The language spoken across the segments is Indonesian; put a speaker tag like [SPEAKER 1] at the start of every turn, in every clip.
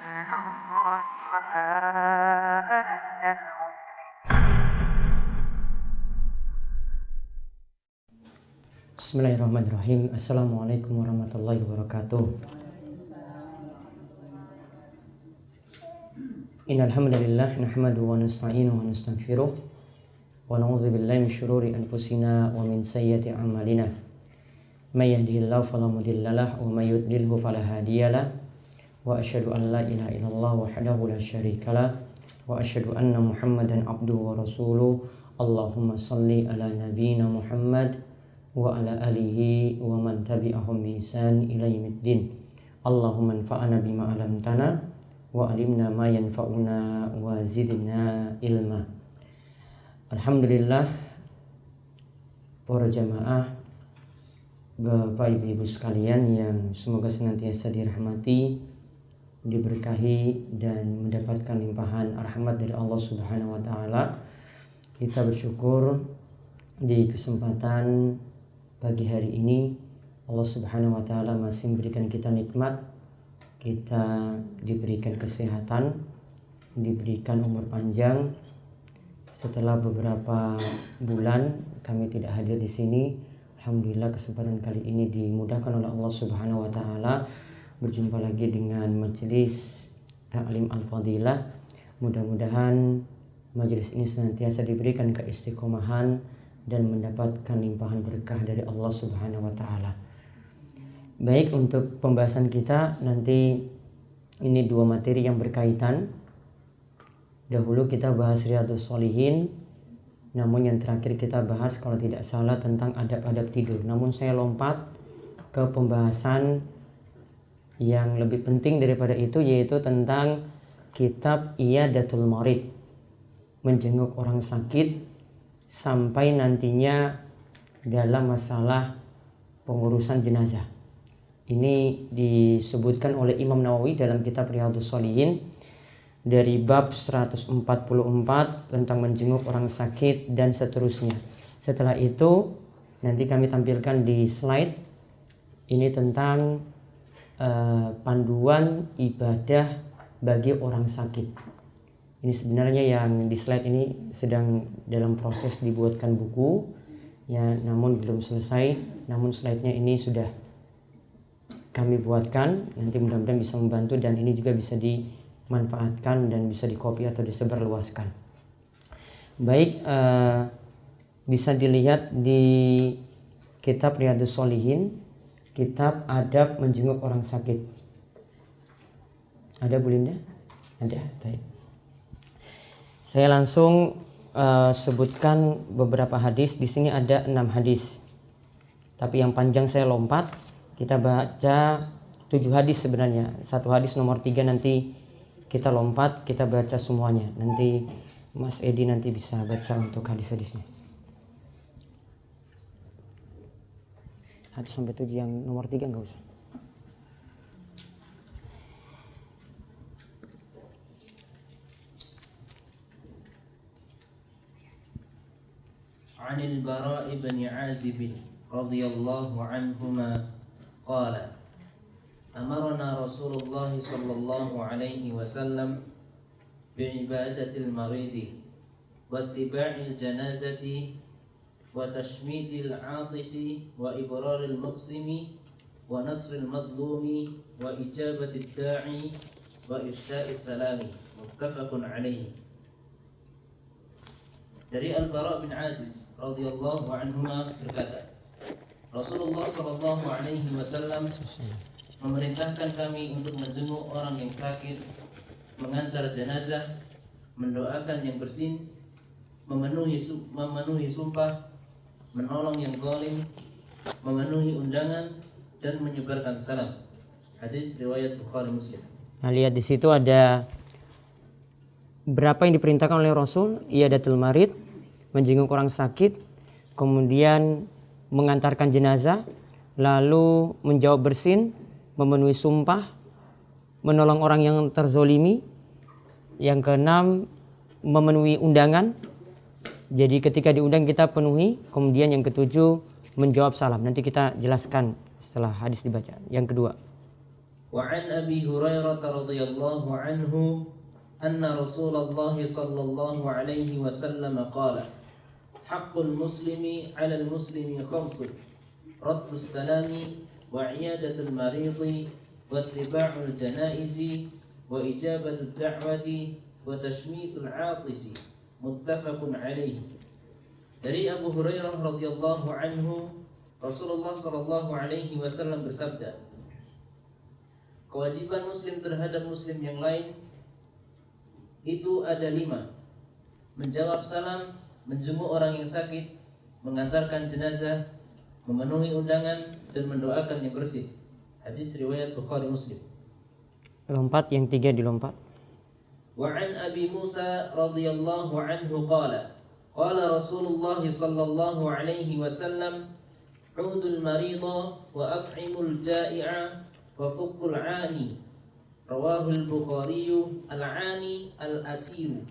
[SPEAKER 1] Bismillahirrahmanirrahim. Assalamualaikum warahmatullahi wabarakatuh. Innal hamdalillah nahmaduhu wa nasta'inuhu wa nastaghfiruh wa na'udzu billahi min syururi anfusina wa min sayyiati a'malina. May yahdihillahu fala mudhillalah wa may yudlilhu fala hadiyalah. Wa asyhadu an la ilaha illallah wahdahu la syarikalah wa asyhadu anna Muhammadan abduhu wa rasuluh. Allahumma shalli ala nabiyyina Muhammad wa ala alihi wa man tabi'ahum bi ihsan ila yaumiddin. Allahumma anfa'na bima 'allamtana wa 'allimna ma yanfa'una wa zidna ilma. Alhamdulillah, para jamaah, Bapak Ibu sekalian yang semoga senantiasa dirahmati, diberkahi dan mendapatkan limpahan rahmat dari Allah Subhanahu wa taala. Kita bersyukur di kesempatan pagi hari ini Allah Subhanahu wa taala masih memberikan kita nikmat, kita diberikan kesehatan, diberikan umur panjang. Setelah beberapa bulan kami tidak hadir di sini, alhamdulillah kesempatan kali ini dimudahkan oleh Allah Subhanahu wa taala berjumpa lagi dengan majelis Ta'lim Al-Fadilah. Mudah-mudahan majelis ini senantiasa diberikan keistiqomahan dan mendapatkan limpahan berkah dari Allah Subhanahu wa taala. Baik, untuk pembahasan kita nanti ini dua materi yang berkaitan. Dahulu kita bahas Riyadhus Shalihin, namun yang terakhir kita bahas kalau tidak salah tentang adab-adab tidur. Namun saya lompat ke pembahasan yang lebih penting daripada itu, yaitu tentang kitab Iyadatul Marid, menjenguk orang sakit, sampai nantinya dalam masalah pengurusan jenazah. Ini disebutkan oleh Imam Nawawi dalam kitab Riyadhus Shalihin dari bab 144 tentang menjenguk orang sakit dan seterusnya. Setelah itu nanti kami tampilkan di slide ini tentang panduan ibadah bagi orang sakit. Ini sebenarnya yang di slide ini sedang dalam proses dibuatkan buku ya, namun belum selesai. Namun slide-nya ini sudah kami buatkan, nanti mudah-mudahan bisa membantu dan ini juga bisa dimanfaatkan dan bisa dikopi atau disebarluaskan. Baik, bisa dilihat di kitab Riyadhus Shalihin, kitab adab menjenguk orang sakit. Ada Bu Linda? Ada. Baik. Saya langsung sebutkan beberapa hadis. Di sini ada 6 hadis. Tapi yang panjang saya lompat. Kita baca 7 hadis sebenarnya. Satu hadis nomor 3 nanti kita lompat, kita baca semuanya. Nanti Mas Edi nanti bisa baca untuk hadis-hadisnya. Hadis sampai 7 yang nomor 3 enggak usah.
[SPEAKER 2] عن البراء بن عازب رضي الله عنهما قال أمرنا رسول الله صلى الله عليه وسلم بعبادة المريض واتباع الجنازة وتشميت العاطس وإبرار المقسم ونصر المظلوم وإجابة الداعي وإفشاء السلام متفق عليه. Dari Al-Bara' bin Azib radhiyallahu anhuma berkata, Rasulullah sallallahu alaihi wasallam memerintahkan kami untuk menjenguk orang yang sakit, mengantar jenazah, mendoakan yang bersin, memenuhi sumpah, menolong yang zalim, memenuhi undangan dan menyebarkan salam. Hadis riwayat Bukhari Muslim.
[SPEAKER 1] Nah, lihat di situ ada berapa yang diperintahkan oleh Rasul. Iyadatul Marid, menjenguk orang sakit, kemudian mengantarkan jenazah, lalu menjawab bersin, memenuhi sumpah, menolong orang yang terzolimi. Yang keenam, memenuhi undangan. Jadi ketika diundang kita penuhi. Kemudian yang ketujuh, menjawab salam. Nanti kita jelaskan setelah hadis dibaca. Yang kedua,
[SPEAKER 2] Wa an Abi Hurairah radhiyallahu anhu anna Rasulullah sallallahu alaihi wasallam qala haqqul muslimi 'alal muslimi khamsun raddus salami wa 'iyadatul maridi wa ittiba'ul janaizi wa ijabatud da'wati wa tashmitul 'atisi muttafaqun alaihi. Dari Abu Hurairah radhiyallahu anhu, Rasulullah sallallahu alaihi wasallam bersabda, kewajiban muslim terhadap muslim yang lain itu ada 5: menjawab salam, menjenguk orang yang sakit, mengantarkan jenazah, memenuhi undangan, dan mendoakan yang bersih. Hadis riwayat Bukhari Muslim.
[SPEAKER 1] Lompat yang 3 dilompat.
[SPEAKER 2] Wa an Abi Musa radhiyallahu anhu qala Rasulullah sallallahu alaihi wasallam udul marida wa af'imul ja'i'a wa fuqul 'ani. Rawahul Bukhari al-'ani al-asiru.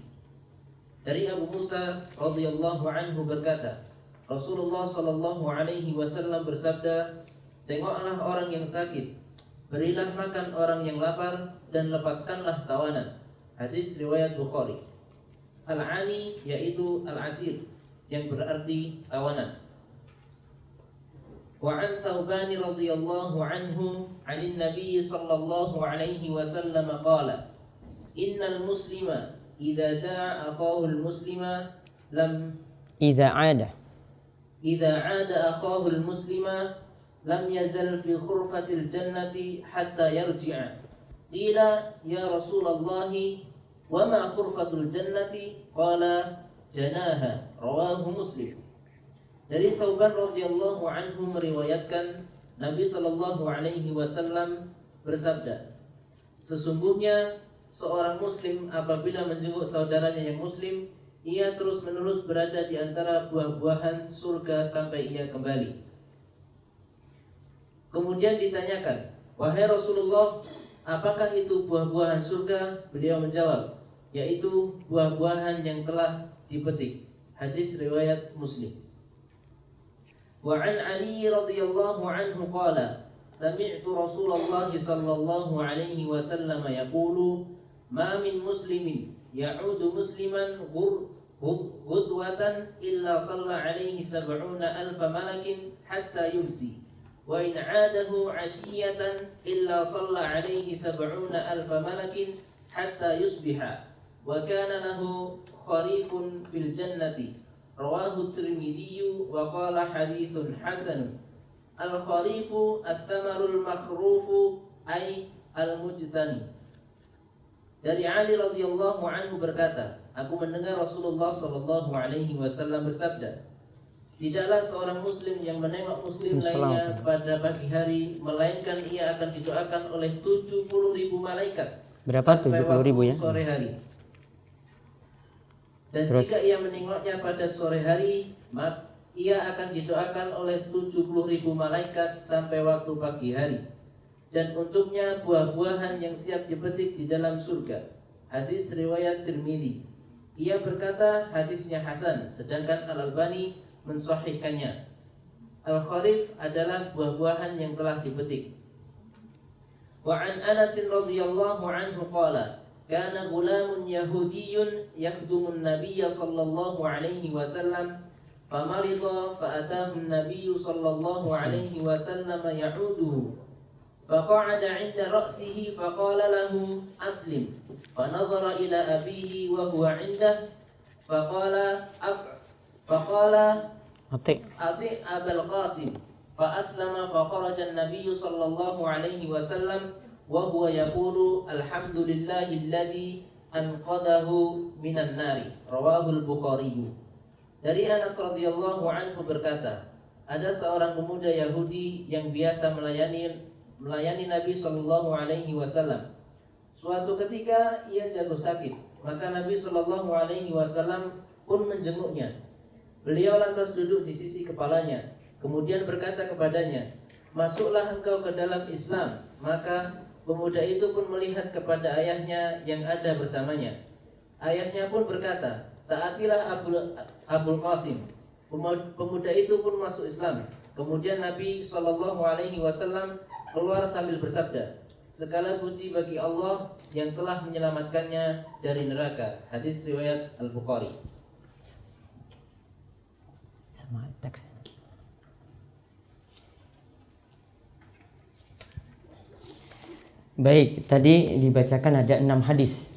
[SPEAKER 2] Dari Abu Musa radhiyallahu anhu berkata, Rasulullah sallallahu alaihi wasallam bersabda, tengoklah orang yang sakit, berilah makan orang yang lapar, dan lepaskanlah tawanan. Hadis riwayat Bukhari. Al-'ani yaitu al-asir, yang berarti tawanan. Wa an Thauban radhiyallahu anhu 'anil Nabi sallallahu alaihi wasallam qala innal muslima idza da'a akhahu al-muslima lam
[SPEAKER 1] Idza 'ada
[SPEAKER 2] akhahu al-muslima lam yazal fi khurfatil jannati hatta yarji'a. Qila ya Rasulullah wa ma khurfatul jannati? Qala janaha. Rawahu Muslim. Dari Thauban radhiyallahu anhu meriwayatkan Nabi sallallahu alaihi wasallam bersabda, sesungguhnya seorang muslim apabila menjenguk saudaranya yang muslim, ia terus-menerus berada di antara buah-buahan surga sampai ia kembali. Kemudian ditanyakan, wahai Rasulullah, apakah itu buah-buahan surga? Beliau menjawab, yaitu buah-buahan yang telah dipetik. Hadis riwayat Muslim. Wa an Ali radhiyallahu anhu qala sami'tu Rasulullah sallallahu alaihi wasallam yaqulu ma min muslimin ya'udu musliman ghudwatan illa shalla alaihi 70,000 malakin hatta yumsi wa in 'adahu 'ashiyatan illa shalla alaihi 70,000 malakin hatta yusbiha wa kana lahu kharifun fil jannati. Rawahu Tirmidzi wa qala haditsun hasan. Al-kharifu at-tamarul makhrufu ay al-mujtani. Dari Ali radhiyallahu anhu berkata, aku mendengar Rasulullah sallallahu alaihi wasallam bersabda, tidaklah seorang muslim yang menengok muslim lainnya pada pagi hari melainkan ia akan didoakan oleh 70.000 malaikat.
[SPEAKER 1] Berapa? 70.000 ya?
[SPEAKER 2] Sore hari. Dan
[SPEAKER 1] Terus,
[SPEAKER 2] jika ia menengoknya pada sore hari, maka ia akan didoakan oleh 70.000 malaikat sampai waktu pagi hari. Dan untuknya buah-buahan yang siap dipetik di dalam surga. Hadis riwayat Tirmidzi. Ia berkata hadisnya hasan, sedangkan Al-Albani mensahihkannya. Al-kharif adalah buah-buahan yang telah dipetik. Wa an Anas radhiyallahu anhu qala kana gulamun yahudiyyun yakhdumun nabiyya sallallahu alaihi wasallam famarida faatahu an-nabiyyu sallallahu alaihi wasallam ya'uduhu faqa'ada 'inda ra'sihi faqala lahu aslim fanadhara ila abihi wa huwa 'indah faqala ati Abul Qasim fa aslama fa kharaja an-nabiyyu sallallahu alaihi wasallam wa huwa yaqulu alhamdulillahilladzi anqadahu minan nari. Rawahul Bukhari. Dari Anas radhiyallahu anhu berkata, ada seorang pemuda Yahudi yang biasa melayani Nabi sallallahu alaihi wasallam. Suatu ketika ia jatuh sakit, maka Nabi sallallahu alaihi wasallam pun menjenguknya. Beliau lantas duduk di sisi kepalanya, kemudian berkata kepadanya, masuklah engkau ke dalam Islam. Maka pemuda itu pun melihat kepada ayahnya yang ada bersamanya. Ayahnya pun berkata, taatilah Abul Qasim. Pemuda itu pun masuk Islam. Kemudian Nabi SAW keluar sambil bersabda, Segala puji bagi Allah yang telah menyelamatkannya dari neraka. Hadis riwayat Al-Bukhari.
[SPEAKER 1] Sama teks. Baik, tadi dibacakan ada 6 hadis.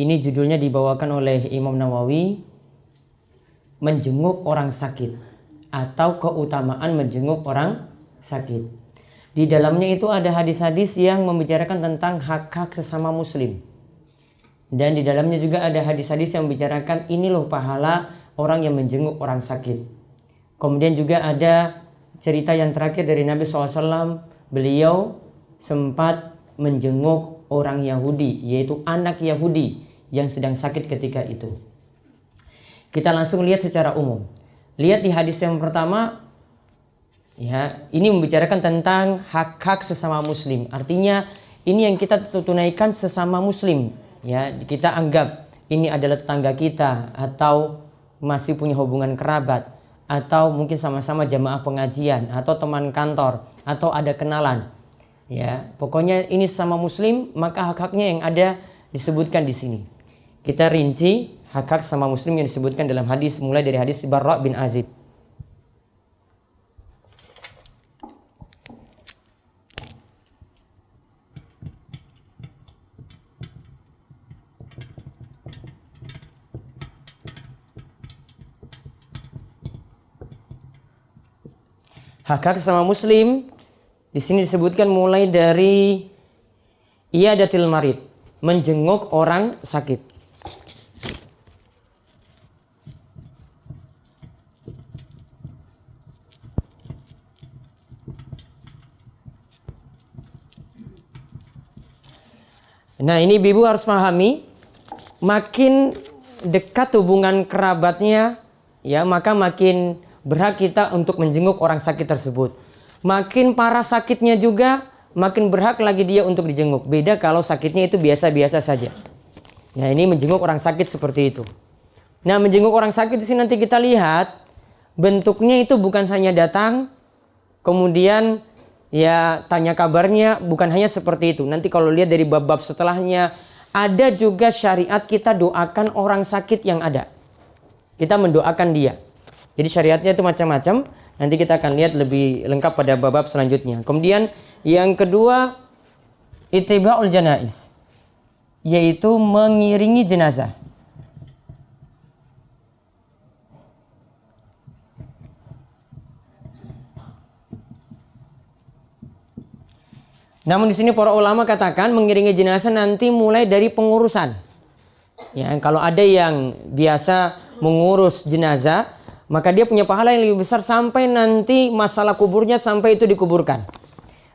[SPEAKER 1] Ini judulnya dibawakan oleh Imam Nawawi, menjenguk orang sakit atau keutamaan menjenguk orang sakit. Di dalamnya itu ada hadis-hadis yang membicarakan tentang hak-hak sesama muslim. Dan di dalamnya juga ada hadis-hadis yang membicarakan ini loh pahala orang yang menjenguk orang sakit. Kemudian juga ada cerita yang terakhir dari Nabi SAW, beliau sempat menjenguk orang Yahudi, yaitu anak Yahudi yang sedang sakit ketika itu. Kita langsung lihat secara umum. Lihat di hadis yang pertama, ya, ini membicarakan tentang hak-hak sesama muslim. Artinya ini yang kita tunaikan sesama muslim. Ya, kita anggap ini adalah tetangga kita atau masih punya hubungan kerabat atau mungkin sama-sama jamaah pengajian atau teman kantor atau ada kenalan. Ya, pokoknya ini sesama muslim, maka hak-haknya yang ada disebutkan di sini. Kita rinci hak-hak sesama muslim yang disebutkan dalam hadis, mulai dari hadis Barra bin Azib. Hak-hak sesama muslim di sini disebutkan mulai dari iyadatil marid, menjenguk orang sakit. Nah, ini ibu harus pahami, makin dekat hubungan kerabatnya, ya, maka makin berhak kita untuk menjenguk orang sakit tersebut. Makin parah sakitnya juga, makin berhak lagi dia untuk dijenguk. Beda kalau sakitnya itu biasa-biasa saja. Nah, ini menjenguk orang sakit seperti itu. Nah, menjenguk orang sakit di sini nanti kita lihat bentuknya itu bukan hanya datang, kemudian ya tanya kabarnya, bukan hanya seperti itu. Nanti kalau lihat dari bab-bab setelahnya, ada juga syariat kita doakan orang sakit yang ada. Kita mendoakan dia. Jadi syariatnya itu macam-macam. Nanti kita akan lihat lebih lengkap pada bab-bab selanjutnya. Kemudian yang kedua, ittiba'ul janaiz, yaitu mengiringi jenazah. Namun di sini para ulama katakan mengiringi jenazah nanti mulai dari pengurusan. Ya, kalau ada yang biasa mengurus jenazah, maka dia punya pahala yang lebih besar sampai nanti masalah kuburnya sampai itu dikuburkan.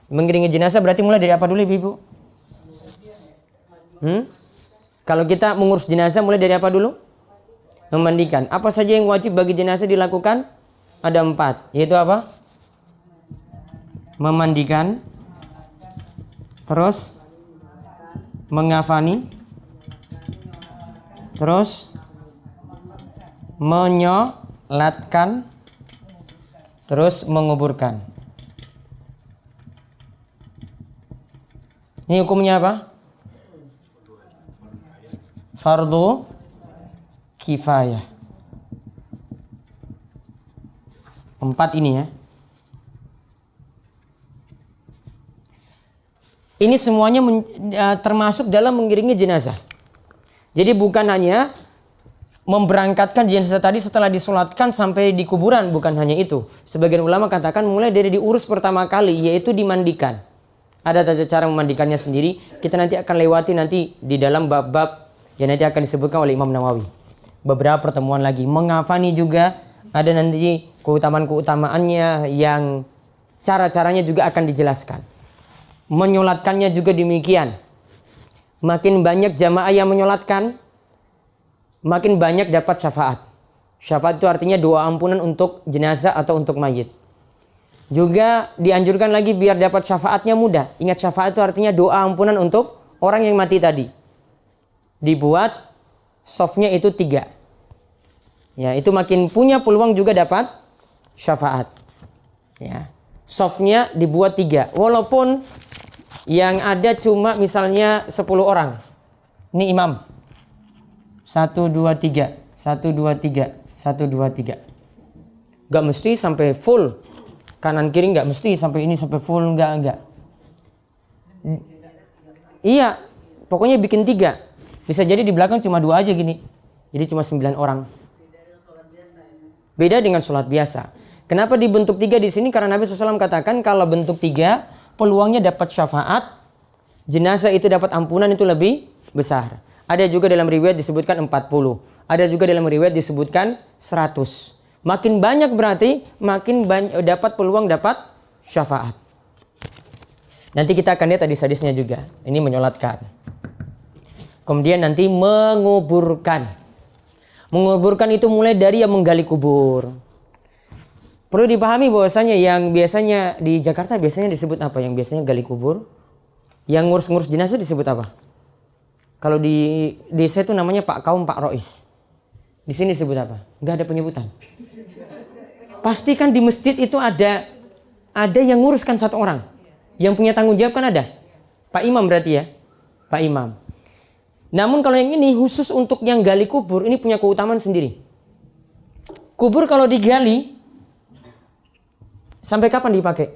[SPEAKER 1] Mengiringi jenazah berarti mulai dari apa dulu Ibu? Kalau kita mengurus jenazah mulai dari apa dulu? Memandikan. Apa saja yang wajib bagi jenazah dilakukan? Ada 4, yaitu apa? Memandikan, terus mengafani, terus menyolatkan, terus menguburkan. Ini hukumnya apa? Fardu kifayah. 4 ini ya. Ini semuanya termasuk dalam mengiringi jenazah. Jadi bukan hanya memberangkatkan jenazah tadi setelah disolatkan sampai di kuburan, bukan hanya itu. Sebagian ulama katakan mulai dari diurus pertama kali, yaitu dimandikan. Ada tata cara memandikannya sendiri. Kita nanti akan lewati nanti di dalam bab-bab yang nanti akan disebutkan oleh Imam Nawawi. Beberapa pertemuan lagi. Mengafani juga ada nanti keutamaan-keutamaannya yang cara-caranya juga akan dijelaskan. Menyolatkannya juga demikian. Makin banyak jamaah yang menyolatkan, makin banyak dapat syafaat. Syafaat itu artinya doa ampunan untuk jenazah atau untuk mayit. Juga dianjurkan lagi biar dapat syafaatnya mudah. Ingat, syafaat itu artinya doa ampunan untuk orang yang mati tadi. Dibuat softnya itu 3. Ya, itu makin punya peluang juga dapat syafaat. Ya, softnya dibuat 3. Walaupun Yang ada cuma misalnya 10 orang. Ini imam. 1, 2, 3. 1, 2, 3. 1, 2, 3. Gak mesti sampai full. Kanan kiri gak mesti sampai ini sampai full. Enggak. Iya. Pokoknya bikin 3. Bisa jadi di belakang cuma 2 aja gini. Jadi cuma 9 orang. Beda dengan sholat biasa. Kenapa dibentuk 3 di sini? Karena Nabi SAW katakan kalau bentuk 3, peluangnya dapat syafaat, jenazah itu dapat ampunan itu lebih besar. Ada juga dalam riwayat disebutkan 40. Ada juga dalam riwayat disebutkan 100. Makin banyak berarti makin banyak dapat peluang dapat syafaat. Nanti kita akan lihat hadis-hadisnya juga. Ini menyolatkan. Kemudian nanti menguburkan. Menguburkan itu mulai dari yang menggali kubur. Perlu dipahami bahwasanya yang biasanya di Jakarta biasanya disebut apa? Yang biasanya gali kubur. Yang ngurus-ngurus jenazah disebut apa? Kalau di desa itu namanya Pak Kaum, Pak Rois. Di sini disebut apa? Enggak ada penyebutan. Pasti kan di masjid itu ada yang nguruskan 1 orang. Yang punya tanggung jawab kan ada. Pak Imam berarti ya. Pak Imam. Namun kalau yang ini khusus untuk yang gali kubur, ini punya keutamaan sendiri. Kubur kalau digali, sampai kapan dipakai?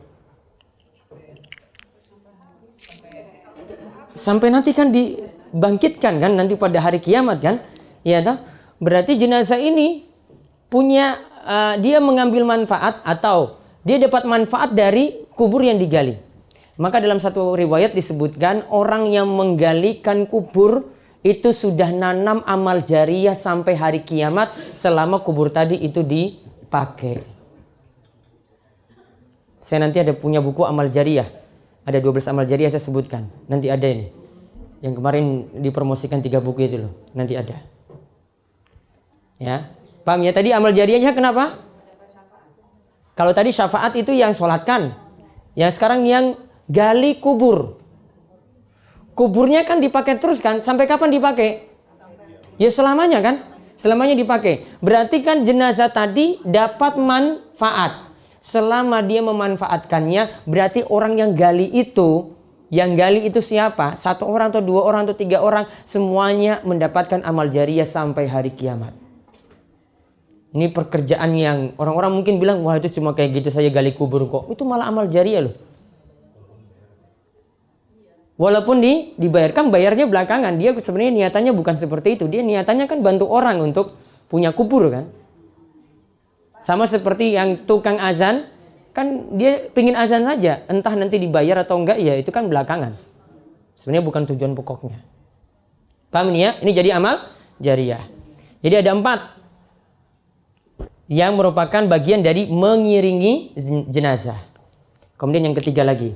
[SPEAKER 1] Sampai nanti kan dibangkitkan kan, nanti pada hari kiamat kan. Ya toh? Berarti jenazah ini punya dia mengambil manfaat atau dia dapat manfaat dari kubur yang digali. Maka dalam satu riwayat disebutkan orang yang menggalikan kubur itu sudah nanam amal jariyah sampai hari kiamat selama kubur tadi itu dipakai. Saya nanti ada punya buku amal jariyah. Ada 12 amal jariyah saya sebutkan. Nanti ada ini. Yang kemarin dipromosikan 3 buku itu loh. Nanti ada. Ya. Paham ya? Tadi amal jariyahnya kenapa? Kalau tadi syafaat itu yang sholatkan. Yang sekarang yang gali kubur. Kuburnya kan dipakai terus kan? Sampai kapan dipakai? Ya selamanya kan? Selamanya dipakai. Berarti kan jenazah tadi dapat manfaat. Selama dia memanfaatkannya, berarti orang yang gali itu siapa? 1 orang atau 2 orang atau 3 orang, semuanya mendapatkan amal jariyah sampai hari kiamat. Ini pekerjaan yang orang-orang mungkin bilang, wah itu cuma kayak gitu saja gali kubur kok. Itu malah amal jariyah loh. Walaupun dibayarkan, bayarnya belakangan. Dia sebenarnya niatannya bukan seperti itu. Dia niatannya kan bantu orang untuk punya kubur kan. Sama seperti yang tukang azan, kan dia pingin azan saja. Entah nanti dibayar atau enggak, ya itu kan belakangan. Sebenarnya bukan tujuan pokoknya. Paham ini ya? Ini jadi amal jariyah. Jadi ada 4 yang merupakan bagian dari mengiringi jenazah. Kemudian yang ketiga lagi.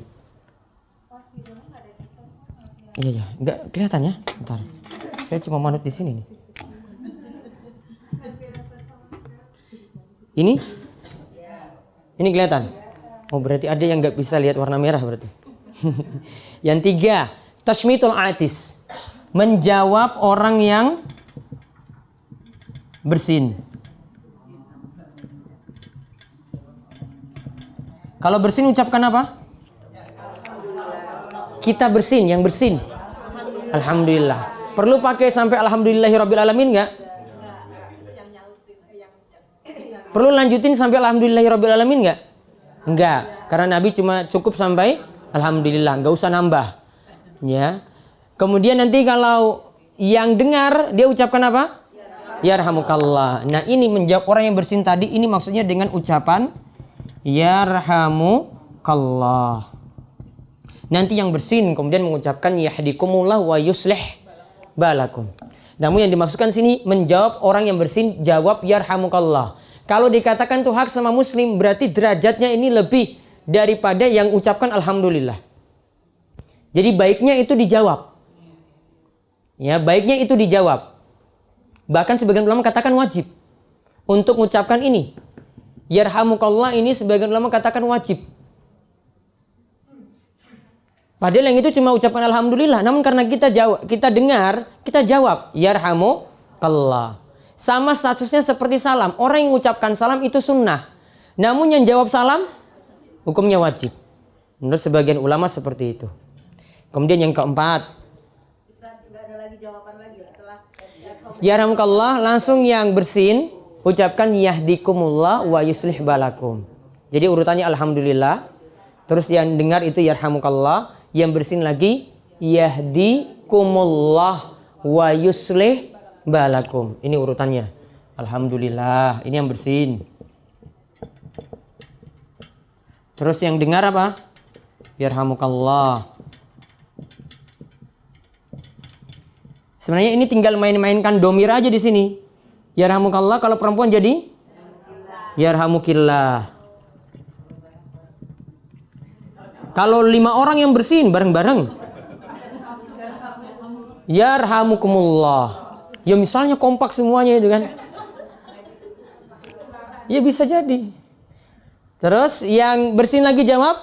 [SPEAKER 1] Iya, enggak kelihatan ya. Bentar. Saya cuma manut di sini nih. Ini kelihatan. Oh berarti ada yang nggak bisa lihat warna merah berarti. Yang 3, tashmitul atis, menjawab orang yang bersin. Kalau bersin ucapkan apa? Kita bersin, yang bersin. Alhamdulillah. Perlu pakai sampai alhamdulillahirabbil alamin enggak? Perlu lanjutin sampai alhamdulillahirabbil alamin enggak? Enggak, karena Nabi cuma cukup sampai alhamdulillah, enggak usah nambah. Ya. Kemudian nanti kalau yang dengar dia ucapkan apa? Yarhamukallah. Nah, ini menjawab orang yang bersin tadi, ini maksudnya dengan ucapan yarhamukallah. Nanti yang bersin kemudian mengucapkan yahdikumullah wa yuslih balakum. Namun yang dimaksudkan sini menjawab orang yang bersin, jawab yarhamukallah. Kalau dikatakan itu hak sama muslim, berarti derajatnya ini lebih daripada yang ucapkan alhamdulillah. Jadi baiknya itu dijawab. Ya, baiknya itu dijawab. Bahkan sebagian ulama katakan wajib untuk mengucapkan ini. Yarhamukallah ini sebagian ulama katakan wajib. Padahal yang itu cuma ucapkan alhamdulillah, namun karena kita dengar, kita jawab yarhamukallah. Sama statusnya seperti salam. Orang yang mengucapkan salam itu sunnah. Namun yang jawab salam hukumnya wajib. Menurut sebagian ulama seperti itu. Kemudian yang keempat,
[SPEAKER 3] Nggak ada lagi jawaban lagi setelah
[SPEAKER 1] yarhamukallah, langsung yang bersin ucapkan yahdikumullah wa yuslih balakum. Jadi urutannya alhamdulillah. Terus yang dengar itu yarhamukallah, yang bersin lagi yahdikumullah wa yuslih balakum. Ini urutannya. Alhamdulillah, ini yang bersin. Terus yang dengar apa? Yarhamukallah. Sebenarnya ini tinggal main-mainkan domir aja di sini. Yarhamukallah, kalau perempuan jadi yarhamukillah. Kalau 5 orang yang bersin bareng-bareng, yarhamukumullah. Ya misalnya kompak semuanya itu kan. Ya bisa jadi. Terus yang bersin lagi jawab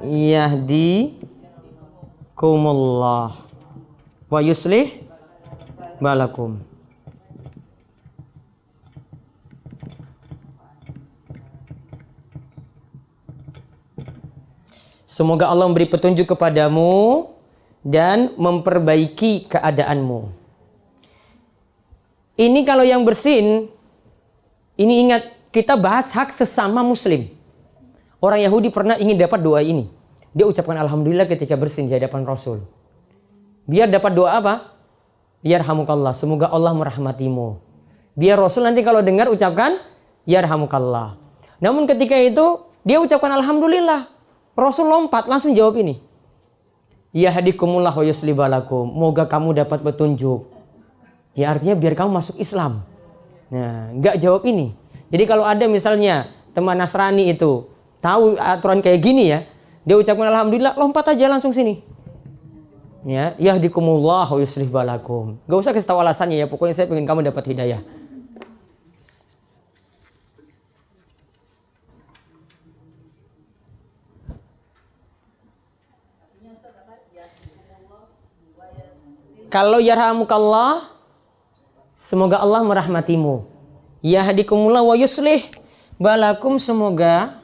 [SPEAKER 1] yahdikumullah wa yuslih balakum. Semoga Allah memberi petunjuk kepadamu dan memperbaiki keadaanmu. Ini kalau yang bersin, ini ingat, kita bahas hak sesama muslim. Orang Yahudi pernah ingin dapat doa ini. Dia ucapkan alhamdulillah ketika bersin di hadapan Rasul. Biar dapat doa apa? Yarhamukallah, semoga Allah merahmatimu. Biar Rasul nanti kalau dengar ucapkan yarhamukallah. Namun ketika itu dia ucapkan alhamdulillah, Rasul lompat langsung jawab ini. Yahdikumullah wa yuslih balakum. Moga kamu dapat petunjuk. Ya artinya biar kamu masuk Islam. Nah, enggak jawab ini. Jadi kalau ada misalnya teman Nasrani itu tahu aturan kayak gini ya, dia ucapkan alhamdulillah, lompat aja langsung sini. Ya, yahdikumullah wa yuslih balakum. Gak usah kasih tahu alasannya ya, pokoknya saya pengen kamu dapat hidayah. Kalau yarhamukallah, semoga Allah merahmatimu. Yahdikumullah wa yuslih balakum, semoga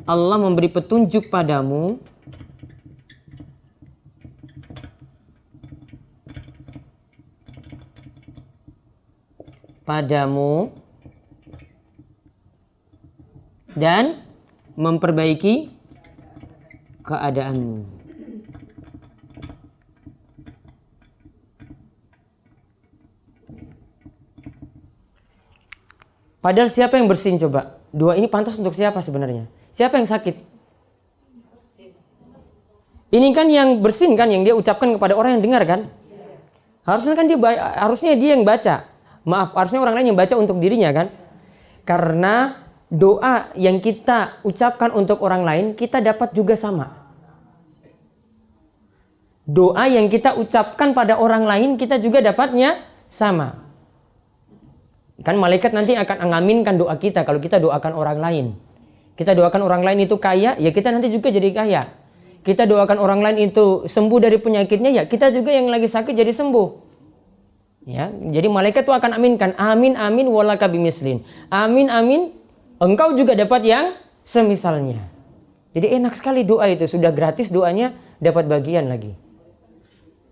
[SPEAKER 1] Allah memberi petunjuk padamu dan memperbaiki keadaanmu. Padahal siapa yang bersin coba? Doa ini pantas untuk siapa sebenarnya? Siapa yang sakit? Ini kan yang bersin kan, yang dia ucapkan kepada orang yang dengar kan? Harusnya kan harusnya dia yang baca. Maaf, harusnya orang lain yang baca untuk dirinya kan? Karena doa yang kita ucapkan untuk orang lain, kita dapat juga sama. Doa yang kita ucapkan pada orang lain, kita juga dapatnya sama. Kan malaikat nanti akan mengaminkan doa kita kalau kita doakan orang lain. Kita doakan orang lain itu kaya, ya kita nanti juga jadi kaya. Kita doakan orang lain itu sembuh dari penyakitnya, ya kita juga yang lagi sakit jadi sembuh. Ya, jadi malaikat itu akan aminkan, amin amin walaka bimislin. Amin amin, engkau juga dapat yang semisalnya. Jadi enak sekali doa itu, sudah gratis doanya, dapat bagian lagi.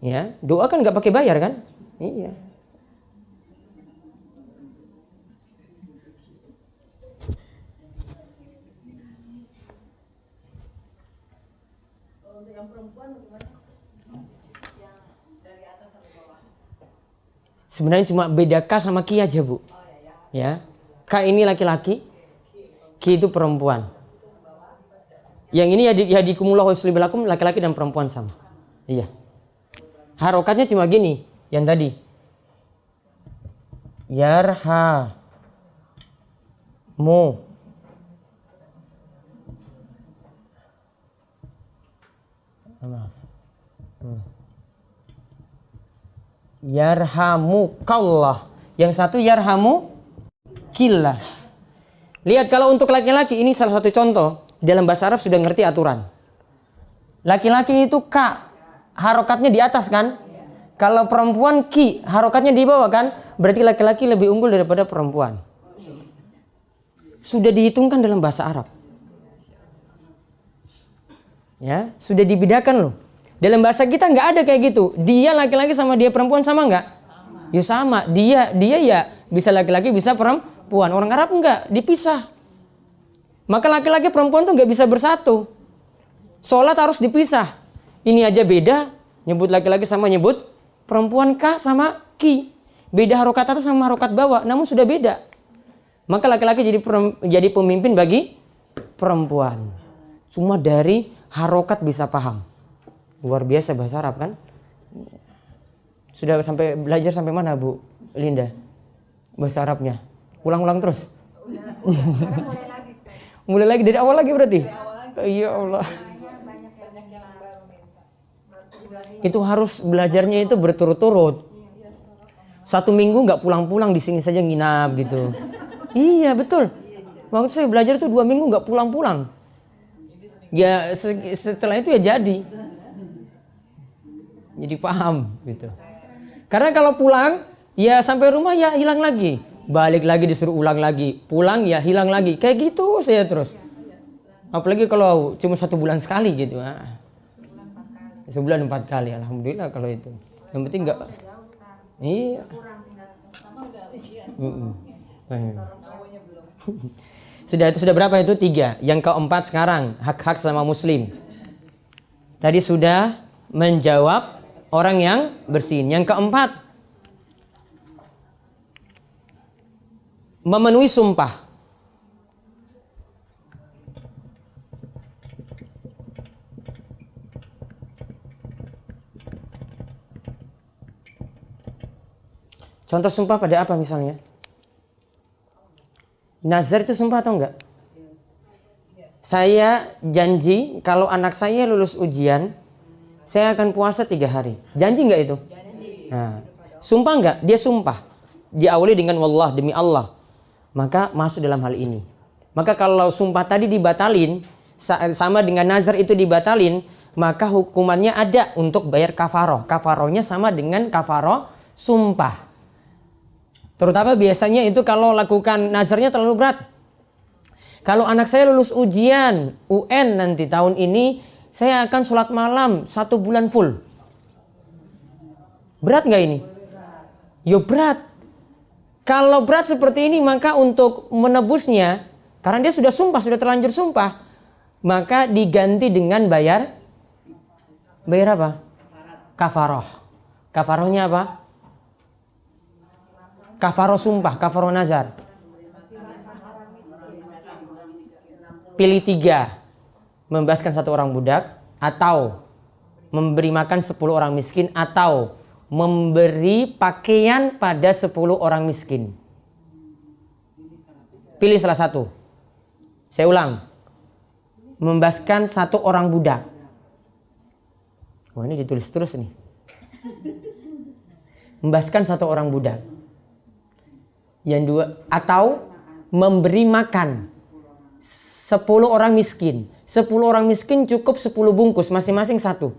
[SPEAKER 1] Ya, doa kan nggak pakai bayar kan? Iya. Sebenarnya cuma beda K sama Ki aja Bu. Ya, K ini laki-laki, Ki itu perempuan. Yang ini yahdikumullah wa yuslih balakum, laki-laki dan perempuan sama. Iya. Harokatnya cuma gini, yang tadi. Yarha mu. Maaf. Yarhamukallah. Yang satu yarhamu killah. Lihat kalau untuk laki-laki ini salah satu contoh. Dalam bahasa Arab sudah ngerti aturan. Laki-laki itu K, harokatnya di atas kan? Kalau perempuan Ki, harokatnya di bawah kan? Berarti laki-laki lebih unggul daripada perempuan. Sudah dihitungkan dalam bahasa Arab. Ya, sudah dibedakan loh. Dalam bahasa kita nggak ada kayak gitu. Dia laki-laki sama dia perempuan sama nggak? Ya sama. Dia ya bisa laki-laki bisa perempuan. Orang Arab nggak, dipisah. Maka laki-laki perempuan tuh nggak bisa bersatu. Sholat harus dipisah. Ini aja beda. Nyebut laki-laki sama nyebut perempuan ka sama ki. Beda harokat atas sama harokat bawah. Namun sudah beda. Maka laki-laki jadi pemimpin bagi perempuan. Cuma dari harokat bisa paham. Luar biasa bahasa Arab kan? Sudah sampai belajar sampai mana Bu Linda? Bahasa Arabnya. Ulang-ulang terus. Mulai lagi dari awal lagi berarti? Ya Allah. Itu harus belajarnya itu berturut-turut. 1 minggu nggak pulang-pulang, di sini saja nginap gitu. Iya betul. Waktu saya belajar tuh 2 minggu nggak pulang-pulang. Ya setelah itu ya jadi paham gitu. Karena kalau pulang ya sampai rumah ya hilang lagi. Balik lagi disuruh ulang lagi, pulang ya hilang lagi, kayak gitu saya terus. Apalagi kalau cuma 1 bulan sekali gitu, sebulan 4 kali, alhamdulillah kalau itu. Yang penting nggak, iya. Sudah berapa itu? 3. Yang keempat sekarang hak-hak sama muslim. Tadi sudah menjawab orang yang bersin. Yang keempat, memenuhi sumpah. Contoh sumpah pada apa misalnya? Nazar itu sumpah atau enggak? Saya janji kalau anak saya lulus ujian, saya akan puasa 3 hari. Janji enggak itu? Nah, sumpah enggak? Dia sumpah. Diawali dengan wallah, demi Allah. Maka masuk dalam hal ini. Maka kalau sumpah tadi dibatalin, sama dengan nazar itu dibatalin, maka hukumannya ada untuk bayar kafaroh. Kafarohnya sama dengan kafaroh sumpah. Terutama biasanya itu kalau lakukan nazarnya terlalu berat. Kalau anak saya lulus ujian UN nanti tahun ini, saya akan sholat malam 1 bulan full. Berat nggak ini? Yo berat. Kalau berat seperti ini, maka untuk menebusnya, karena dia sudah sumpah, sudah terlanjur sumpah, maka diganti dengan bayar apa? Kafaroh. Kafarohnya apa? Kafaroh sumpah, kafaroh nazar. Pilih 3. Membebaskan 1 orang budak, atau memberi makan 10 orang miskin, atau memberi pakaian pada 10 orang miskin. Pilih salah satu. Saya ulang. Membebaskan 1 orang budak. Wah, ini ditulis terus nih. Membebaskan 1 orang budak. Yang 2, atau memberi makan 10 orang miskin. 10 orang miskin cukup 10 bungkus, masing-masing 1.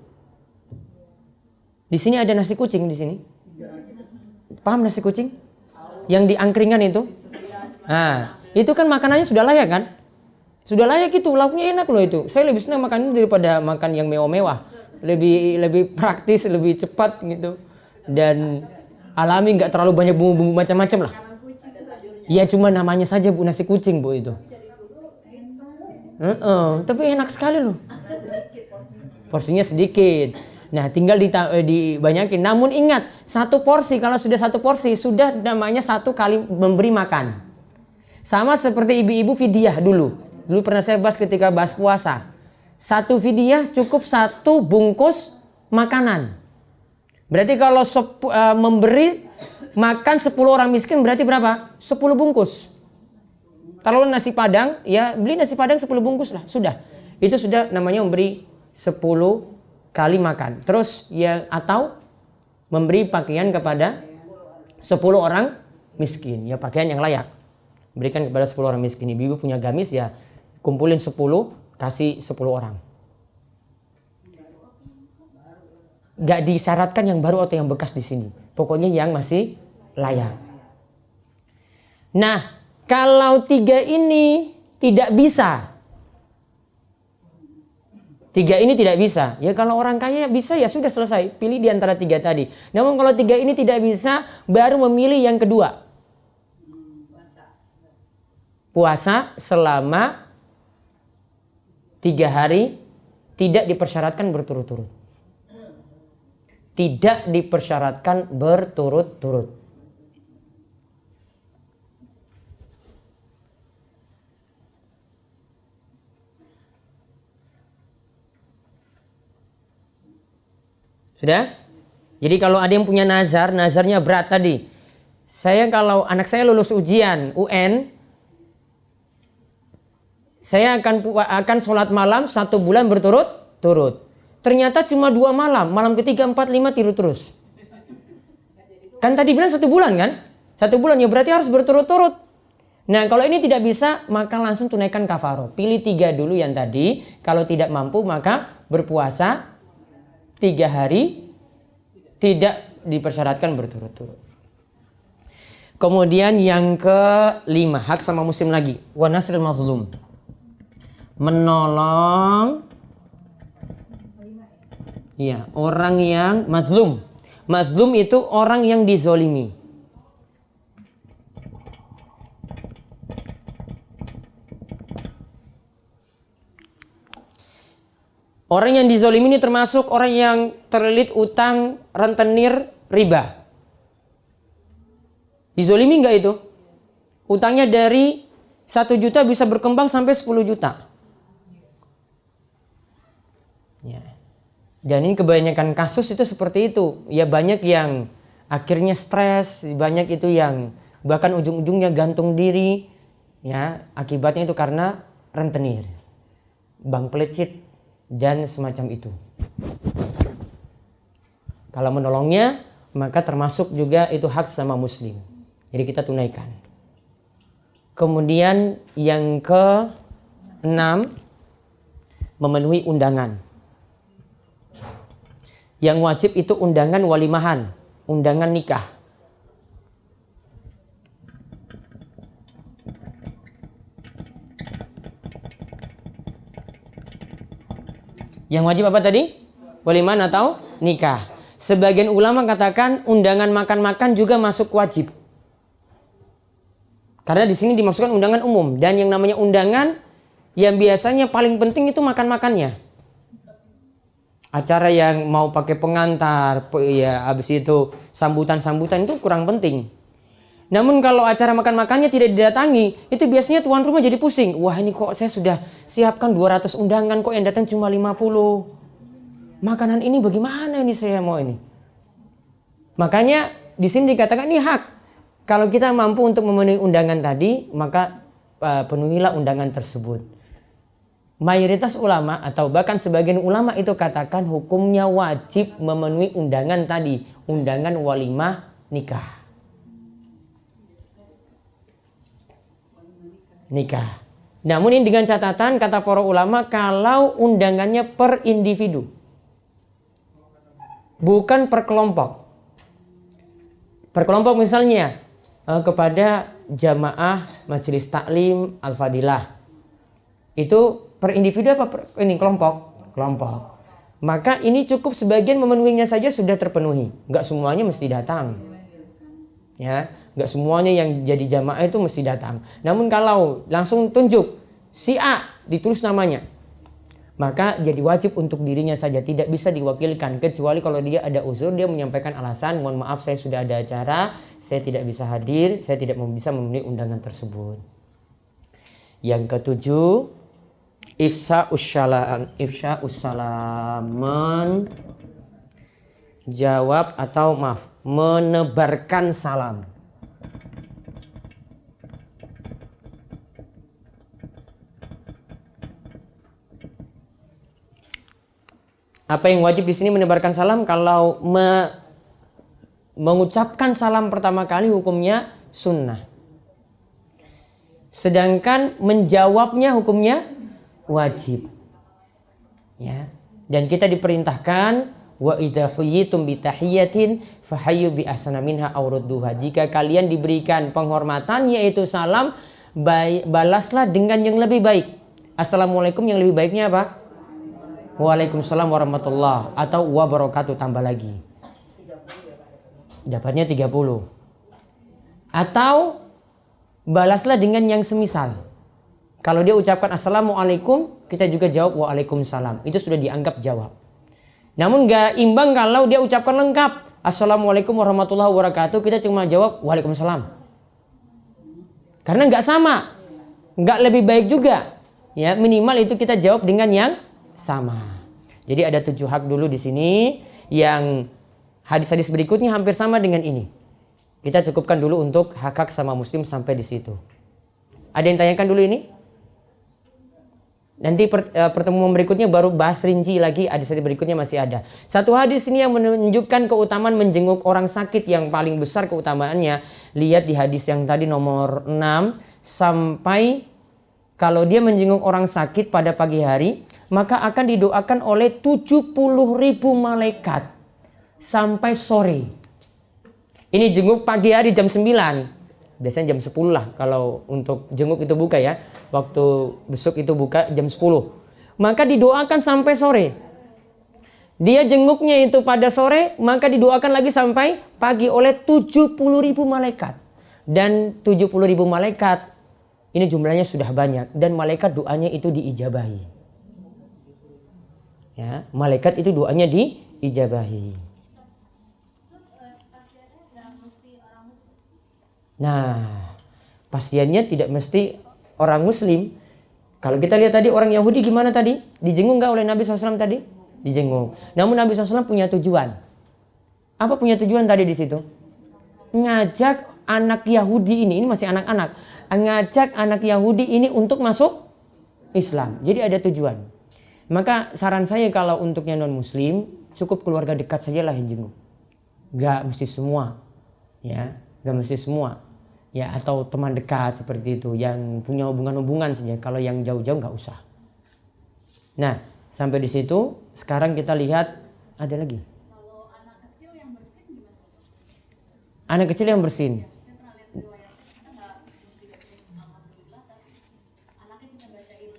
[SPEAKER 1] Di sini ada nasi kucing di sini. Paham nasi kucing? Yang di angkringan itu? Nah, itu kan makanannya sudah layak kan? Sudah layak itu, lauknya enak loh itu. Saya lebih senang makan ini daripada makan yang mewah-mewah. Lebih praktis, lebih cepat gitu. Dan alami, nggak terlalu banyak bumbu-bumbu macam-macam lah. Ya cuma namanya saja Bu, nasi kucing Bu itu. Tapi enak sekali loh. Porsinya sedikit. Nah, tinggal dibanyakin. Namun ingat, 1 porsi, kalau sudah 1 porsi, sudah namanya 1 kali memberi makan. Sama seperti ibu-ibu fidyah dulu. Dulu pernah saya bahas ketika bahas puasa. 1 fidyah cukup 1 bungkus makanan. Berarti kalau memberi makan 10 orang miskin berarti berapa? 10 bungkus. Kalau nasi padang, ya beli nasi padang 10 bungkus lah. Sudah. Itu sudah namanya memberi 10 kali makan. Terus ya, atau memberi pakaian kepada 10 orang miskin. Ya pakaian yang layak. Berikan kepada 10 orang miskin. Ibu punya gamis ya, kumpulin 10, kasih 10 orang. Gak disyaratkan yang baru atau yang bekas di sini. Pokoknya yang masih layak. Nah, kalau 3 ini tidak bisa, Tiga ini tidak bisa. Ya kalau orang kaya bisa ya sudah selesai. Pilih di antara tiga tadi. Namun kalau tiga ini tidak bisa, baru memilih yang kedua. Puasa selama 3 hari, tidak dipersyaratkan berturut-turut. Tidak dipersyaratkan berturut-turut. Sudah? Jadi kalau ada yang punya nazar, nazarnya berat tadi. Saya kalau anak saya lulus ujian UN, saya akan sholat malam 1 bulan berturut-turut. Ternyata cuma 2 malam, malam ketiga, 4, 5 tidur terus. Kan tadi bilang 1 bulan kan? 1 bulan ya berarti harus berturut-turut. Nah kalau ini tidak bisa, maka langsung tunaikan kafaroh. Pilih 3 dulu yang tadi. Kalau tidak mampu maka berpuasa 3 hari, tidak dipersyaratkan berturut-turut. Kemudian yang kelima, hak sama muslim lagi. Wa nasril mazlum. Menolong ya, orang yang mazlum. Mazlum itu orang yang dizolimi. Orang yang dizolimi ini termasuk orang yang terlilit utang rentenir riba. Dizolimi enggak itu? Utangnya dari 1 juta bisa berkembang sampai 10 juta. Ya. Dan ini kebanyakan kasus itu seperti itu. Ya banyak yang akhirnya stres, banyak itu yang bahkan ujung-ujungnya gantung diri. Ya, akibatnya itu karena rentenir, bank pelecit dan semacam itu. Kalau menolongnya maka termasuk juga itu hak sama muslim. Jadi kita tunaikan. Kemudian yang ke-6, memenuhi undangan. Yang wajib itu undangan walimahan, undangan nikah. Yang wajib apa tadi? Walimahan atau nikah. Sebagian ulama katakan undangan makan-makan juga masuk wajib. Karena di sini dimaksudkan undangan umum, dan yang namanya undangan yang biasanya paling penting itu makan-makannya. Acara yang mau pakai pengantar, ya habis itu sambutan-sambutan itu kurang penting. Namun kalau acara makan-makannya tidak didatangi, itu biasanya tuan rumah jadi pusing. Wah ini kok saya sudah siapkan 200 undangan, kok yang datang cuma 50. Makanan ini bagaimana ini saya mau ini. Makanya di sini dikatakan ini hak. Kalau kita mampu untuk memenuhi undangan tadi, maka penuhilah undangan tersebut. Mayoritas ulama atau bahkan sebagian ulama itu katakan hukumnya wajib memenuhi undangan tadi, undangan walimah nikah. Nikah. Namun ini dengan catatan kata para ulama kalau undangannya per individu, bukan per kelompok. Per kelompok misalnya kepada jamaah majelis taklim al-fadilah, itu per individu apa per ini kelompok? Kelompok. Maka ini cukup sebagian memenuhinya saja sudah terpenuhi. Enggak semuanya mesti datang. Ya, enggak semuanya yang jadi jamaah itu mesti datang. Namun kalau langsung tunjuk si A ditulis namanya, maka jadi wajib untuk dirinya saja, tidak bisa diwakilkan kecuali kalau dia ada uzur, dia menyampaikan alasan, mohon maaf saya sudah ada acara, saya tidak bisa hadir, saya tidak bisa memenuhi undangan tersebut. Yang ketujuh, ifsya'us salam, menjawab atau menebarkan salam. Apa yang wajib di sini menebarkan salam? Kalau mengucapkan salam pertama kali hukumnya sunnah. Sedangkan menjawabnya hukumnya wajib. Ya. Dan kita diperintahkan wa idza huyyitum bi tahiyatin fahayyu bi ahsana minha aw rudduha. Jika kalian diberikan penghormatan yaitu salam, balaslah dengan yang lebih baik. Assalamualaikum yang lebih baiknya apa? Waalaikumsalam warahmatullah atau wabarakatuh tambah lagi. Dapatnya 30. Atau balaslah dengan yang semisal. Kalau dia ucapkan assalamualaikum, kita juga jawab waalaikumsalam. Itu sudah dianggap jawab. Namun gak imbang kalau dia ucapkan lengkap. Assalamualaikum warahmatullahi wabarakatuh, kita cuma jawab waalaikumsalam. Karena gak sama. Gak lebih baik juga. Ya, minimal itu kita jawab dengan yang sama. Jadi ada 7 hak dulu di sini, yang hadis-hadis berikutnya hampir sama dengan ini. Kita cukupkan dulu untuk hak-hak sama muslim sampai di situ. Ada yang tanyakan dulu ini? Nanti pertemuan berikutnya baru bahas rinci lagi, hadis-hadis berikutnya masih ada. Satu hadis ini yang menunjukkan keutamaan menjenguk orang sakit yang paling besar keutamaannya. Lihat di hadis yang tadi nomor 6 sampai kalau dia menjenguk orang sakit pada pagi hari, maka akan didoakan oleh 70.000 malaikat sampai sore. Ini jenguk pagi hari jam 9. Biasanya jam 10 lah kalau untuk jenguk itu buka ya. Waktu besok itu buka jam 10. Maka didoakan sampai sore. Dia jenguknya itu pada sore, maka didoakan lagi sampai pagi oleh 70.000 malaikat. Dan 70.000 malaikat ini jumlahnya sudah banyak, dan malaikat doanya itu diijabahi. Ya, malaikat itu doanya diijabahi. Nah, pasiennya tidak mesti orang muslim. Kalau kita lihat tadi orang Yahudi gimana tadi? Dijenguk nggak oleh Nabi SAW tadi? Dijenguk. Namun Nabi SAW punya tujuan. Apa punya tujuan tadi di situ? Ngajak anak Yahudi ini masih anak-anak, ngajak anak Yahudi ini untuk masuk Islam. Jadi ada tujuan. Maka saran saya kalau untuk yang non muslim, cukup keluarga dekat sajalah yang jenguk. Gak mesti semua. Ya, gak mesti semua. Ya, atau teman dekat seperti itu yang punya hubungan-hubungan saja. Kalau yang jauh-jauh gak usah. Nah, sampai di situ sekarang kita lihat ada lagi.
[SPEAKER 3] Kalau anak kecil yang bersin gimana?
[SPEAKER 1] Anak kecil yang bersin.
[SPEAKER 3] Saya pernah lihat riwayatnya, kita nggak mesti bacain alhamdulillah, tapi anaknya kita bacain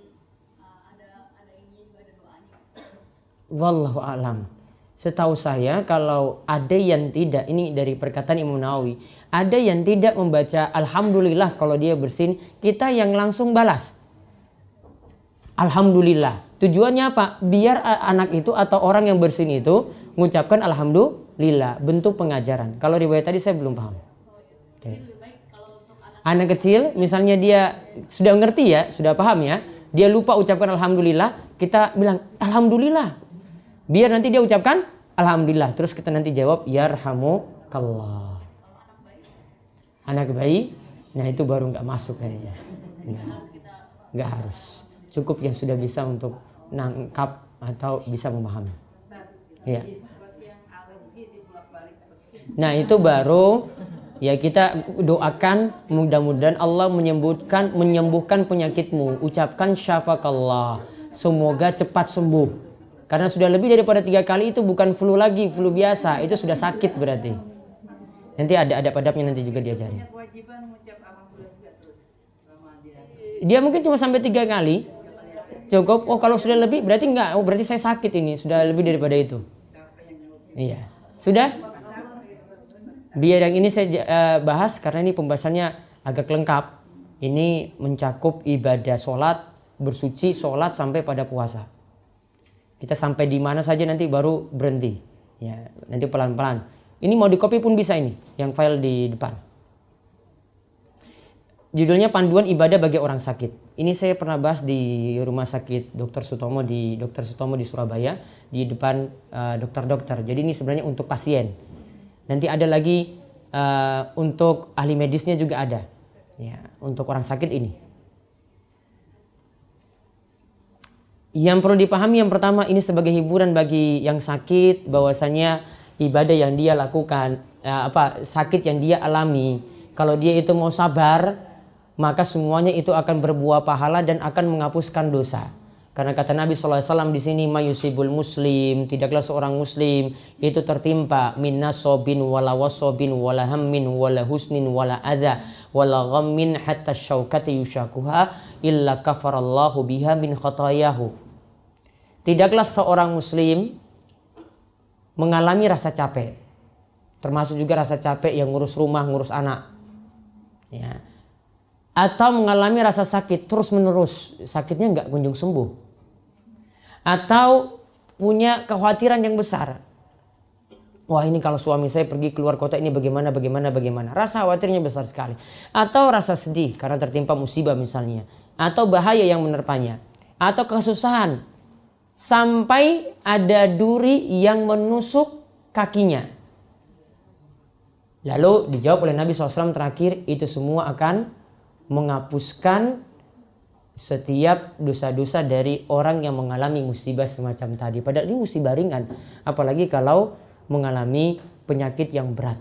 [SPEAKER 3] ada ininya juga, ada doanya.
[SPEAKER 1] Wallahu a'lam. Setahu saya kalau ada yang tidak, ini dari perkataan Imam Nawawi, ada yang tidak membaca alhamdulillah kalau dia bersin, kita yang langsung balas alhamdulillah. Tujuannya apa? Biar anak itu atau orang yang bersin itu mengucapkan alhamdulillah, bentuk pengajaran. Kalau riwayat tadi saya belum paham. Okay. Anak kecil misalnya dia sudah ngerti ya, sudah paham ya, dia lupa ucapkan alhamdulillah, kita bilang alhamdulillah. Biar nanti dia ucapkan alhamdulillah, terus kita nanti jawab yarhamukallah. Anak bayi, nah itu baru nggak masuk kayaknya. Nggak harus. Cukup yang sudah bisa untuk nangkap atau bisa memahami. Ya. Nah itu baru ya kita doakan mudah-mudahan Allah menyembuhkan penyakitmu. Ucapkan syafakallah. Semoga cepat sembuh. Karena sudah lebih daripada 3 kali itu bukan flu lagi, flu biasa. Itu sudah sakit berarti. Nanti ada adab-adabnya nanti juga diajari. Dia mungkin cuma sampai 3 kali. Cukup. Oh kalau sudah lebih berarti enggak. Oh berarti saya sakit ini. Sudah lebih daripada itu. Iya. Sudah? Biar yang ini saya bahas karena ini pembahasannya agak lengkap. Ini mencakup ibadah sholat, bersuci, sholat sampai pada puasa. Kita sampai di mana saja nanti baru berhenti. Ya, nanti pelan-pelan. Ini mau di copy pun bisa ini, yang file di depan. Judulnya Panduan Ibadah Bagi Orang Sakit. Ini saya pernah bahas di rumah sakit Dr. Sutomo di Surabaya, di depan dokter-dokter. Jadi ini sebenarnya untuk pasien. Nanti ada lagi untuk ahli medisnya juga ada. Ya, untuk orang sakit ini. Yang perlu dipahami yang pertama, ini sebagai hiburan bagi yang sakit, bahwasanya ibadah yang dia lakukan, sakit yang dia alami, kalau dia itu mau sabar, maka semuanya itu akan berbuah pahala dan akan menghapuskan dosa. Karena kata Nabi SAW di sini, mayusibul muslim, tidaklah seorang muslim itu tertimpa min nasobin wala wasobin wala hammin wala husnin wala adha wala ghammin hatta syaukati yushakuha illa kafarallahu biha min khatayahu. tidaklah seorang muslim mengalami rasa capek, termasuk juga rasa capek yang ngurus rumah, ngurus anak, ya, atau mengalami rasa sakit terus menerus, sakitnya nggak kunjung sembuh, atau punya kekhawatiran yang besar. Wah, ini kalau suami saya pergi keluar kota ini bagaimana. Rasa khawatirnya besar sekali. Atau rasa sedih karena tertimpa musibah misalnya. Atau bahaya yang menerpanya. Atau kesusahan. Sampai ada duri yang menusuk kakinya. Lalu dijawab oleh Nabi SAW terakhir, itu semua akan menghapuskan setiap dosa-dosa dari orang yang mengalami musibah semacam tadi. Padahal ini musibah ringan. Apalagi kalau mengalami penyakit yang berat.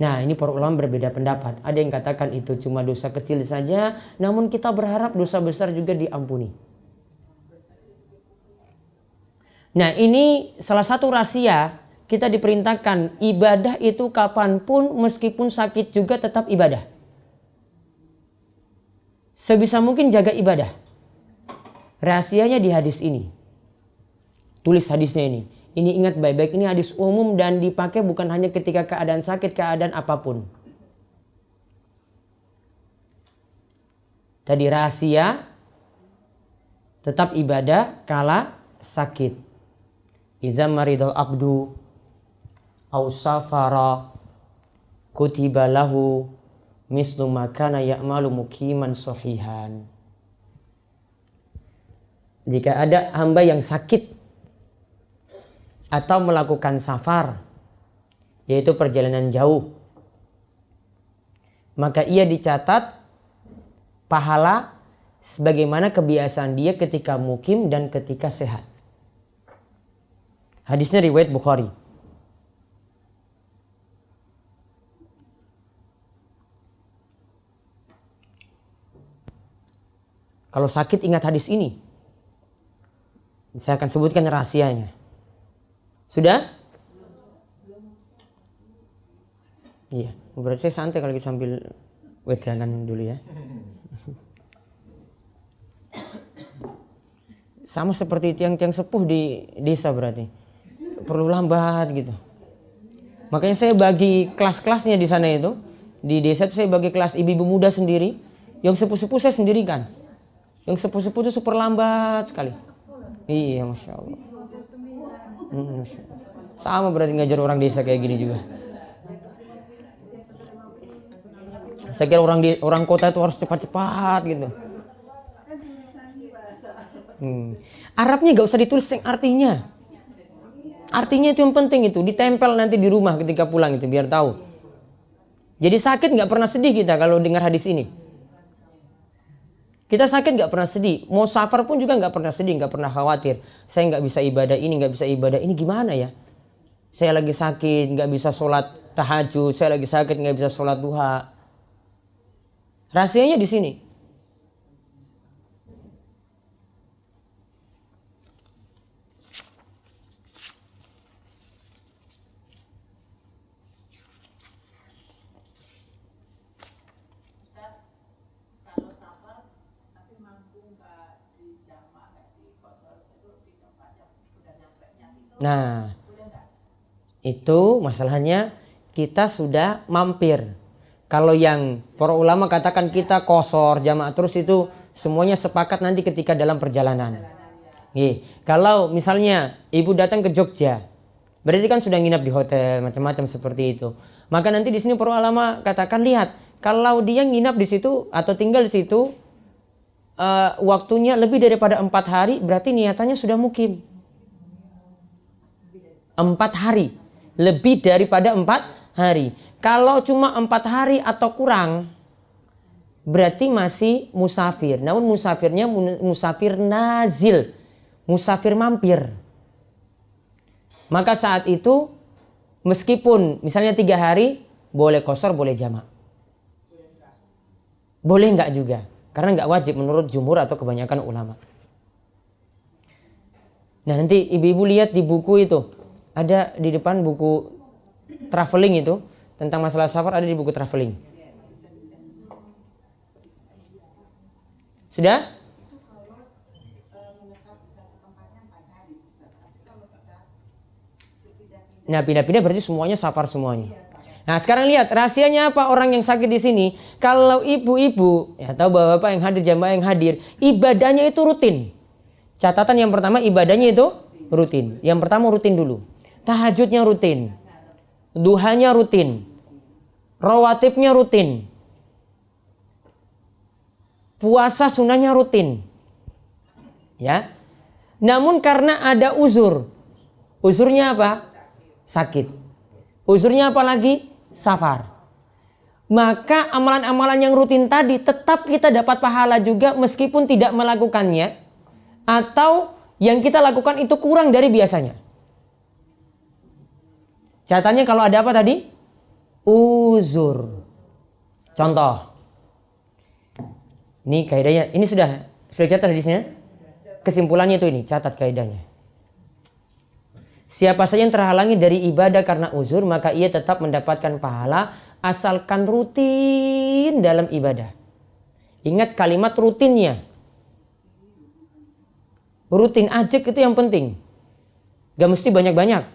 [SPEAKER 1] Nah, ini para ulama berbeda pendapat. Ada yang katakan itu cuma dosa kecil saja, namun kita berharap dosa besar juga diampuni. Nah, ini salah satu rahasia, kita diperintahkan ibadah itu kapanpun meskipun sakit juga tetap ibadah. Sebisa mungkin jaga ibadah. Rahasianya di hadis ini. Tulis hadisnya ini. Ini ingat baik-baik, ini hadis umum dan dipakai bukan hanya ketika keadaan sakit, keadaan apapun. Tadi rahasia, tetap ibadah kala sakit. Iza maridul abdu au safara kutiba lahu mislu makana ya'malu mukiman sahihan. Jika ada hamba yang sakit atau melakukan safar, yaitu perjalanan jauh, maka ia dicatat pahala sebagaimana kebiasaan dia ketika mukim dan ketika sehat. Hadisnya riwayat Bukhari. Kalau sakit ingat hadis ini. Saya akan sebutkan rahasianya. Sudah? Iya, berarti saya santai kalau kita sambil wedangan dulu ya. Sama seperti tiang-tiang sepuh di desa berarti. Perlu lambat gitu. Makanya saya bagi kelas-kelasnya di sana itu. Di desa itu saya bagi kelas ibu-ibu muda sendiri. Yang sepuh-sepuh saya sendirikan. Yang sepuh-sepuh itu super lambat sekali. Iya, Masya Allah. Sama berarti ngajar orang desa kayak gini juga. Saya kira orang kota itu harus cepat-cepat gitu. Arabnya gak usah ditulis yang artinya. Artinya itu yang penting itu. Ditempel nanti di rumah ketika pulang itu biar tahu. Jadi sakit gak pernah sedih kita kalau dengar hadis ini. Kita sakit gak pernah sedih. Mau safar pun juga gak pernah sedih, gak pernah khawatir. Saya gak bisa ibadah ini, gak bisa ibadah ini, gimana ya? Saya lagi sakit, gak bisa sholat tahajud. Saya lagi sakit, gak bisa sholat duha. Rahasianya di sini. Nah, itu masalahnya kita sudah mampir. Kalau yang para ulama katakan kita qashar jamaah terus itu semuanya sepakat nanti ketika dalam perjalanan. Kalau misalnya ibu datang ke Jogja, berarti kan sudah nginap di hotel macam-macam seperti itu. Maka nanti di sini para ulama katakan lihat, kalau dia nginap di situ atau tinggal di situ waktunya lebih daripada 4 hari, berarti niatannya sudah mukim. 4 hari, lebih daripada 4 hari. Kalau cuma 4 hari atau kurang, berarti masih musafir. Namun musafirnya musafir nazil, musafir mampir. Maka saat itu, meskipun misalnya 3 hari, boleh qashar, boleh jamak. Boleh enggak juga, karena enggak wajib menurut jumhur atau kebanyakan ulama. Nah nanti ibu-ibu lihat di buku itu. Ada di depan buku traveling itu. Tentang masalah safar ada di buku traveling. Sudah? Nah, pindah-pindah berarti semuanya safar semuanya. Nah, sekarang lihat rahasianya apa orang yang sakit di sini. Kalau ibu-ibu ya, atau bapak-bapak yang hadir, jamaah yang hadir, ibadahnya itu rutin. Catatan yang pertama, ibadahnya itu rutin. Yang pertama rutin dulu. Tahajudnya rutin. Duhanya rutin. Rawatibnya rutin. Puasa sunnahnya rutin. Ya. Namun karena ada uzur. Uzurnya apa? Sakit. Uzurnya apa lagi? Safar. Maka amalan-amalan yang rutin tadi tetap kita dapat pahala juga meskipun tidak melakukannya, atau yang kita lakukan itu kurang dari biasanya. Catatannya kalau ada apa tadi? Uzur. Contoh. Ini kaidahnya, ini sudah catat hadisnya. Kesimpulannya itu ini, catat kaidahnya. Siapa saja yang terhalangi dari ibadah karena uzur, maka ia tetap mendapatkan pahala asalkan rutin dalam ibadah. Ingat kalimat rutinnya. Rutin aja itu yang penting. Gak mesti banyak-banyak.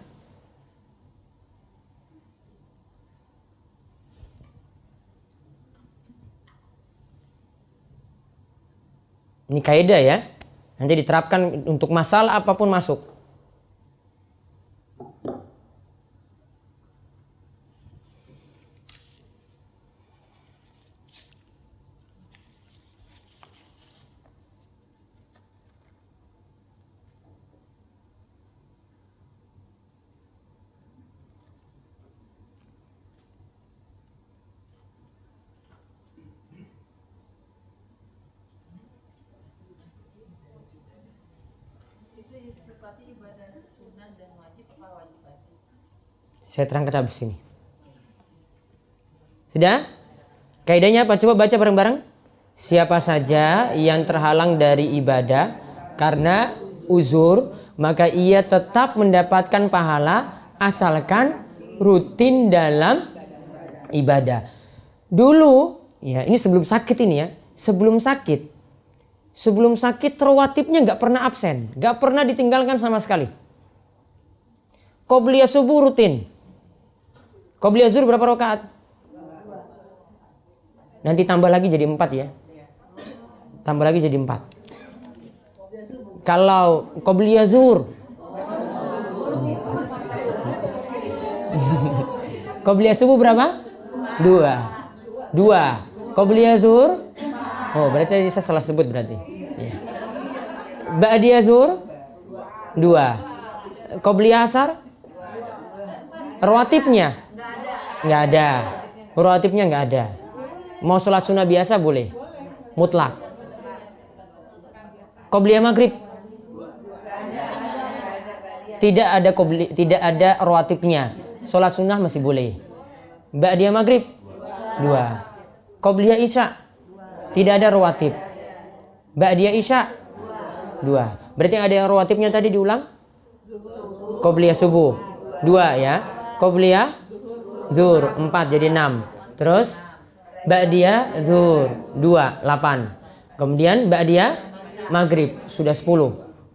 [SPEAKER 1] Ini kaidah ya. Nanti diterapkan untuk masalah apapun masuk. Saya terangkan habis ini. Sudah? Kaidahnya apa? Coba baca bareng-bareng. Siapa saja yang terhalang dari ibadah karena uzur, maka ia tetap mendapatkan pahala asalkan rutin dalam ibadah. Dulu, ya ini sebelum sakit ini ya. Sebelum sakit rawatibnya nggak pernah absen, nggak pernah ditinggalkan sama sekali. Qobliyah subuh rutin. Qobliyah zuhur berapa rakaat? Nanti tambah lagi jadi 4 ya. Tambah lagi jadi 4. Kalau qobliyah zuhur qobliyah subuh berapa? 2. Qobliyah zuhur, oh berarti saya salah sebut berarti. Ya. Ba'diyah zuhur 2. Qobliyah asar, rawatibnya nggak ada. Rawatibnya nggak ada. Mau sholat sunnah biasa boleh, mutlak. Qobliyah maghrib tidak ada rawatibnya. Sholat sunnah masih boleh. Ba'diyah maghrib 2. Qobliyah isya tidak ada rawatib. Ba'diyah isya 2. Berarti yang ada yang rawatibnya tadi diulang. Qobliyah subuh 2 ya. Qobliyah zuhur 4 jadi 6. Terus ba'diyah zuhur 2 8. Kemudian ba'diyah maghrib sudah 10.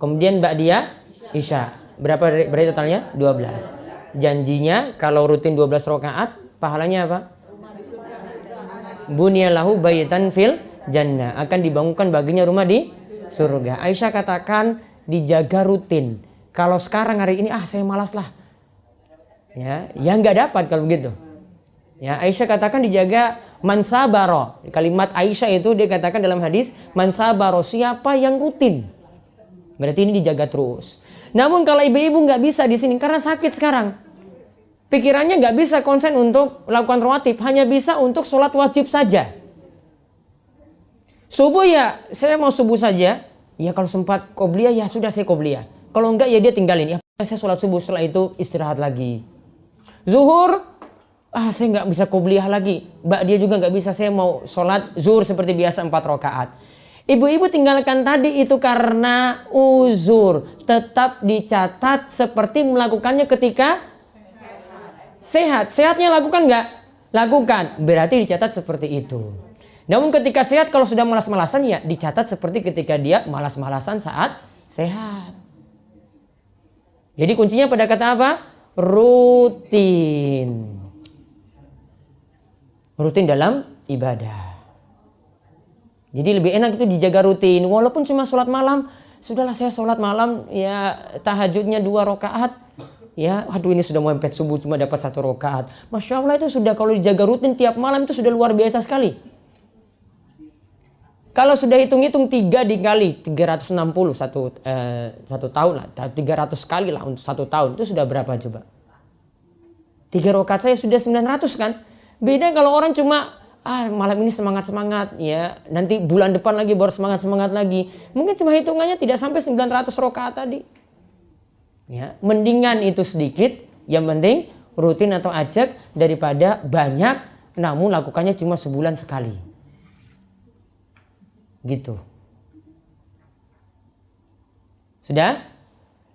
[SPEAKER 1] Kemudian ba'diyah isya. Berapa berarti totalnya? 12. Janjinya kalau rutin 12 rakaat pahalanya apa? Bunyalahu baitan fil jannah, akan dibangunkan baginya rumah di surga. Aisyah katakan dijaga rutin. Kalau sekarang hari ini saya malas lah. Ya nggak dapat kalau begitu. Ya, Aisyah katakan dijaga man sabaro. Kalimat Aisyah itu dia katakan dalam hadis man sabaro, siapa yang rutin. Berarti ini dijaga terus. Namun kalau ibu-ibu nggak bisa di sini karena sakit sekarang. Pikirannya nggak bisa konsen untuk melakukan rawatib, hanya bisa untuk sholat wajib saja. Subuh ya, saya mau subuh saja. Ya kalau sempat qobliyah ya sudah saya qobliyah. Kalau enggak ya dia tinggalin. Ya saya sholat subuh, setelah itu istirahat lagi. Zuhur, saya nggak bisa qobliyah lagi. Dia juga nggak bisa, saya mau sholat zuhur seperti biasa 4 rakaat. Ibu-ibu tinggalkan tadi itu karena uzur. Tetap dicatat seperti melakukannya ketika sehat. Sehatnya lakukan nggak? Lakukan. Berarti dicatat seperti itu. Namun ketika sehat, kalau sudah malas-malasan ya dicatat seperti ketika dia malas-malasan saat sehat. Jadi kuncinya pada kata apa? rutin. Rutin dalam ibadah. Jadi lebih enak itu dijaga rutin. Walaupun cuma sholat malam, sudahlah saya sholat malam ya tahajudnya 2 rakaat. Ya, aduh ini sudah mau mepet subuh cuma dapat 1 rakaat. Masya Allah itu sudah kalau dijaga rutin tiap malam itu sudah luar biasa sekali. Kalau sudah hitung-hitung 3 dikali 360 satu tahun lah, 300 kali lah untuk 1 tahun itu sudah berapa coba? 3 rakaat saya sudah 900 kan? Beda kalau orang cuma malam ini semangat-semangat ya, nanti bulan depan lagi baru semangat-semangat lagi. Mungkin cuma hitungannya tidak sampai 900 rakaat tadi. Ya, mendingan itu sedikit, yang penting rutin atau ajak daripada banyak namun lakukannya cuma sebulan sekali. Gitu. Sudah?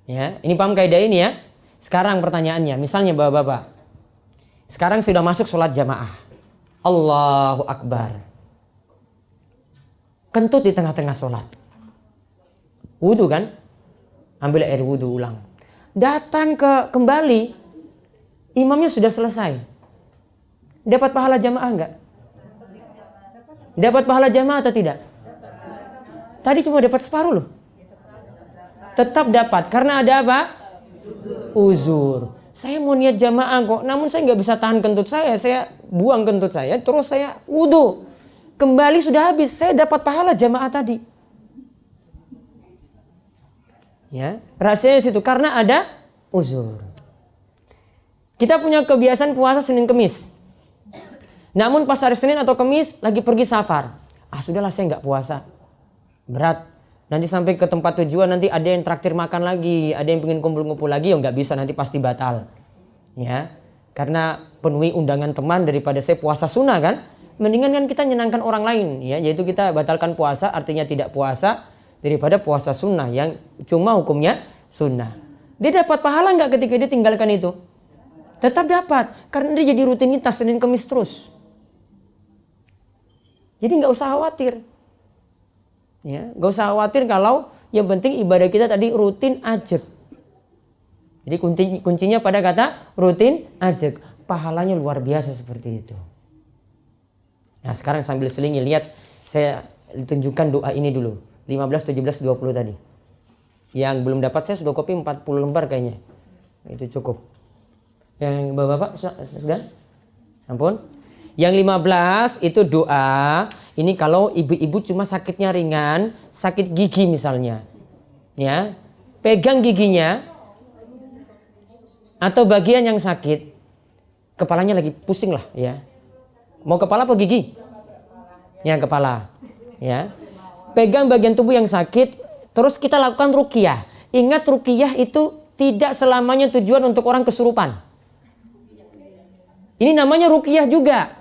[SPEAKER 1] Ya, ini paham kaidah ini ya. Sekarang pertanyaannya, misalnya Bapak-bapak. Sekarang sudah masuk sholat jamaah. Allahu Akbar. Kentut di tengah-tengah sholat. Wudu kan? Ambil air wudu ulang. Datang kembali. Imamnya sudah selesai. Dapat pahala jamaah enggak? Dapat pahala jamaah atau tidak? Tadi cuma dapat separuh loh. Tetap dapat. Karena ada apa? Uzur. Saya mau niat jamaah kok, namun saya nggak bisa tahan kentut saya buang kentut saya, terus saya wudu. Kembali sudah habis, saya dapat pahala jamaah tadi. Ya, rahasianya situ karena ada uzur. Kita punya kebiasaan puasa Senin Kemis. Namun pas hari Senin atau Kemis lagi pergi safar. Sudahlah saya nggak puasa. Berat. Nanti sampai ke tempat tujuan nanti ada yang traktir makan lagi, ada yang pengen kumpul-kumpul lagi, nggak bisa, nanti pasti batal. Ya, karena penuhi undangan teman daripada saya puasa sunnah kan, mendingan kan kita nyenangkan orang lain, ya, yaitu kita batalkan puasa, artinya tidak puasa daripada puasa sunnah yang cuma hukumnya sunnah. Dia dapat pahala nggak ketika dia tinggalkan itu? Tetap dapat, karena dia jadi rutinitas Senin Kemis terus. Jadi nggak usah khawatir. Ya, gak usah khawatir kalau yang penting ibadah kita tadi rutin ajak. Jadi kuncinya pada kata rutin ajak. Pahalanya luar biasa seperti itu. Nah sekarang sambil selingi lihat saya tunjukkan doa ini dulu. 15, 17, 20 tadi. Yang belum dapat saya sudah copy 40 lembar kayaknya. Itu cukup. Yang bapak-bapak sudah? Sampun? Yang 15 itu doa. Ini kalau ibu-ibu cuma sakitnya ringan, sakit gigi misalnya. Ya. Pegang giginya atau bagian yang sakit. Kepalanya lagi pusing lah ya. Mau kepala apa gigi? Ya, kepala. Ya. Pegang bagian tubuh yang sakit, terus kita lakukan ruqyah. Ingat ruqyah itu tidak selamanya tujuan untuk orang kesurupan. Ini namanya ruqyah juga.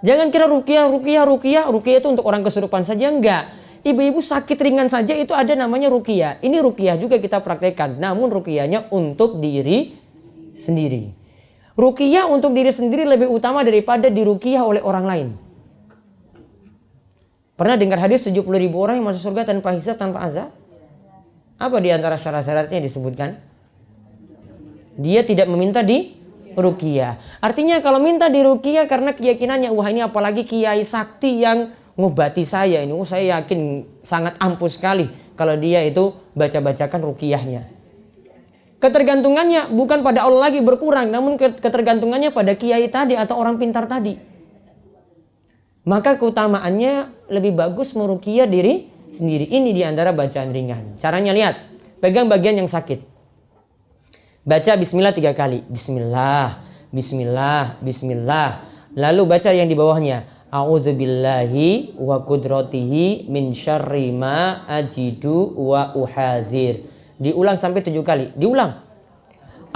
[SPEAKER 1] Jangan kira ruqyah itu untuk orang kesurupan saja, enggak. Ibu-ibu sakit ringan saja itu ada namanya ruqyah. Ini ruqyah juga kita praktekkan, namun ruqyahnya untuk diri sendiri. Ruqyah untuk diri sendiri lebih utama daripada diruqyah oleh orang lain. Pernah dengar hadis 70.000 orang yang masuk surga tanpa hisab, tanpa azab? Apa di antara syarat-syaratnya disebutkan? Dia tidak meminta di ruqyah. Artinya kalau minta di ruqyah karena keyakinannya, wah ini apalagi kiai sakti yang ngobati saya ini, saya yakin sangat ampuh sekali kalau dia itu baca-bacakan ruqyahnya. Ketergantungannya bukan pada Allah lagi berkurang, namun ketergantungannya pada kiai tadi atau orang pintar tadi. Maka keutamaannya lebih bagus meruqyah diri sendiri. Ini diantara bacaan ringan. Caranya lihat, pegang bagian yang sakit. Baca bismillah 3 kali. Bismillah, bismillah, bismillah. Lalu baca yang di bawahnya. A'udzubillahi wa qudratihi min syarri ma ajidu wa uhadzir. Diulang sampai 7 kali. Diulang.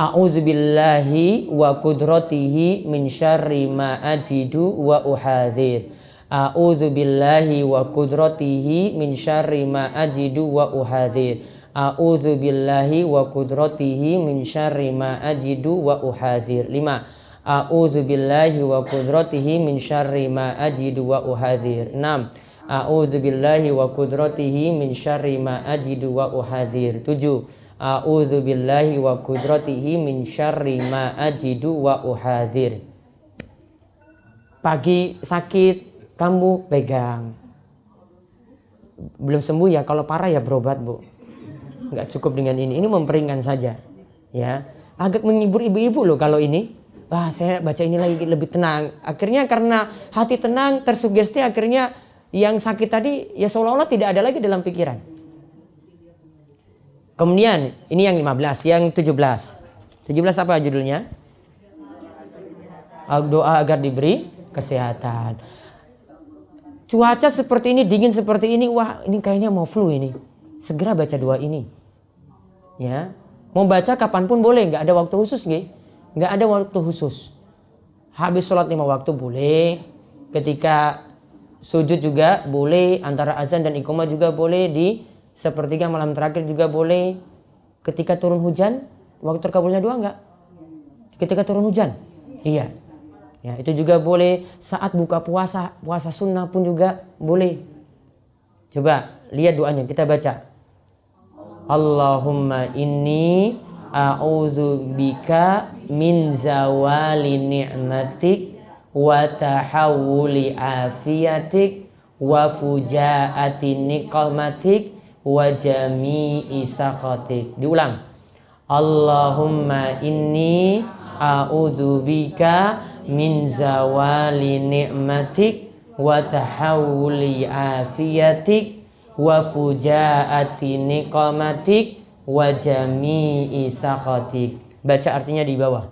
[SPEAKER 1] A'udzubillahi wa qudratihi min syarri ma ajidu wa uhadzir. A'udzubillahi wa qudratihi min syarri ma ajidu wa uhadzir. A'udzu billahi wa qudratihi min syarri ma ajidu wa uhadzir. 5. A'udzu billahi wa qudratihi min syarri ma ajidu wa uhadzir. 6. A'udzu billahi wa qudratihi min syarri ma ajidu wa uhadzir. 7. a'udzubillahi wa qudratihi min syarri ma ajidu wa uhadir. Pagi sakit, kamu pegang. Belum sembuh ya, kalau parah ya berobat, Bu. Nggak cukup dengan ini memperingan saja. Ya, agak menghibur ibu-ibu loh kalau ini. Wah, saya baca ini lagi lebih tenang. Akhirnya karena hati tenang, tersugesti, akhirnya yang sakit tadi ya seolah-olah tidak ada lagi dalam pikiran. Kemudian ini yang 15, yang 17. 17 apa judulnya? Doa agar diberi kesehatan. Cuaca seperti ini, dingin seperti ini, wah ini kayaknya mau flu ini. Segera baca doa ini. Ya, mau baca kapanpun boleh, nggak ada waktu khusus, nggak ada waktu khusus. Habis sholat 5 waktu boleh, ketika sujud juga boleh, antara azan dan iqamah juga boleh, di sepertiga malam terakhir juga boleh. Ketika turun hujan, waktu terkabulnya doa enggak? Ketika turun hujan, iya. Ya, itu juga boleh. Saat buka puasa, puasa sunnah pun juga boleh. Coba lihat doanya, kita baca. Allahumma inni a'udzubika min zawali ni'matik wa tahawuli afiyatik wa fujaati niqmatik wa jami'i sakhatik. Diulang. Allahumma inni a'udzubika min zawali ni'matik wa tahawuli afiyatik wa fujaati niqmatik wa jami'i sakhatik. Baca artinya di bawah.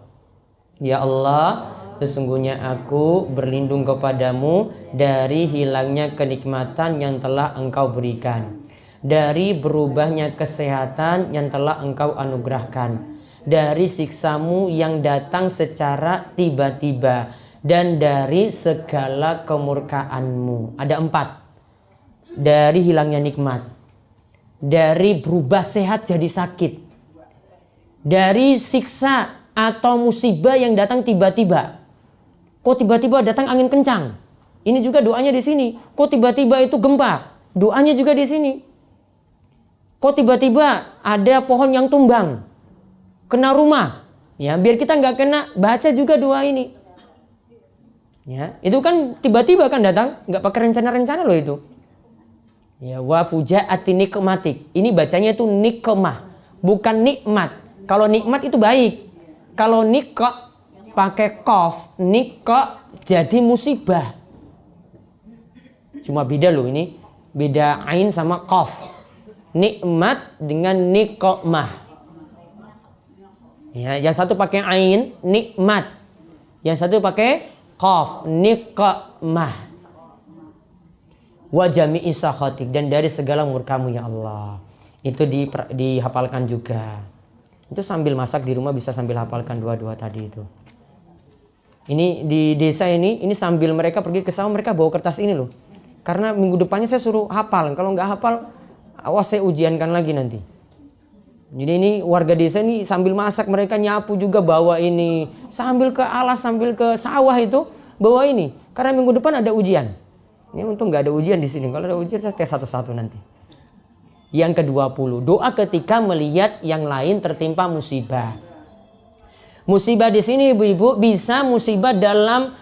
[SPEAKER 1] Ya Allah, sesungguhnya aku berlindung kepadamu dari hilangnya kenikmatan yang telah Engkau berikan, dari berubahnya kesehatan yang telah Engkau anugerahkan, dari siksamu yang datang secara tiba-tiba, dan dari segala kemurkaanmu. Ada 4. Dari hilangnya nikmat, dari berubah sehat jadi sakit, dari siksa atau musibah yang datang tiba-tiba. Kok tiba-tiba datang angin kencang? Ini juga doanya di sini. Kok tiba-tiba itu gempa? Doanya juga di sini. Kok tiba-tiba ada pohon yang tumbang, kena rumah? Ya, biar kita nggak kena, baca juga doa ini. Ya, itu kan tiba-tiba kan datang, nggak pakai rencana-rencana loh itu. Ya, wa fujaati nikmatik. Ini bacanya itu nikmah, bukan nikmat. Kalau nikmat itu baik. Kalau nikah pakai qaf, nikah jadi musibah. Cuma beda loh ini, beda ain sama qaf. Nikmat dengan nikmah. Ya, yang satu pakai ain, nikmat. Yang satu pakai qaf, nikmah. Wa jami'i sakhatik, dan dari segala murkamu ya Allah. Itu dihafalkan juga. Itu sambil masak di rumah bisa sambil hafalkan doa-doa tadi itu. Ini di desa ini sambil mereka pergi ke sawah, mereka bawa kertas ini loh. Karena minggu depannya saya suruh hafal. Kalau nggak hafal, awas saya ujiankan lagi nanti. Jadi ini warga desa ini sambil masak mereka nyapu juga bawa ini. Sambil ke alas, sambil ke sawah itu bawa ini. Karena minggu depan ada ujian. Ini untung nggak ada ujian di sini. Kalau ada ujian saya tes satu-satu nanti. Yang ke-20, doa ketika melihat yang lain tertimpa musibah. Musibah di sini ibu-ibu bisa musibah dalam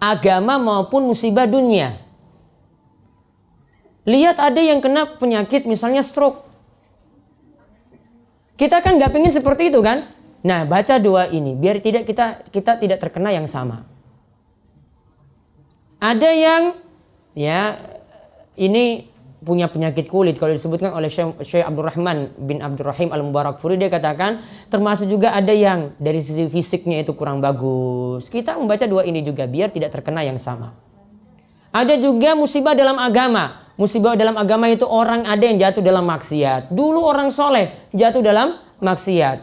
[SPEAKER 1] agama maupun musibah dunia. Lihat ada yang kena penyakit misalnya stroke. Kita kan nggak pengen seperti itu kan? Nah, baca doa ini biar tidak kita tidak terkena yang sama. Ada yang ya ini punya penyakit kulit, kalau disebutkan oleh Syekh Abdurrahman bin Abdurrahim Al-Mubarakfuri, dia katakan termasuk juga ada yang dari sisi fisiknya itu kurang bagus. Kita membaca doa ini juga biar tidak terkena yang sama. Ada juga musibah dalam agama. Musibah dalam agama itu orang ada yang jatuh dalam maksiat. Dulu orang soleh jatuh dalam maksiat.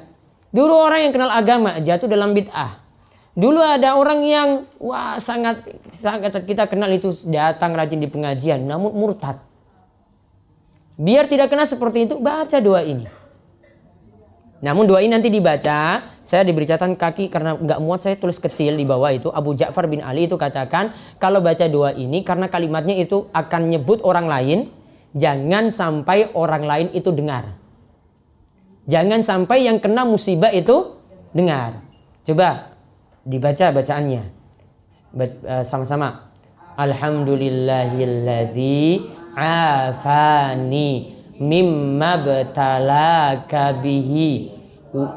[SPEAKER 1] Dulu orang yang kenal agama jatuh dalam bid'ah. Dulu ada orang yang sangat kita kenal itu datang rajin di pengajian namun murtad. Biar tidak kena seperti itu, baca doa ini. Namun doa ini nanti dibaca, saya diberi catatan kaki karena nggak muat, saya tulis kecil di bawah itu. Abu Ja'far bin Ali itu katakan, kalau baca doa ini karena kalimatnya itu akan nyebut orang lain, jangan sampai orang lain itu dengar. Jangan sampai yang kena musibah itu dengar. Coba dibaca bacaannya. Sama-sama. Alhamdulillahilladzi afani mimma btalaka bihi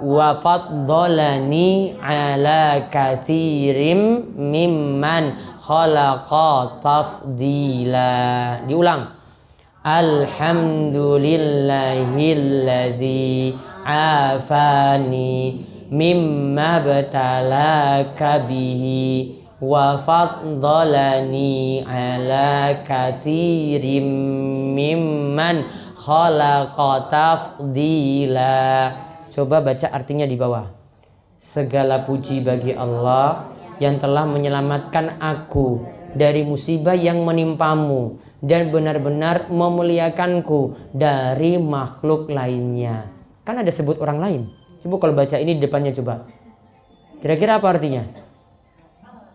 [SPEAKER 1] wa faddalani ala katsirim mimman khalaqa tafdila. Diulang. Alhamdulillahilladzi afani mimma btalaka bihi wa faddalani ala katsirim mimman khalaqa tafdila. Coba baca artinya di bawah. Segala puji bagi Allah yang telah menyelamatkan aku dari musibah yang menimpamu dan benar-benar memuliakanku dari makhluk lainnya. Kan ada sebut orang lain. Coba kalau baca ini di depannya coba. Kira-kira apa artinya?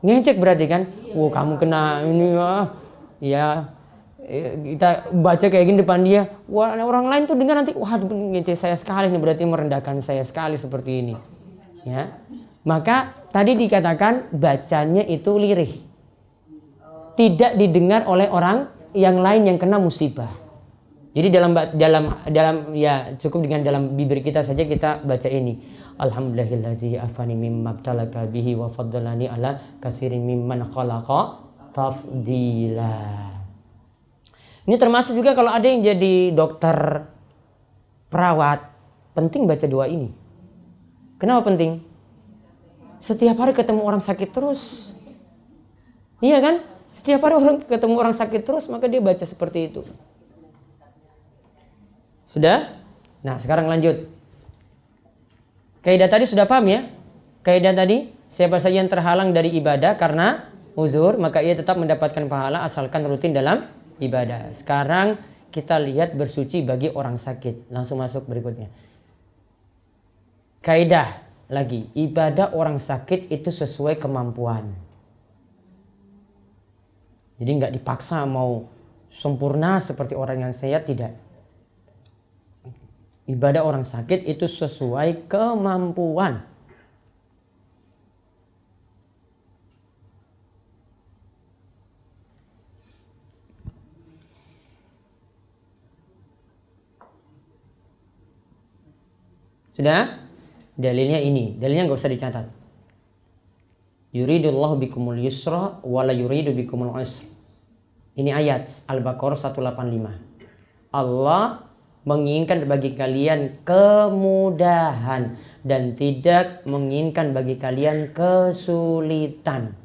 [SPEAKER 1] Ngecek berarti kan? Kamu kena ini ya. Kita baca kayak gini depan dia. Wah, orang lain tuh dengar nanti, wah ngecek saya sekali ini, berarti merendahkan saya sekali seperti ini. Ya. Maka tadi dikatakan bacanya itu lirih. Tidak didengar oleh orang yang lain yang kena musibah. Jadi dalam ya cukup dengan dalam bibir kita saja kita baca ini. Alhamdulillahilladzi afani mimma btalaka bihi wa faddalani ala katsirin mimman khalaqa tafdila. Ini termasuk juga kalau ada yang jadi dokter, perawat, penting baca doa ini. Kenapa penting? Setiap hari ketemu orang sakit terus. Iya kan? Setiap hari ketemu orang sakit terus, maka dia baca seperti itu. Sudah? Nah, sekarang lanjut. Kaidah tadi sudah paham ya? Kaidah tadi, siapa saja yang terhalang dari ibadah karena uzur, maka ia tetap mendapatkan pahala asalkan rutin dalam ibadah. Sekarang kita lihat bersuci bagi orang sakit. Langsung masuk berikutnya. Kaidah lagi, ibadah orang sakit itu sesuai kemampuan. Jadi nggak dipaksa mau sempurna seperti orang yang sehat, tidak. Ibadah orang sakit itu sesuai kemampuan. Sudah? Dalilnya ini. Dalilnya nggak usah dicatat. Yuridullahu bikumul yusra wala yuridu bikumul usra. Ini ayat Al-Baqarah 185. Allah menginginkan bagi kalian kemudahan dan tidak menginginkan bagi kalian kesulitan.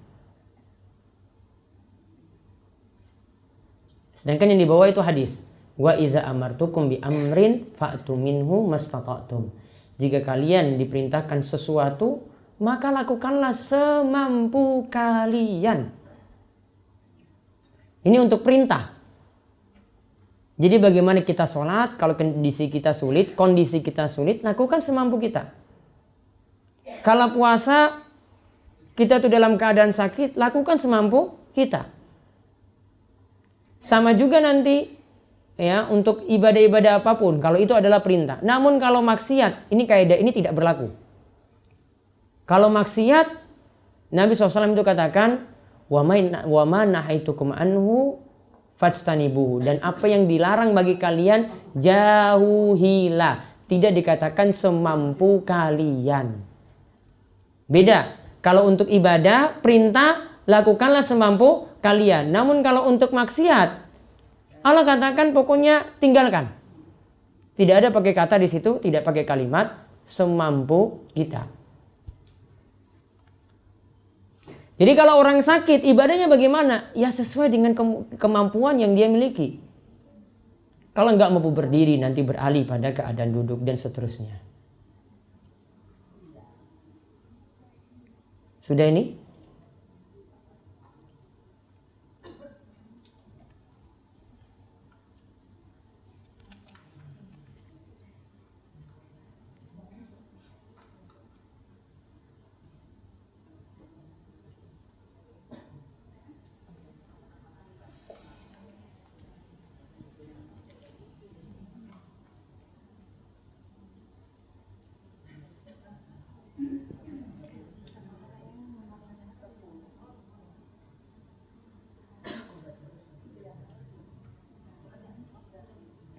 [SPEAKER 1] Sedangkan yang di bawah itu hadis. Wa iza amartukum bi amrin fa'tu minhu mastata'tum. Jika kalian diperintahkan sesuatu, maka lakukanlah semampu kalian. Ini untuk perintah. Jadi bagaimana kita sholat, kalau kondisi kita sulit, lakukan semampu kita. Kalau puasa, kita tuh dalam keadaan sakit, lakukan semampu kita. Sama juga nanti ya untuk ibadah-ibadah apapun, kalau itu adalah perintah. Namun kalau maksiat, ini kaidah ini tidak berlaku. Kalau maksiat, Nabi SAW itu katakan, wa ma nahaitukum anhu fajtanibuhu, dan apa yang dilarang bagi kalian jauhilah. Tidak dikatakan semampu kalian. Beda. Kalau untuk ibadah, perintah, lakukanlah semampu kalian. Namun kalau untuk maksiat, Allah katakan pokoknya tinggalkan. Tidak ada pakai kata di situ, tidak pakai kalimat semampu kita. Jadi kalau orang sakit, ibadahnya bagaimana? Ya sesuai dengan kemampuan yang dia miliki. Kalau nggak mampu berdiri, nanti beralih pada keadaan duduk dan seterusnya. Sudah ini?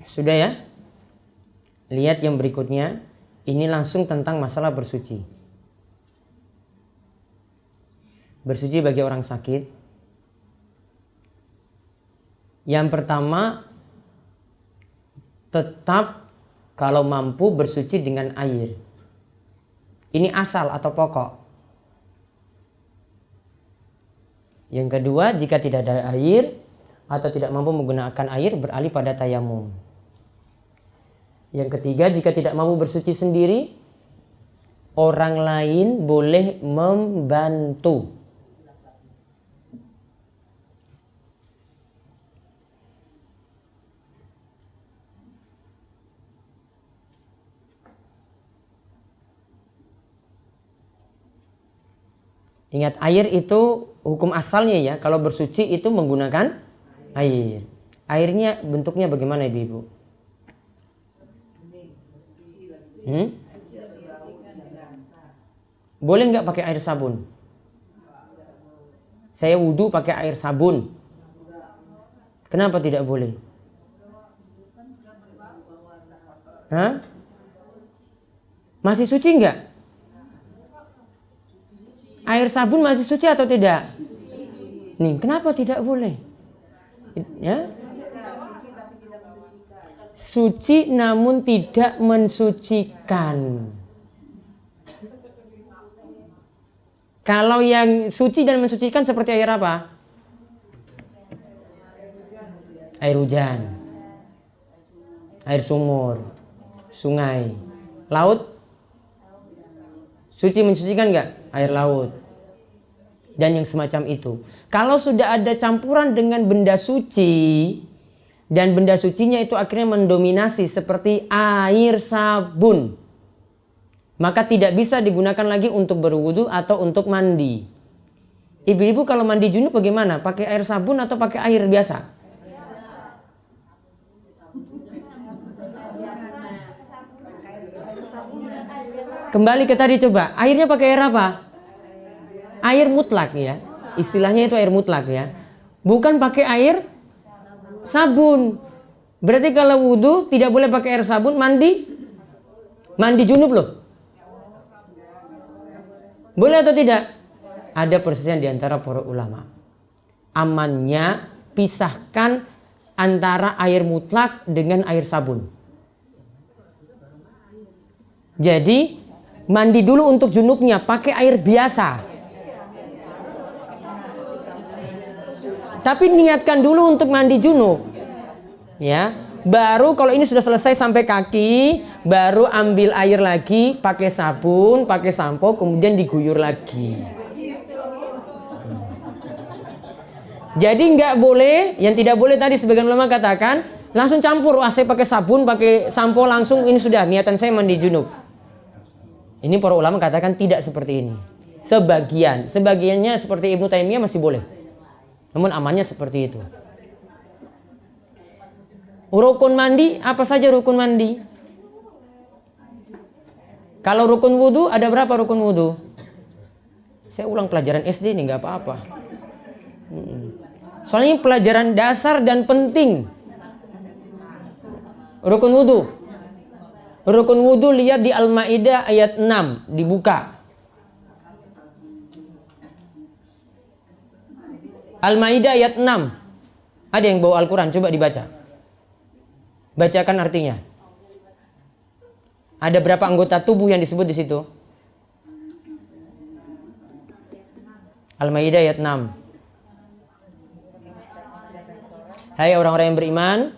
[SPEAKER 1] Sudah ya? Lihat yang berikutnya. Ini langsung tentang masalah bersuci. Bersuci bagi orang sakit. Yang pertama, tetap kalau mampu bersuci dengan air. Ini asal atau pokok. Yang kedua, jika tidak ada air atau tidak mampu menggunakan air, beralih pada tayamum. Yang ketiga, jika tidak mampu bersuci sendiri, orang lain boleh membantu. Ingat, air itu hukum asalnya ya, kalau bersuci itu menggunakan air. Airnya bentuknya bagaimana ibu-ibu? Boleh nggak pakai air sabun? Saya wudhu pakai air sabun. Kenapa tidak boleh? Hah? Masih suci nggak? Air sabun masih suci atau tidak? Nih, kenapa tidak boleh? Ya? Suci namun tidak mensucikan. Kalau yang suci dan mensucikan seperti air apa? Air hujan, air sumur, sungai, laut. Suci mensucikan enggak? Air laut. Dan yang semacam itu. Kalau sudah ada campuran dengan benda suci, dan benda sucinya itu akhirnya mendominasi seperti air sabun, maka tidak bisa digunakan lagi untuk berwudu atau untuk mandi. Ibu-ibu kalau mandi junub bagaimana? Pakai air sabun atau pakai air biasa? Kembali ke tadi coba, airnya pakai air apa? Air mutlak ya. Istilahnya itu air mutlak ya. Bukan pakai air sabun. Berarti kalau wudhu tidak boleh pakai air sabun, mandi junub loh. Boleh atau tidak? Ada perselisihan di antara para ulama. Amannya pisahkan antara air mutlak dengan air sabun. Jadi mandi dulu untuk junubnya pakai air biasa. Tapi niatkan dulu untuk mandi junub. Ya, baru kalau ini sudah selesai sampai kaki, baru ambil air lagi, pakai sabun, pakai sampo, kemudian diguyur lagi. Jadi nggak boleh, yang tidak boleh tadi sebagian ulama katakan, langsung campur, saya pakai sabun, pakai sampo langsung, ini sudah niatan saya mandi junub. Ini para ulama katakan tidak seperti ini. Sebagiannya seperti Ibnu Taimiyah masih boleh. Namun amannya seperti itu. Rukun mandi, apa saja rukun mandi? Kalau rukun wudu, ada berapa rukun wudu? Saya ulang pelajaran SD nih, nggak apa-apa. Soalnya pelajaran dasar dan penting. Rukun wudu. Rukun wudu lihat di Al-Maidah ayat 6, dibuka. Al-Maidah ayat 6. Ada yang bawa Al-Quran, coba dibaca. Bacakan artinya. Ada berapa anggota tubuh yang disebut di situ? Al-Maidah ayat 6. Hai orang-orang yang beriman,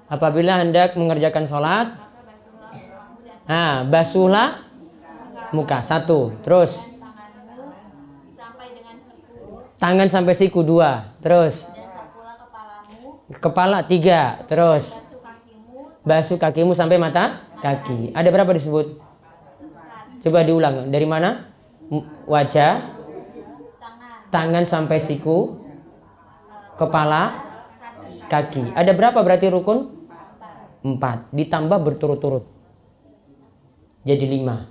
[SPEAKER 1] apabila hendak mengerjakan sholat, basuhlah muka, 1. Terus tangan sampai siku, 2. Terus kepala 3. Terus basuh kakimu sampai mata kaki. Ada berapa disebut? Coba diulang. Dari mana? Wajah, tangan sampai siku, kepala, kaki. Ada berapa berarti rukun? 4. Ditambah berturut-turut jadi 5.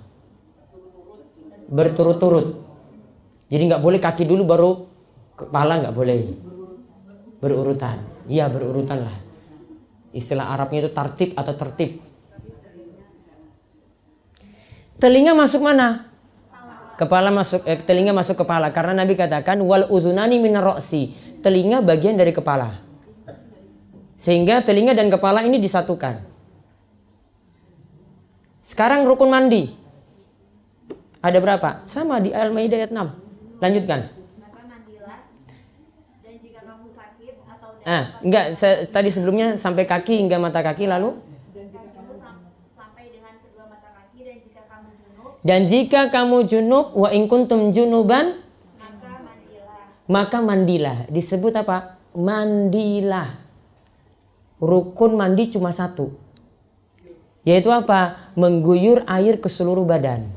[SPEAKER 1] berturut-turut. Jadi nggak boleh kaki dulu baru kepala, nggak boleh. Berurutan. Iya, berurutan lah. Istilah Arabnya itu tartib atau tertib. Telinga masuk mana? Kepala masuk, telinga masuk kepala. Karena Nabi katakan wal uzunani minar ro'si. Telinga bagian dari kepala. Sehingga telinga dan kepala ini disatukan. Sekarang rukun mandi. Ada berapa? Sama di Al-Maidah ayat 6. Lanjutkan.
[SPEAKER 3] Maka mandilah, dan jika kamu sakit atau
[SPEAKER 1] Enggak, tadi sebelumnya sampai kaki hingga mata kaki, lalu
[SPEAKER 3] sampai dengan kedua mata kaki, dan jika kamu junub,
[SPEAKER 1] dan jika kamu junub wa in kuntum junuban maka mandilah. Disebut apa? Mandilah. Rukun mandi cuma satu. Yaitu apa? Mengguyur air ke seluruh badan.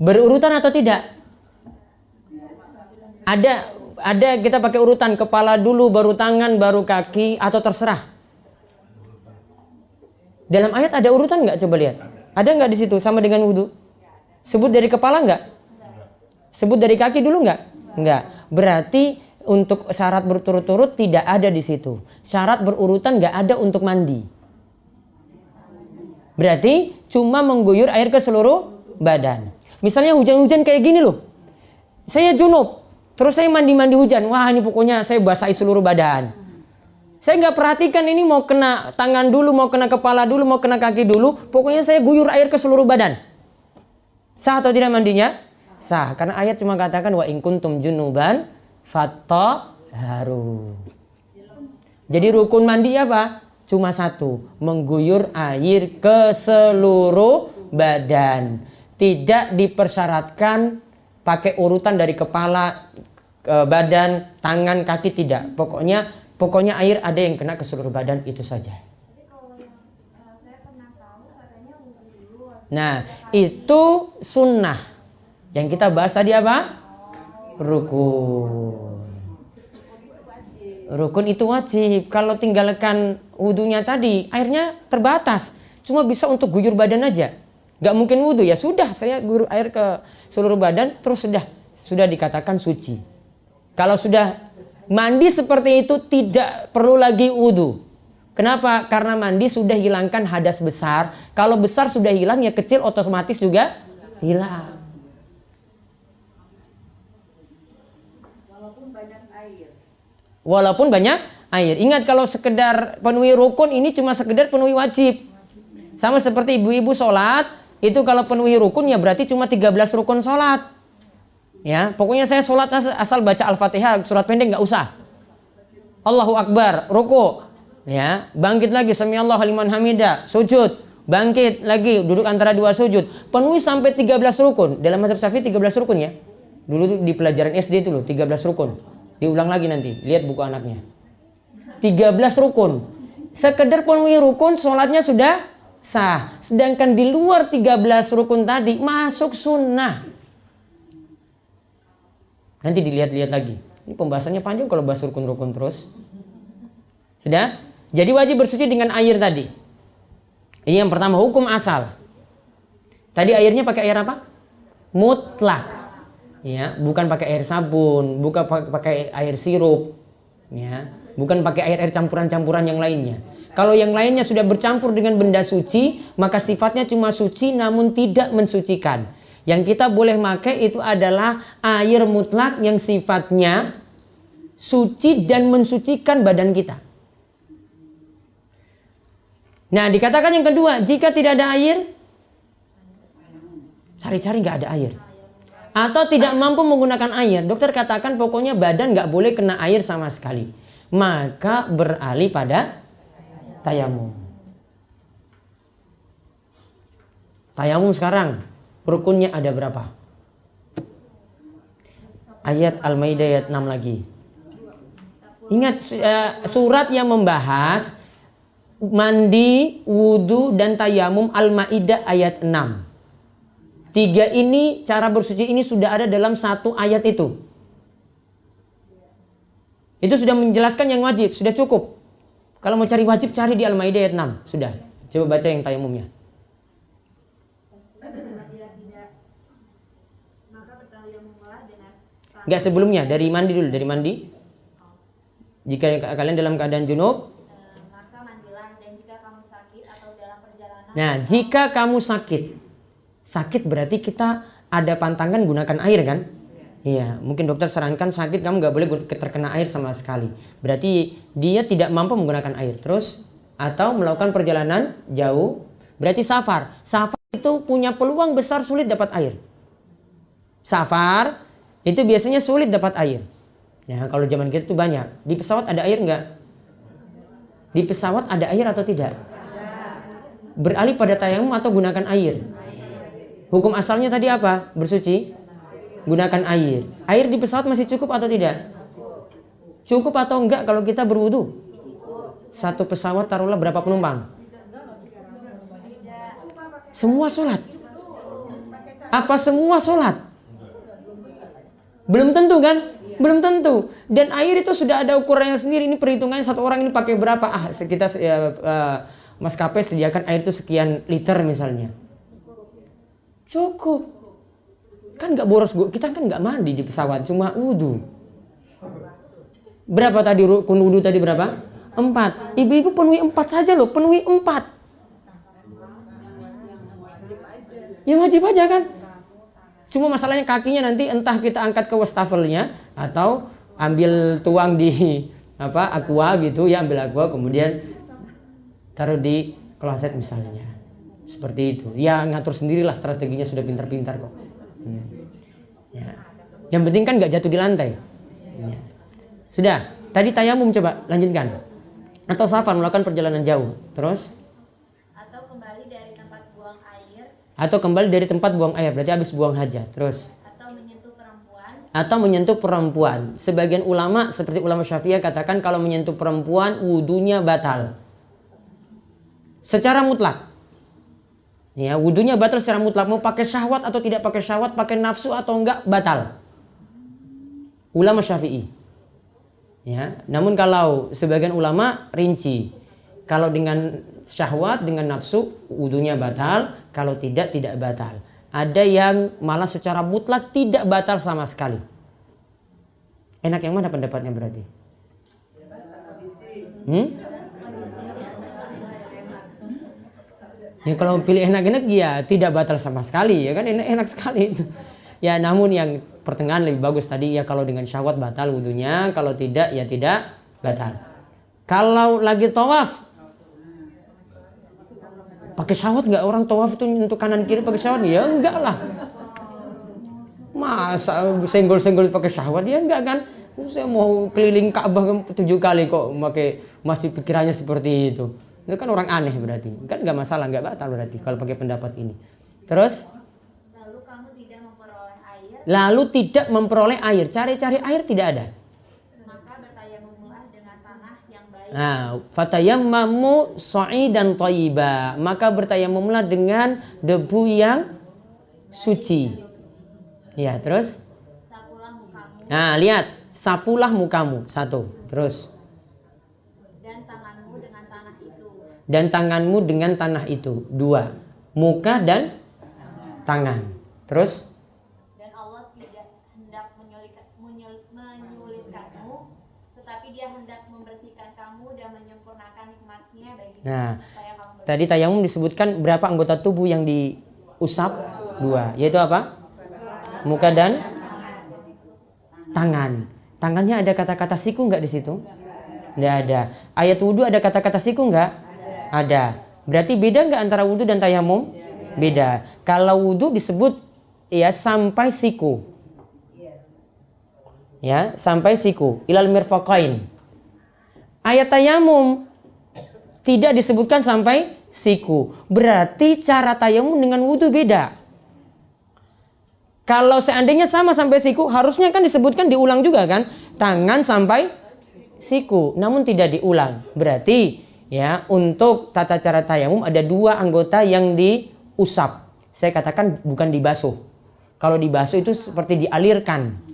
[SPEAKER 1] Berurutan atau tidak? Ada kita pakai urutan, kepala dulu baru tangan baru kaki, atau terserah. Dalam ayat ada urutan nggak? Coba lihat. Ada nggak di situ sama dengan wudhu? Sebut dari kepala nggak? Sebut dari kaki dulu nggak? Nggak. Berarti untuk syarat berturut-turut tidak ada di situ. Syarat berurutan nggak ada untuk mandi. Berarti cuma mengguyur air ke seluruh badan. Misalnya hujan-hujan kayak gini loh. Saya junub, terus saya mandi-mandi hujan. Wah, ini pokoknya saya basahi seluruh badan. Saya nggak perhatikan ini mau kena tangan dulu, mau kena kepala dulu, mau kena kaki dulu. Pokoknya saya guyur air ke seluruh badan. Sah atau tidak mandinya? Sah, karena ayat cuma katakan wa in kuntum junuban fattahharu. Jadi rukun mandi apa? Cuma satu, mengguyur air ke seluruh badan. Tidak dipersyaratkan pakai urutan dari kepala, ke badan, tangan, kaki, tidak. Pokoknya air ada yang kena ke seluruh badan, itu saja.
[SPEAKER 3] Tapi kalau yang saya pernah tahu katanya wudhu dulu.
[SPEAKER 1] Nah, itu sunnah. Yang kita bahas tadi apa? Rukun. Rukun itu wajib. Kalau tinggalkan wudhunya tadi, airnya terbatas. Cuma bisa untuk guyur badan aja. Gak mungkin wudhu, ya sudah saya guyur air ke seluruh badan, terus sudah dikatakan suci. Kalau sudah mandi seperti itu tidak perlu lagi wudhu. Kenapa? Karena mandi sudah hilangkan hadas besar. Kalau besar sudah hilang, ya kecil otomatis juga hilang. Walaupun banyak air. Ingat, kalau sekedar penuhi rukun ini cuma sekedar penuhi wajib. Sama seperti ibu-ibu sholat. Itu kalau penuhi rukun ya berarti cuma 13 rukun sholat. Ya, pokoknya saya sholat asal baca Al-Fatihah, surat pendek nggak usah. Allahu Akbar, ruku. Ya, bangkit lagi, samiallahu liman hamidah, sujud, bangkit lagi, duduk antara dua sujud. Penuhi sampai 13 rukun. Dalam mazhab Syafi'i 13 rukun ya. Dulu di pelajaran SD itu loh, 13 rukun. Diulang lagi nanti, lihat buku anaknya. 13 rukun. Sekedar penuhi rukun, sholatnya sudah sah. Sedangkan di luar 13 rukun tadi masuk sunnah. Nanti dilihat-lihat lagi. Ini pembahasannya panjang kalau bahas rukun-rukun terus. Sudah? Jadi wajib bersuci dengan air tadi. Ini yang pertama, hukum asal. Tadi airnya pakai air apa? Mutlak. Ya, bukan pakai air sabun, bukan pakai air sirup. Ya, bukan pakai air campuran-campuran yang lainnya. Kalau yang lainnya sudah bercampur dengan benda suci, maka sifatnya cuma suci namun tidak mensucikan. Yang kita boleh pakai itu adalah air mutlak yang sifatnya suci dan mensucikan badan kita. Nah, dikatakan yang kedua, jika tidak ada air, cari-cari nggak ada air. Atau tidak mampu menggunakan air, dokter katakan pokoknya badan nggak boleh kena air sama sekali. Maka beralih pada tayamum. Tayamum sekarang rukunnya ada berapa? Ayat Al-Maidah ayat 6 lagi. Ingat surat yang membahas mandi, wudhu, dan tayamum Al-Maidah ayat 6. Tiga ini, cara bersuci ini sudah ada dalam satu ayat itu. Itu sudah menjelaskan yang wajib, sudah cukup. Kalau mau cari wajib, cari di Al-Maidah ayat 6. Sudah. Coba baca yang tayamumnya. Enggak sebelumnya, dari mandi dulu, dari mandi. Jika kalian dalam keadaan junub,
[SPEAKER 3] maka mandilah, dan jika kamu sakit atau dalam perjalanan.
[SPEAKER 1] nah, jika kamu sakit berarti kita ada pantangan gunakan air kan? Iya, mungkin dokter sarankan sakit kamu nggak boleh terkena air sama sekali. Berarti dia tidak mampu menggunakan air. Terus atau melakukan perjalanan jauh, berarti safar. Safar itu punya peluang besar sulit dapat air. Safar itu biasanya sulit dapat air. Ya, kalau zaman kita itu banyak. Di pesawat ada air nggak? Di pesawat ada air atau tidak? Beralih pada tayamum atau gunakan air? Hukum asalnya tadi apa? Bersuci? Gunakan air. Air di pesawat masih cukup atau tidak? Cukup atau enggak kalau kita berwudu? Satu pesawat taruhlah berapa penumpang? Semua sholat. Apa semua sholat? Belum tentu kan? Belum tentu. Dan air itu sudah ada ukurannya sendiri. Ini perhitungannya satu orang ini pakai berapa? Kita maskapai sediakan air itu sekian liter misalnya. Cukup. Kan nggak boros, kita kan nggak mandi di pesawat, cuma wudu. Berapa tadi rukun wudu tadi berapa? 4. Ibu-ibu penuhi 4 saja loh, penuhi 4. Ya wajib aja kan? Cuma masalahnya kakinya nanti entah kita angkat ke wastafelnya atau ambil tuang di aqua gitu ya, ambil aqua kemudian taruh di kloset misalnya. Seperti itu. Ya ngatur sendirilah strateginya, sudah pintar-pintar kok. Ya. Yang penting kan nggak jatuh di lantai. Ya. Sudah. Tadi tayamum, coba lanjutkan. Atau safar, melakukan perjalanan jauh. Terus?
[SPEAKER 3] Atau kembali dari tempat buang air.
[SPEAKER 1] Atau kembali dari tempat buang air, berarti habis buang hajat. Terus?
[SPEAKER 3] Atau menyentuh perempuan.
[SPEAKER 1] Atau menyentuh perempuan. Sebagian ulama seperti ulama Syafi'iyah katakan kalau menyentuh perempuan wudunya batal. Secara mutlak. Ya, wudunya batal secara mutlak. Mau pakai syahwat atau tidak pakai syahwat, pakai nafsu atau enggak, batal. Ulama Syafi'i. Ya, namun kalau sebagian ulama rinci. Kalau dengan syahwat, dengan nafsu, wudunya batal. Kalau tidak, tidak batal. Ada yang malah secara mutlak tidak batal sama sekali. Enak yang mana pendapatnya berarti? Ya kalau pilih enak-enak ya tidak batal sama sekali ya kan, enak sekali itu. Ya namun yang pertengahan lebih bagus tadi ya, kalau dengan syahwat batal wudunya, kalau tidak ya tidak batal. Kalau lagi tawaf pakai syahwat nggak? Orang tawaf itu untuk kanan kiri pakai syahwat? Ya enggak lah. Masa senggol-senggol pakai syahwat? Ya enggak kan. Saya mau keliling Ka'bah 7 kali kok masih pikirannya seperti itu. Itu kan orang aneh berarti. Kan nggak masalah, nggak batal berarti kalau pakai pendapat ini. Terus?
[SPEAKER 3] Lalu kamu tidak memperoleh air.
[SPEAKER 1] Lalu tidak memperoleh air. Cari-cari air tidak ada.
[SPEAKER 3] Maka bertayamumlah dengan tanah yang baik.
[SPEAKER 1] Nah, fatayammamu sha'idan thayyiba. Maka bertayamumlah dengan debu yang suci. Ya, terus?
[SPEAKER 3] Sapulah mukamu.
[SPEAKER 1] Nah, lihat. Sapulah mukamu. 1. Terus?
[SPEAKER 3] Dan tanganmu dengan tanah itu.
[SPEAKER 1] Dan tanganmu dengan tanah itu. 2. Muka dan tangan. Terus?
[SPEAKER 3] Dan Allah tidak hendak menyulitkanmu, tetapi Dia hendak membersihkan kamu dan menyempurnakan nikmat-Nya bagimu.
[SPEAKER 1] Nah,
[SPEAKER 3] supaya kamu bersih.
[SPEAKER 1] tadi tayamum disebutkan berapa anggota tubuh yang diusap? 2. Yaitu apa? Muka dan tangan. Tangannya ada kata-kata siku nggak di situ? Nggak ada. Ayat wudhu ada kata-kata siku nggak? Ada. Berarti beda nggak antara wudhu dan tayamum? Beda. Kalau wudhu disebut ya sampai siku. Ya, sampai siku. Ilal mirfaqain. Ayat tayamum tidak disebutkan sampai siku. Berarti cara tayamum dengan wudhu beda. Kalau seandainya sama sampai siku, harusnya kan disebutkan diulang juga kan? Tangan sampai siku, namun tidak diulang. Berarti ya untuk tata cara tayamum ada 2 anggota yang diusap. Saya katakan bukan dibasuh. Kalau dibasuh itu seperti dialirkan.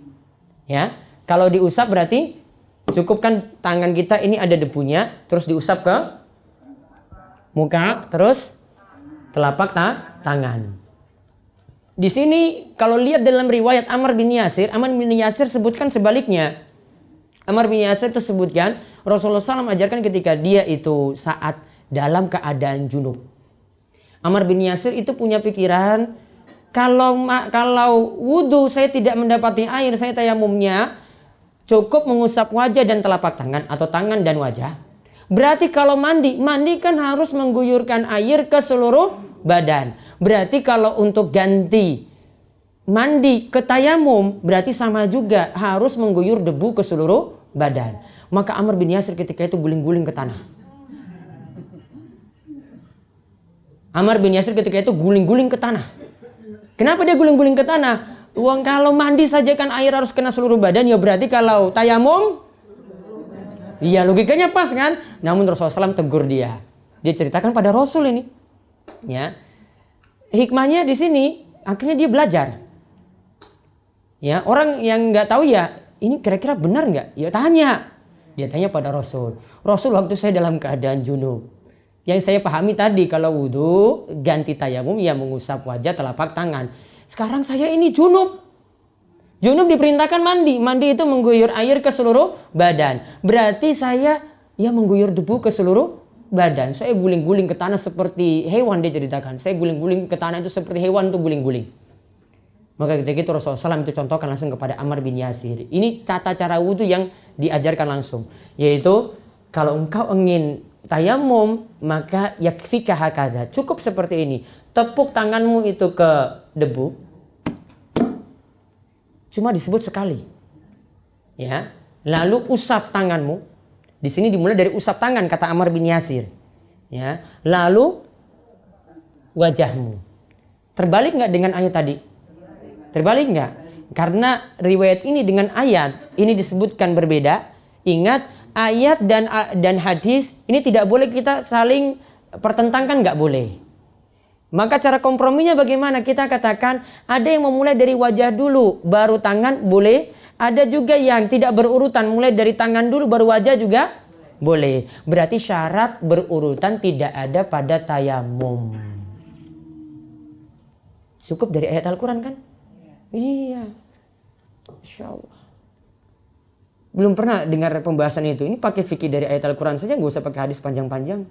[SPEAKER 1] Ya, kalau diusap berarti cukupkan tangan kita ini ada debunya, terus diusap ke muka, terus telapak tangan. Di sini kalau lihat dalam riwayat Ammar bin Yasir sebutkan sebaliknya. Ammar bin Yasir itu sebutkan Rasulullah SAW ajarkan ketika dia itu saat dalam keadaan junub. Ammar bin Yasir itu punya pikiran, kalau wudhu saya tidak mendapati air, saya tayamumnya cukup mengusap wajah dan telapak tangan atau tangan dan wajah. Berarti kalau mandi kan harus mengguyurkan air ke seluruh badan. Berarti kalau untuk ganti mandi ke tayamum berarti sama juga harus mengguyur debu ke seluruh badan. Maka Ammar bin Yasir ketika itu guling-guling ke tanah. Ammar bin Yasir ketika itu guling-guling ke tanah. Kenapa dia guling-guling ke tanah? Kalau mandi saja kan air harus kena seluruh badan, ya berarti kalau tayamum, iya logikanya pas kan? Namun Rasulullah SAW tegur dia. Dia ceritakan pada Rasul ini. Ya. Hikmahnya di sini akhirnya dia belajar. Ya, orang yang nggak tahu ya, ini kira-kira benar nggak? Ya tanya. Dia tanya pada Rasul. Rasul, waktu saya dalam keadaan junub. Yang saya pahami tadi kalau wudhu ganti tayamum ya mengusap wajah telapak tangan. Sekarang saya ini junub. Junub diperintahkan mandi. Mandi itu mengguyur air ke seluruh badan. Berarti saya ya mengguyur debu ke seluruh badan. Saya guling-guling ke tanah seperti hewan, dia ceritakan. Saya guling-guling ke tanah itu seperti hewan tuh guling-guling. Maka ketika itu Rasulullah SAW itu contohkan langsung kepada Ammar bin Yasir. Ini tata cara wudhu yang diajarkan langsung. Yaitu kalau engkau ingin tayamum maka yakfika hakaza. Cukup seperti ini. Tepuk tanganmu itu ke debu. Cuma disebut sekali. Ya. Lalu usap tanganmu. Di sini dimulai dari usap tangan kata Ammar bin Yasir. Ya. Lalu wajahmu. Terbalik nggak dengan ayat tadi? Terbalik nggak? Karena riwayat ini dengan ayat ini disebutkan berbeda. Ingat, ayat dan hadis ini tidak boleh kita saling pertentangkan, nggak boleh. Maka cara komprominya bagaimana? Kita katakan ada yang memulai dari wajah dulu baru tangan, boleh. Ada juga yang tidak berurutan, mulai dari tangan dulu baru wajah juga boleh. Berarti syarat berurutan tidak ada pada tayamum. Cukup dari ayat Al-Quran kan? Iya. Insya Allah. Belum pernah dengar pembahasan itu. Ini pakai fikih dari ayat Al-Quran saja, nggak usah pakai hadis panjang-panjang.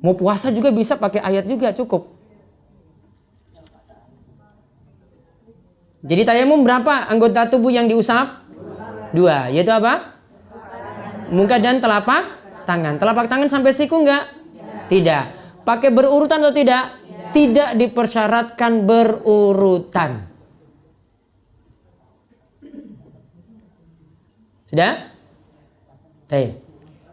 [SPEAKER 1] Mau puasa juga bisa pakai ayat juga, cukup. Jadi tayamum berapa anggota tubuh yang diusap? Dua. Yaitu apa? Muka dan telapak tangan. Telapak tangan sampai siku enggak? Tidak. Pakai berurutan atau tidak? Tidak dipersyaratkan berurutan. Sudah? Baik.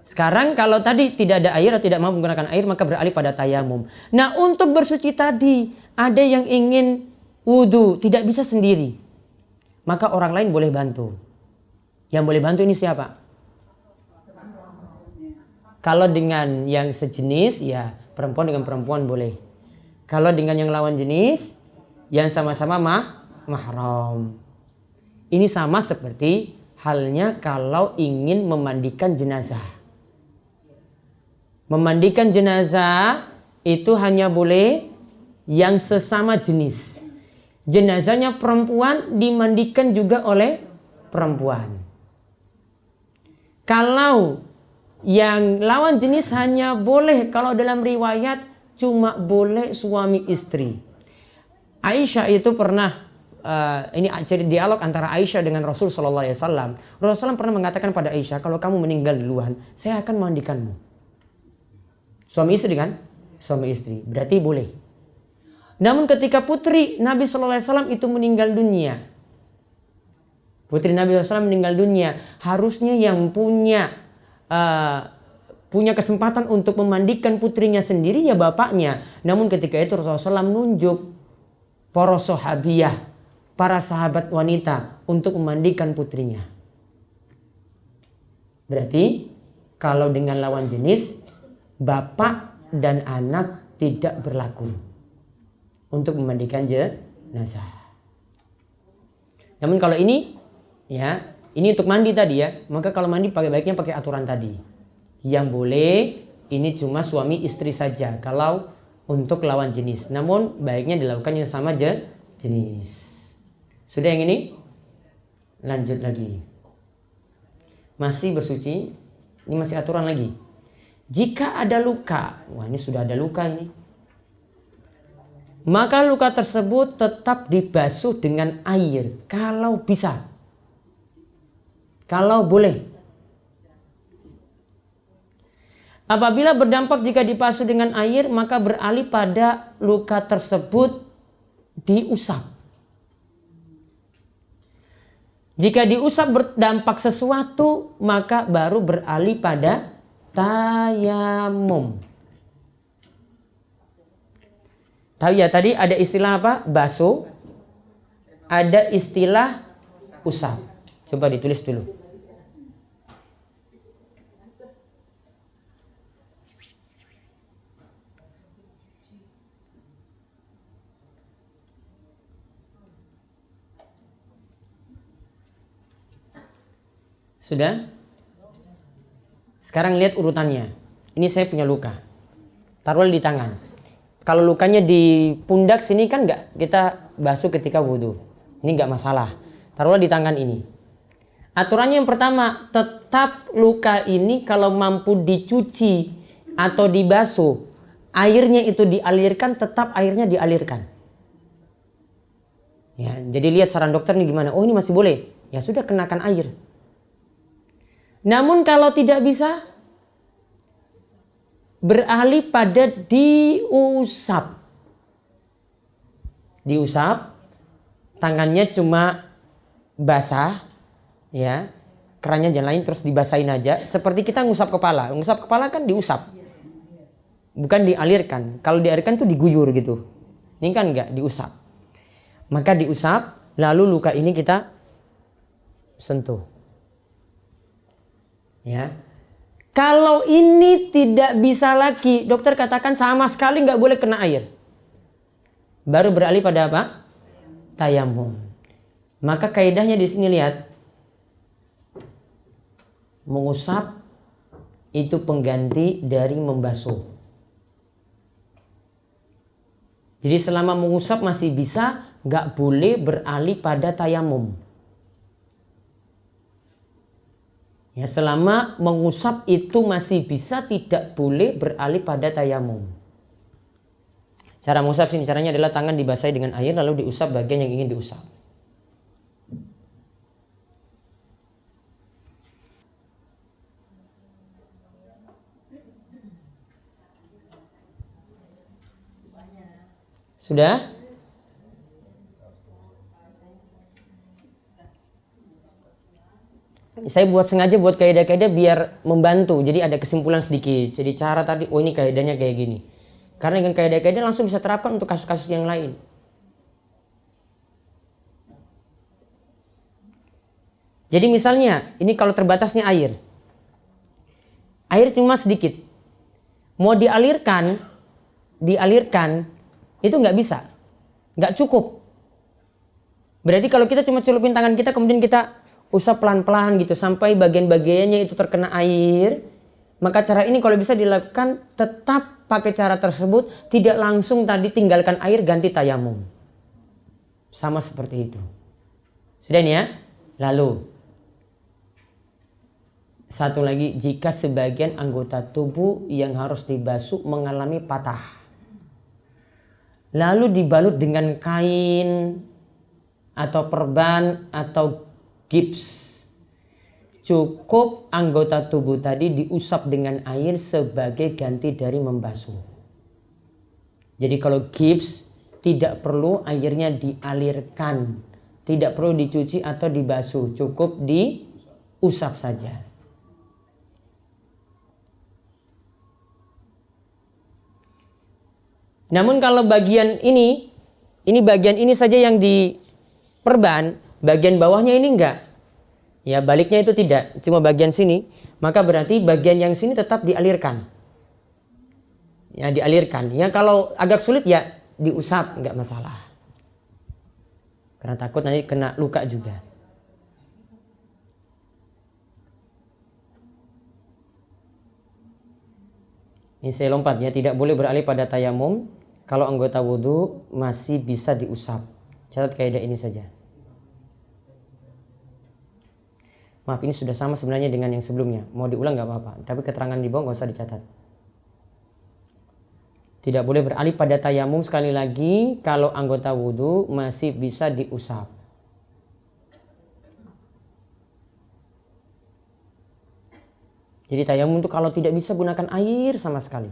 [SPEAKER 1] Sekarang kalau tadi tidak ada air atau tidak mau menggunakan air maka beralih pada tayamum. Nah, untuk bersuci tadi ada yang ingin wudhu tidak bisa sendiri. Maka orang lain boleh bantu. Yang boleh bantu ini siapa? Kalau dengan yang sejenis ya perempuan dengan perempuan boleh. Kalau dengan yang lawan jenis yang sama-sama mahram. Ini sama seperti halnya kalau ingin memandikan jenazah. Memandikan jenazah itu hanya boleh yang sesama jenis. Jenazahnya perempuan dimandikan juga oleh perempuan. Kalau yang lawan jenis hanya boleh kalau dalam riwayat cuma boleh suami istri. Aisyah itu pernah ini dialog antara Aisyah dengan Rasul Sallallahu Alaihi Wasallam. Rasulullah pernah mengatakan pada Aisyah, kalau kamu meninggal duluan, saya akan memandikanmu. Suami istri kan? Suami istri. Berarti boleh. Namun ketika putri Nabi Sallallahu Alaihi Wasallam itu meninggal dunia. Putri Nabi SAW meninggal dunia. Harusnya yang punya kesempatan untuk memandikan putrinya sendiri ya bapaknya. Namun ketika itu Rasulullah SAW menunjuk para sahabiyah, para sahabat wanita untuk memandikan putrinya. Berarti kalau dengan lawan jenis bapak dan anak tidak berlaku untuk memandikan jenazah. Namun kalau ini ya, ini untuk mandi tadi ya, maka kalau mandi baiknya pakai aturan tadi. Yang boleh ini cuma suami istri saja. Kalau untuk lawan jenis. Namun baiknya dilakukan yang sama jenis. Sudah yang ini? Lanjut lagi. Masih bersuci. Ini masih aturan lagi. Jika ada luka, wah ini sudah ada luka ini, maka luka tersebut tetap dibasuh dengan air kalau bisa, kalau boleh. Apabila berdampak jika dibasuh dengan air, maka beralih pada luka tersebut diusap. Jika diusap berdampak sesuatu, maka baru beralih pada tayamum. Tahu ya tadi ada istilah apa? Basuh. Ada istilah usap. Coba ditulis dulu. Sudah? Sekarang lihat urutannya. Ini saya punya luka. Taruh di tangan. Kalau lukanya di pundak sini kan nggak kita basuh ketika wudhu. Ini nggak masalah. Taruhlah di tangan ini. Aturannya yang pertama, tetap luka ini kalau mampu dicuci atau dibasuh, airnya itu dialirkan, tetap airnya dialirkan. Ya, jadi lihat saran dokter nih gimana. Oh ini masih boleh. Ya sudah, kenakan air. Namun kalau tidak bisa, beralih pada diusap. Diusap, tangannya cuma basah, ya, kerannya jangan lain, terus dibasahin aja. Seperti kita ngusap kepala. Ngusap kepala kan diusap, bukan dialirkan. Kalau dialirkan tuh diguyur gitu. Ini kan enggak, diusap. Maka diusap, lalu luka ini kita sentuh. Ya, kalau ini tidak bisa lagi, dokter katakan sama sekali nggak boleh kena air. Baru beralih pada apa? Tayamum. Maka kaidahnya di sini lihat, mengusap itu pengganti dari membasuh. Jadi selama mengusap masih bisa, nggak boleh beralih pada tayamum. Ya, selama mengusap itu masih bisa, tidak boleh beralih pada tayamum. Cara mengusap sini caranya adalah tangan dibasahi dengan air lalu diusap bagian yang ingin diusap. Sudah? Saya buat sengaja buat kaidah-kaidah biar membantu. Jadi ada kesimpulan sedikit. Jadi cara tadi, oh ini kaidahnya kayak gini. Karena dengan kaidah-kaidah langsung bisa terapkan untuk kasus-kasus yang lain. Jadi misalnya, ini kalau terbatasnya air. Air cuma sedikit. Mau dialirkan itu nggak bisa. Nggak cukup. Berarti kalau kita cuma celupin tangan kita kemudian kita usap pelan-pelan gitu sampai bagian-bagiannya itu terkena air, maka cara ini kalau bisa dilakukan tetap pakai cara tersebut, tidak langsung tadi tinggalkan air ganti tayamum. Sama seperti itu. Sudah nih ya? Lalu satu lagi, jika sebagian anggota tubuh yang harus dibasuh mengalami patah, lalu dibalut dengan kain atau perban atau gips, cukup anggota tubuh tadi diusap dengan air sebagai ganti dari membasuh. Jadi kalau gips tidak perlu airnya dialirkan, tidak perlu dicuci atau dibasuh, cukup diusap saja. Namun kalau bagian ini bagian ini saja yang diperban, bagian bawahnya ini enggak. Ya, baliknya itu tidak, cuma bagian sini, maka berarti bagian yang sini tetap dialirkan. Ya, dialirkan. Ya, kalau agak sulit ya diusap, enggak masalah. Karena takut nanti kena luka juga. Ini saya lompat ya, tidak boleh beralih pada tayamum kalau anggota wudhu masih bisa diusap. Catat kaidah ini saja. Maaf, ini sudah sama sebenarnya dengan yang sebelumnya. Mau diulang nggak apa-apa, tapi keterangan di bawah nggak usah dicatat. Tidak boleh beralih pada tayamum sekali lagi kalau anggota wudhu masih bisa diusap. Jadi tayamum itu kalau tidak bisa gunakan air sama sekali.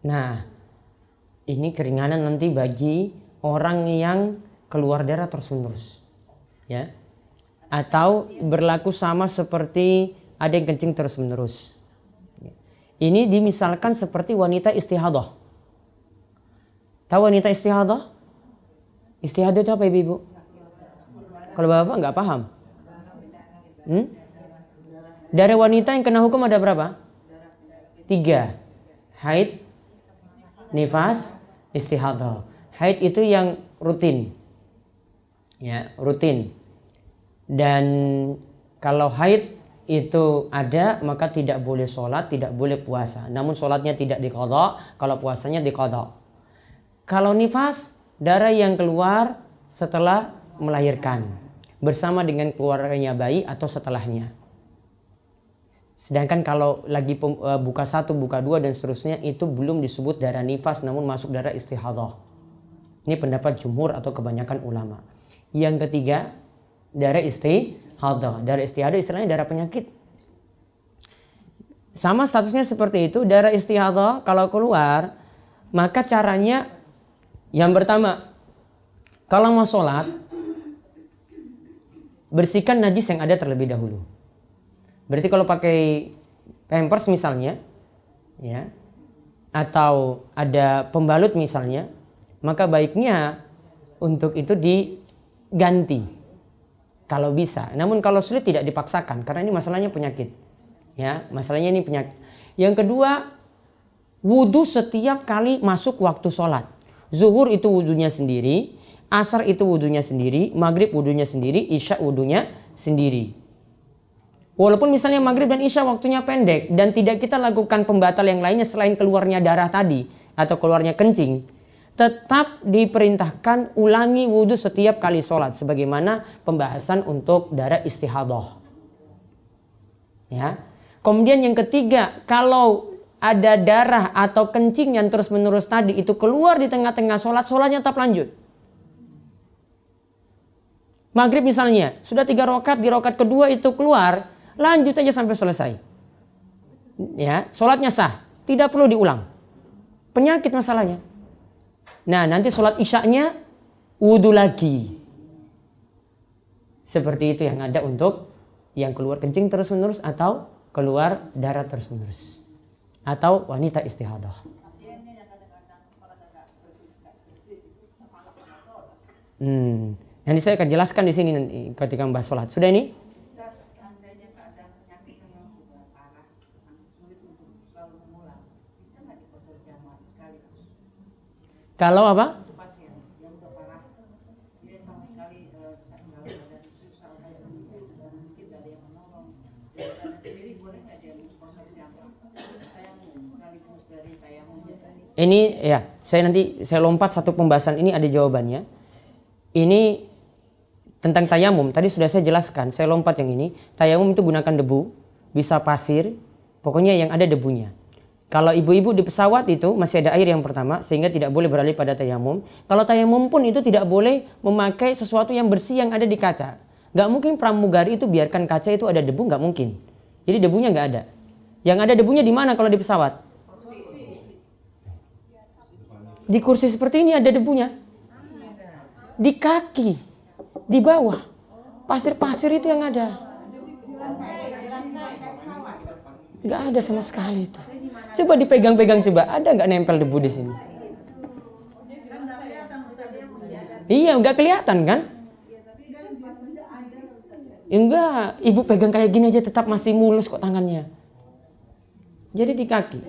[SPEAKER 1] Nah, ini keringanan nanti bagi orang yang keluar darah terus-menerus, ya, atau berlaku sama seperti ada yang kencing terus-menerus. Ini dimisalkan seperti wanita istihadah. Tahu wanita istihadah? Istihadah itu apa, ibu? Kalau bapak nggak paham, Darah wanita yang kena hukum ada berapa? 3. Haid, nifas, istihadah. Haid itu yang rutin, ya, rutin. Dan kalau haid itu ada, maka tidak boleh sholat, tidak boleh puasa. Namun sholatnya tidak diqadha, kalau puasanya diqadha. Kalau nifas, darah yang keluar setelah melahirkan, bersama dengan keluarnya bayi atau setelahnya. Sedangkan kalau lagi buka 1, buka 2 dan seterusnya itu belum disebut darah nifas, namun masuk darah istihadah. Ini pendapat jumhur atau kebanyakan ulama. Yang ketiga, darah istihadah. Darah istihadah istilahnya darah penyakit. Sama statusnya seperti itu. Darah istihadah kalau keluar, maka caranya yang pertama, kalau mau sholat, bersihkan najis yang ada terlebih dahulu. Berarti kalau pakai pampers misalnya, ya, atau ada pembalut misalnya, maka baiknya untuk itu diganti kalau bisa. Namun kalau sulit tidak dipaksakan karena ini masalahnya penyakit. Ya, masalahnya ini penyakit. Yang kedua, wudhu setiap kali masuk waktu sholat. Zuhur itu wudhunya sendiri, asar itu wudhunya sendiri, maghrib wudhunya sendiri, isya wudhunya sendiri. Walaupun misalnya maghrib dan isya waktunya pendek dan tidak kita lakukan pembatal yang lainnya selain keluarnya darah tadi atau keluarnya kencing, tetap diperintahkan ulangi wudhu setiap kali sholat sebagaimana pembahasan untuk darah istihadah. Ya. Kemudian yang ketiga, kalau ada darah atau kencing yang terus-menerus tadi itu keluar di tengah-tengah sholat, sholatnya tetap lanjut. Maghrib misalnya sudah 3 rakaat, di rakaat kedua itu keluar, lanjut aja sampai selesai. Ya, sholatnya sah, tidak perlu diulang. Penyakit masalahnya. Nah, nanti sholat isyaknya wudhu lagi. Seperti itu yang ada untuk yang keluar kencing terus-menerus atau keluar darah terus-menerus. Atau wanita istihadah. Nanti saya akan jelaskan di sini nanti ketika membahas sholat. Sudah ini? Kalau apa? Ini ya, saya lompat satu pembahasan ini ada jawabannya. Ini tentang tayamum, tadi sudah saya jelaskan, saya lompat yang ini. Tayamum itu gunakan debu, bisa pasir, pokoknya yang ada debunya. Kalau ibu-ibu di pesawat itu masih ada air yang pertama, sehingga tidak boleh beralih pada tayamum. Kalau tayamum pun itu tidak boleh memakai sesuatu yang bersih yang ada di kaca. Gak mungkin pramugari itu biarkan kaca itu ada debu, gak mungkin. Jadi debunya gak ada. Yang ada debunya di mana kalau di pesawat? Di kursi seperti ini ada debunya. Di kaki, di bawah. Pasir-pasir itu yang ada. Gak ada sama sekali itu. Coba dipegang-pegang coba, ada nggak nempel debu di sini? Iya, nggak kelihatan kan? Enggak, ibu pegang kayak gini aja tetap masih mulus kok tangannya. Jadi di kaki.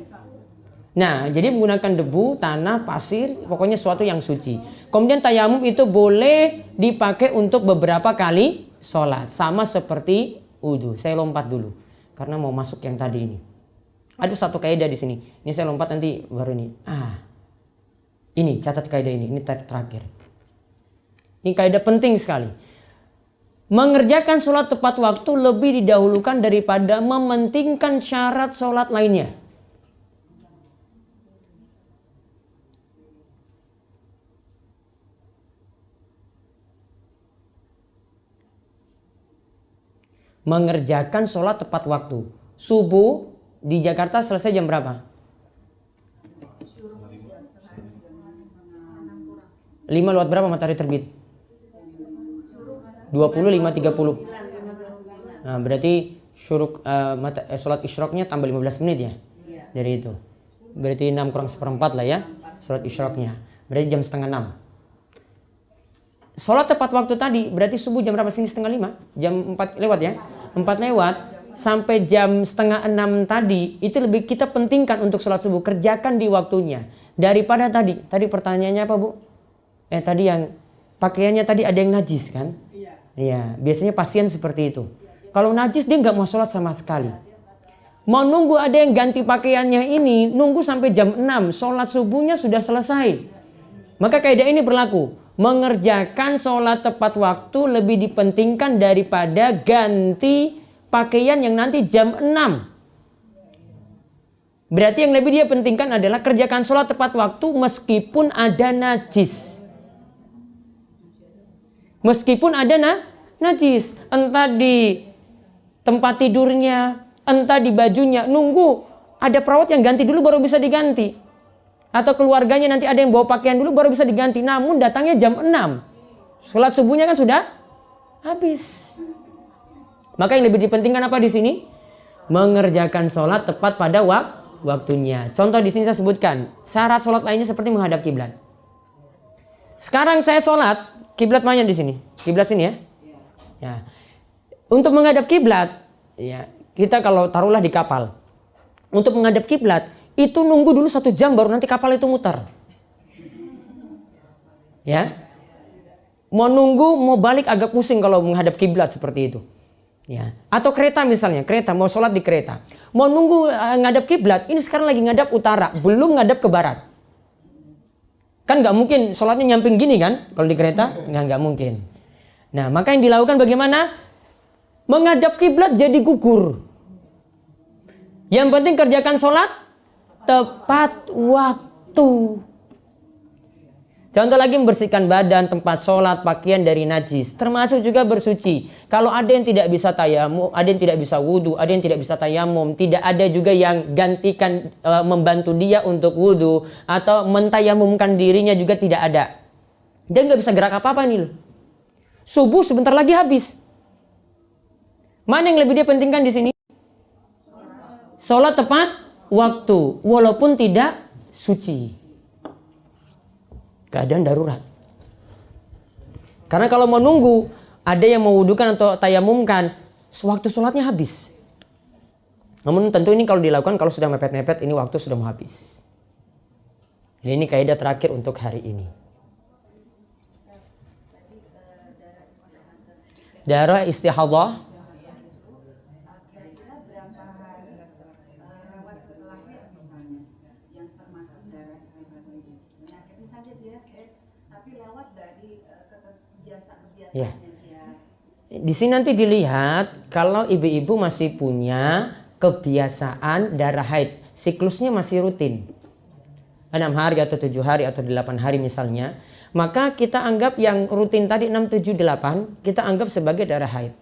[SPEAKER 1] Nah, jadi menggunakan debu, tanah, pasir, pokoknya sesuatu yang suci. Kemudian tayamum itu boleh dipakai untuk beberapa kali sholat. Sama seperti wudhu. Saya lompat dulu, karena mau masuk yang tadi ini. Ada satu kaidah di sini. Ini saya lompat nanti baru ini. Ini catat kaidah ini terakhir. Ini kaidah penting sekali. Mengerjakan sholat tepat waktu lebih didahulukan daripada mementingkan syarat sholat lainnya. Mengerjakan sholat tepat waktu. Subuh di Jakarta selesai jam berapa? 5 lewat berapa matahari terbit? 25.30. Nah, berarti sholat isyroknya tambah 15 menit ya? Dari itu. Berarti 6 kurang 1/4 lah ya. Sholat isyroknya. Berarti jam setengah 6. Sholat tepat waktu tadi berarti subuh jam berapa? Sini setengah 5. Jam 4 lewat ya? 4 lewat sampai jam setengah 6 tadi. Itu lebih kita pentingkan untuk sholat subuh. Kerjakan di waktunya. Daripada tadi pertanyaannya apa Bu? Tadi yang pakaiannya tadi ada yang najis kan? Iya, biasanya pasien seperti itu. Kalau najis dia nggak mau sholat sama sekali. Mau nunggu ada yang ganti pakaiannya ini, nunggu sampai jam 6, sholat subuhnya sudah selesai. Maka kaidah ini berlaku. Mengerjakan sholat tepat waktu lebih dipentingkan daripada ganti pakaian yang nanti jam 6. Berarti yang lebih dia pentingkan adalah kerjakan sholat tepat waktu meskipun ada najis. Meskipun ada najis, entah di tempat tidurnya, entah di bajunya, nunggu ada perawat yang ganti dulu baru bisa diganti. Atau keluarganya nanti ada yang bawa pakaian dulu baru bisa diganti. Namun datangnya jam 6. Sholat subuhnya kan sudah habis. Maka yang lebih dipentingkan apa di sini? Mengerjakan sholat tepat pada waktunya. Contoh di sini saya sebutkan, syarat sholat lainnya seperti menghadap kiblat. Sekarang saya sholat, kiblat mana di sini? Kiblat sini ya. Ya. Untuk menghadap kiblat, ya, kita kalau taruhlah di kapal. Untuk menghadap kiblat, itu nunggu dulu 1 jam baru nanti kapal itu muter. Ya. Mau nunggu, mau balik agak pusing kalau menghadap kiblat seperti itu. Ya. Atau kereta misalnya, kereta mau sholat di kereta. Mau nunggu ngadap kiblat, ini sekarang lagi ngadap utara, belum ngadap ke barat. Kan nggak mungkin sholatnya nyamping gini kan kalau di kereta, nggak mungkin. Nah, maka yang dilakukan bagaimana? Menghadap kiblat jadi gugur. Yang penting kerjakan sholat tepat waktu. Contoh lagi, membersihkan badan, tempat sholat, pakaian dari najis, termasuk juga bersuci. Kalau ada yang tidak bisa tayamum, ada yang tidak bisa wudhu, ada yang tidak bisa tayamum, tidak ada juga yang gantikan membantu dia untuk wudhu atau mentayamumkan dirinya juga tidak ada. Dia nggak bisa gerak apa-apa nih loh. Subuh sebentar lagi habis. Mana yang lebih dia pentingkan di sini? Sholat tepat waktu, walaupun tidak suci. Keadaan darurat. Karena kalau mau nunggu, ada yang mau wudukan atau tayamumkan, waktu sholatnya habis. Namun tentu ini kalau dilakukan, kalau sudah mepet-mepet, ini waktu sudah mau habis. Jadi ini kaidah terakhir untuk hari ini. Darah istihadah. Ya. Di sini nanti dilihat kalau ibu-ibu masih punya kebiasaan darah haid, siklusnya masih rutin. 6 hari atau 7 hari atau 8 hari misalnya, maka kita anggap yang rutin tadi 6, 7, 8, kita anggap sebagai darah haid.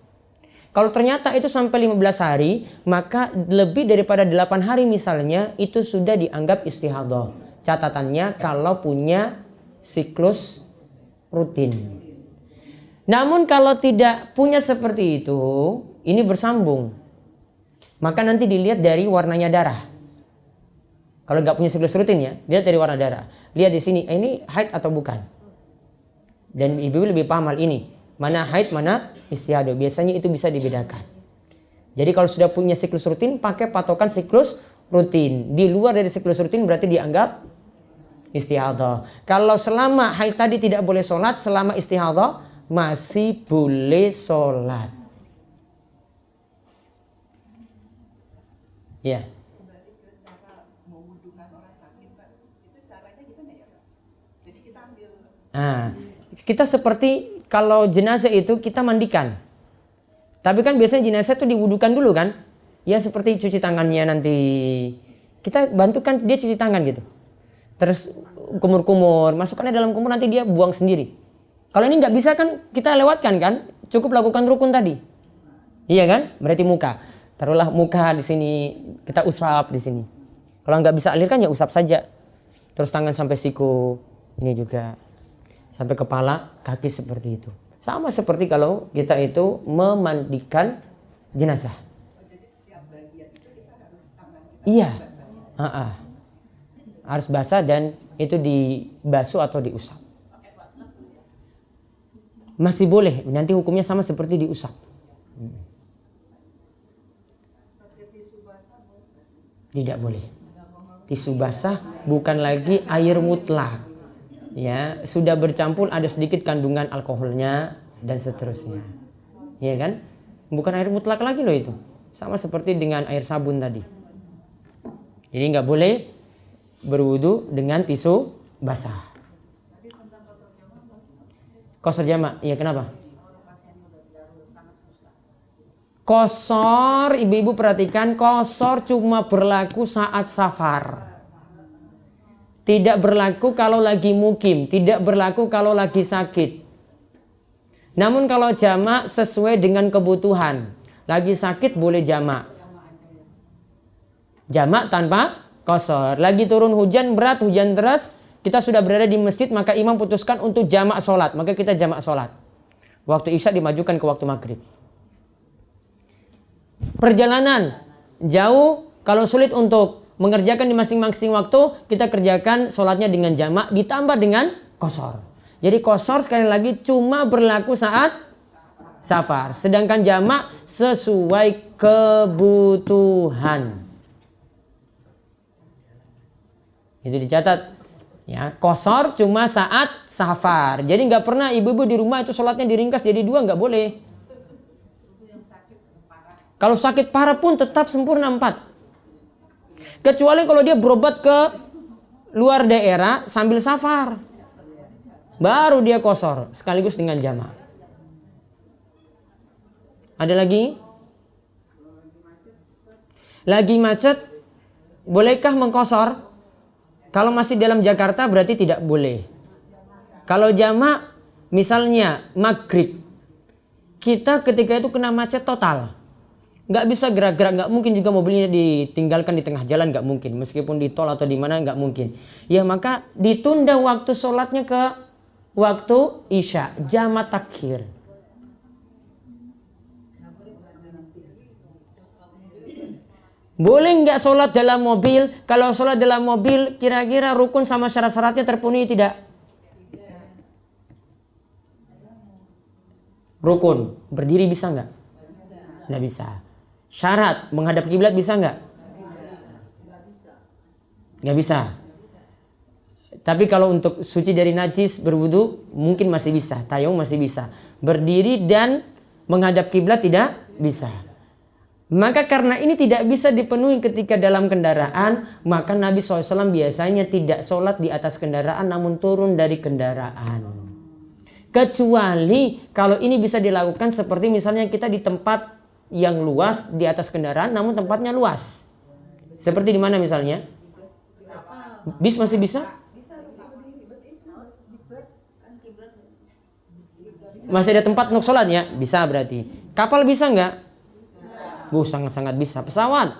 [SPEAKER 1] Kalau ternyata itu sampai 15 hari, maka lebih daripada 8 hari misalnya, itu sudah dianggap istihadah. Catatannya kalau punya siklus rutin. Namun kalau tidak punya seperti itu, ini bersambung. Maka nanti dilihat dari warnanya darah. Kalau nggak punya siklus rutin ya, lihat dari warna darah. Lihat di sini, ini haid atau bukan. Dan ibu lebih paham hal ini. Mana haid, mana istihadah. Biasanya itu bisa dibedakan. Jadi kalau sudah punya siklus rutin, pakai patokan siklus rutin. Di luar dari siklus rutin berarti dianggap istihadhah. Kalau selama haid tadi tidak boleh sholat, selama istihadhah masih boleh sholat. Ya.
[SPEAKER 4] Kembali ke cara mewudukan orang sakit, Pak. Itu caranya gimana ya, Pak? Jadi kita ambil.
[SPEAKER 1] Nah, kita seperti kalau jenazah itu kita mandikan. Tapi kan biasanya jenazah itu diwudukan dulu kan? Ya seperti cuci tangannya nanti. Kita bantukan dia cuci tangan gitu. Terus kumur-kumur, masukkannya dalam kumur, nanti dia buang sendiri. Kalau ini nggak bisa kan kita lewatkan kan? Cukup lakukan rukun tadi. Iya kan? Berarti muka. Taruhlah muka di sini, kita usap di sini. Kalau nggak bisa alirkan ya usap saja. Terus tangan sampai siku, ini juga sampai kepala, kaki seperti itu. Sama seperti kalau kita itu memandikan jenazah.
[SPEAKER 4] Jadi setiap bagian itu kita harus tangan.
[SPEAKER 1] Iya, harus basah dan itu dibasuh atau diusap. Masih boleh, nanti hukumnya sama seperti diusap. Tidak boleh. Tisu basah bukan lagi air mutlak. Ya, sudah bercampur ada sedikit kandungan alkoholnya dan seterusnya. Ya kan? Bukan air mutlak lagi loh itu. Sama seperti dengan air sabun tadi. Jadi nggak boleh berwudu dengan tisu basah. Qasar jamak, iya kenapa? Qasar, ibu-ibu perhatikan, qasar cuma berlaku saat safar. Tidak berlaku kalau lagi mukim, tidak berlaku kalau lagi sakit. Namun kalau jamak sesuai dengan kebutuhan. Lagi sakit boleh jamak. Jamak tanpa qasar. Lagi turun hujan berat, hujan deras, kita sudah berada di masjid, maka imam putuskan untuk jamak sholat. Maka kita jamak sholat. Waktu isya dimajukan ke waktu maghrib. Perjalanan jauh, kalau sulit untuk mengerjakan di masing-masing waktu, kita kerjakan sholatnya dengan jamak ditambah dengan qasar. Jadi qasar sekali lagi cuma berlaku saat safar. Sedangkan jamak sesuai kebutuhan. Itu dicatat. Ya, qasar cuma saat safar. Jadi nggak pernah ibu-ibu di rumah itu sholatnya diringkas jadi dua, nggak boleh. Kalau sakit parah pun tetap sempurna 4. Kecuali kalau dia berobat ke luar daerah sambil safar. Baru dia qasar sekaligus dengan jamak. Ada lagi? Lagi macet, bolehkah mengqasar? Kalau masih dalam Jakarta berarti tidak boleh. Kalau jamak, misalnya maghrib, kita ketika itu kena macet total. Nggak bisa gerak-gerak, nggak mungkin juga mobilnya ditinggalkan di tengah jalan, nggak mungkin. Meskipun di tol atau di mana nggak mungkin. Ya maka ditunda waktu sholatnya ke waktu isya, jamak takhir. Boleh nggak sholat dalam mobil? Kalau sholat dalam mobil, kira-kira rukun sama syarat-syaratnya terpenuhi tidak? Rukun, berdiri bisa nggak? Nggak bisa. Syarat, menghadap kiblat bisa nggak? Nggak bisa. Tapi kalau untuk suci dari najis, berwudu, mungkin masih bisa. Tayamum masih bisa. Berdiri dan menghadap kiblat tidak bisa. Maka karena ini tidak bisa dipenuhi ketika dalam kendaraan, maka Nabi SAW biasanya tidak sholat di atas kendaraan namun turun dari kendaraan. Kecuali kalau ini bisa dilakukan seperti misalnya kita di tempat yang luas di atas kendaraan namun tempatnya luas. Seperti di mana misalnya? Bis masih bisa? Masih ada tempat untuk sholat ya? Bisa berarti. Kapal bisa nggak? Sangat-sangat bisa. Pesawat?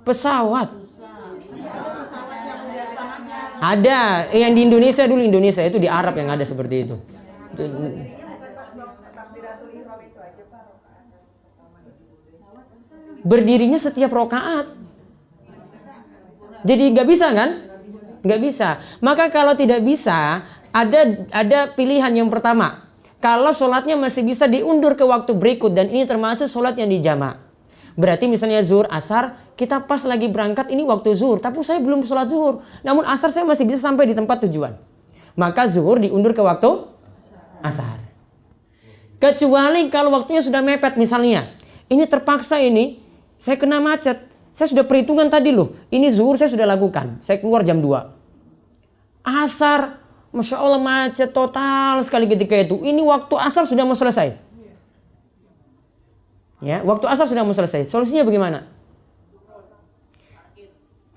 [SPEAKER 1] Pesawat. Ada. Yang di Indonesia dulu, Indonesia itu di Arab yang ada seperti itu. Berdirinya setiap rokaat. Jadi nggak bisa kan? Nggak bisa. Maka kalau tidak bisa, ada pilihan yang pertama. Kalau sholatnya masih bisa diundur ke waktu berikut dan ini termasuk sholat yang dijamak. Berarti misalnya zuhur, asar, kita pas lagi berangkat ini waktu zuhur, tapi saya belum sholat zuhur. Namun asar saya masih bisa sampai di tempat tujuan. Maka zuhur diundur ke waktu asar. Kecuali kalau waktunya sudah mepet misalnya. Ini terpaksa ini, saya kena macet. Saya sudah perhitungan tadi loh. Ini zuhur saya sudah lakukan. Saya keluar jam 2. Asar, Masya Allah macet total sekali ketika itu. Ini waktu asar sudah mau selesai. Ya, waktu asar sudah mau selesai. Solusinya bagaimana?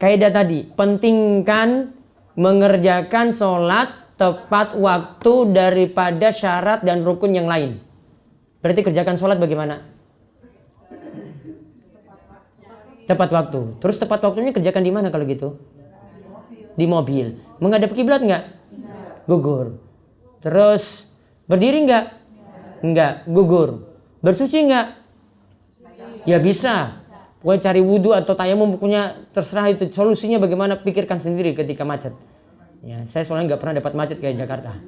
[SPEAKER 1] Kaidah tadi, pentingkan mengerjakan sholat tepat waktu daripada syarat dan rukun yang lain. Berarti kerjakan sholat bagaimana? Tepat waktu. Terus tepat waktunya kerjakan di mana kalau gitu? Di mobil. Menghadap kiblat nggak? Gugur. Terus berdiri nggak? Nggak, gugur. Bersuci nggak? Ya bisa. Pokoknya cari wudhu atau tayamum, pokoknya terserah itu. Solusinya bagaimana, pikirkan sendiri ketika macet. Ya, saya soalnya nggak pernah dapat macet kayak Jakarta.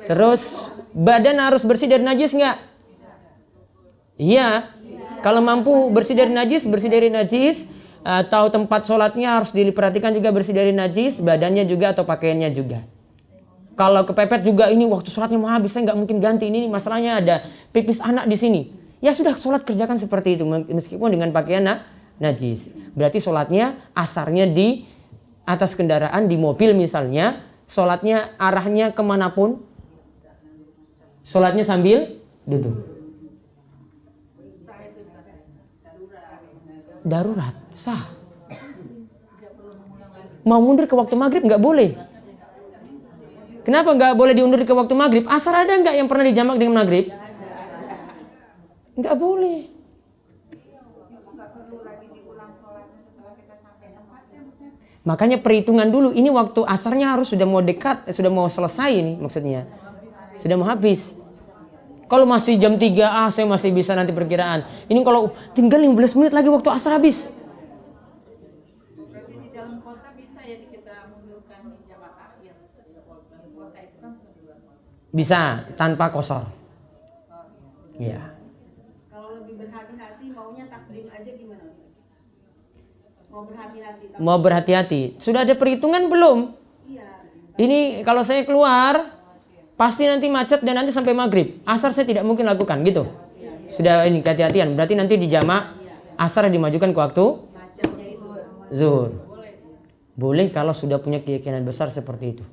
[SPEAKER 1] Terus badan harus bersih dari najis nggak? Iya. Kalau mampu bersih dari najis, atau tempat sholatnya harus diperhatikan juga bersih dari najis, badannya juga atau pakaiannya juga. Kalau kepepet juga ini waktu sholatnya mau habis, saya nggak mungkin ganti, ini masalahnya ada pipis anak di sini. Ya sudah, sholat kerjakan seperti itu meskipun dengan pakaian najis. Berarti sholatnya asarnya di atas kendaraan, di mobil misalnya, sholatnya arahnya kemanapun, sholatnya sambil duduk. Darurat, sah. Mau mundur ke waktu maghrib nggak boleh. Kenapa nggak boleh diundur ke waktu maghrib? Asar ada nggak yang pernah dijamak dengan maghrib? Nggak boleh. Makanya perhitungan dulu. Ini waktu asarnya harus sudah mau dekat, sudah mau selesai ini maksudnya. Sudah mau habis. Kalau masih jam 3, saya masih bisa nanti perkiraan. Ini kalau tinggal 15 menit lagi waktu asar habis.
[SPEAKER 4] Berarti di dalam kota bisa ya kita mundurkan jamak akhir. Kota itu kan
[SPEAKER 1] Bisa, tanpa kosor. Iya.
[SPEAKER 3] Kalau lebih berhati-hati maunya takdim aja gimana? Mau berhati-hati.
[SPEAKER 1] Mau berhati-hati. Sudah ada perhitungan belum?
[SPEAKER 3] Iya.
[SPEAKER 1] Ini kalau saya keluar, pasti nanti macet dan nanti sampai maghrib. Asar saya tidak mungkin lakukan gitu. Sudah ini kehati-hatian. Berarti nanti di jamak asar dimajukan ke waktu zuhur. Boleh kalau sudah punya keyakinan besar seperti itu.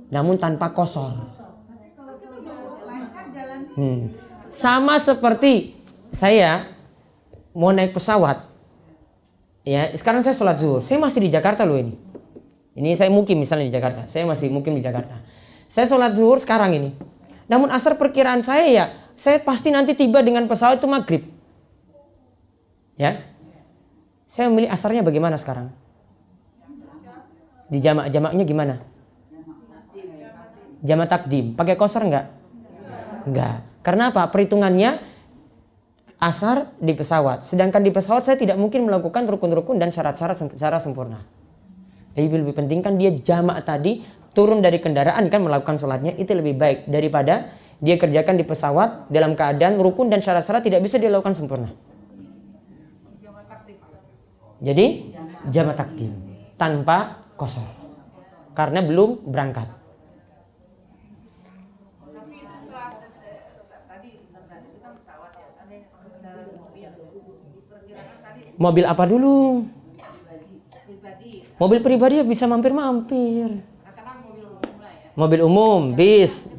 [SPEAKER 1] Namun tanpa kosor. Sama seperti saya mau naik pesawat. Ya, sekarang saya sholat zuhur. Saya masih di Jakarta loh ini. Ini saya mukim misalnya di Jakarta. Saya masih mukim di Jakarta. Saya sholat zuhur sekarang ini. Namun asar perkiraan saya ya, saya pasti nanti tiba dengan pesawat itu maghrib. Ya. Saya memilih asarnya bagaimana sekarang? Di jamaknya gimana? Jamak takdim. Pakai kosor enggak? Enggak. Karena apa? Perhitungannya asar di pesawat. Sedangkan di pesawat saya tidak mungkin melakukan rukun-rukun dan syarat-syarat secara sempurna. Lebih penting kan dia jamak tadi, turun dari kendaraan kan melakukan sholatnya, itu lebih baik daripada dia kerjakan di pesawat dalam keadaan rukun dan syarat-syarat tidak bisa dilakukan sempurna. Jadi jamak takdim tanpa kosor karena belum berangkat. Mobil apa dulu? Mobil pribadi ya bisa mampir-mampir. Mobil umum, bis.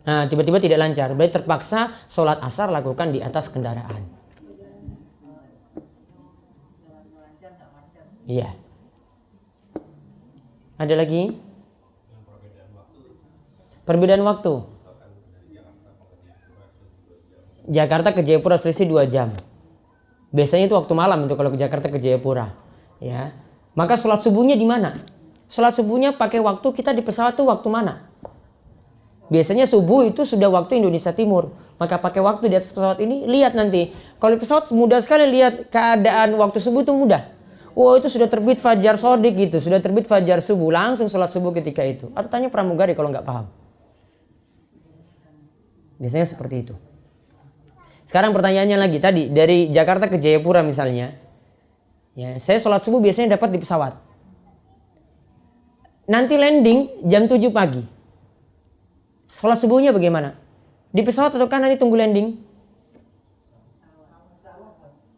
[SPEAKER 1] Nah, tiba-tiba tidak lancar. Berarti terpaksa sholat asar lakukan di atas kendaraan. Iya. Ada lagi? Perbedaan waktu. Jakarta ke Jayapura selisih 2 jam. Biasanya itu waktu malam itu kalau ke Jakarta ke Jayapura. Ya. Maka sholat subuhnya di mana? Sholat subuhnya pakai waktu kita di pesawat itu waktu mana? Biasanya subuh itu sudah waktu Indonesia Timur. Maka pakai waktu di atas pesawat ini, lihat nanti. Kalau di pesawat mudah sekali lihat keadaan waktu subuh itu mudah. Wah, itu sudah terbit fajar sodik gitu. Sudah terbit fajar subuh. Langsung sholat subuh ketika itu. Atau tanya pramugari kalau nggak paham. Biasanya seperti itu. Sekarang pertanyaannya lagi, tadi dari Jakarta ke Jayapura misalnya, ya, saya sholat subuh biasanya dapat di pesawat. Nanti landing jam 7 pagi. Sholat subuhnya bagaimana? Di pesawat ataukah nanti tunggu landing?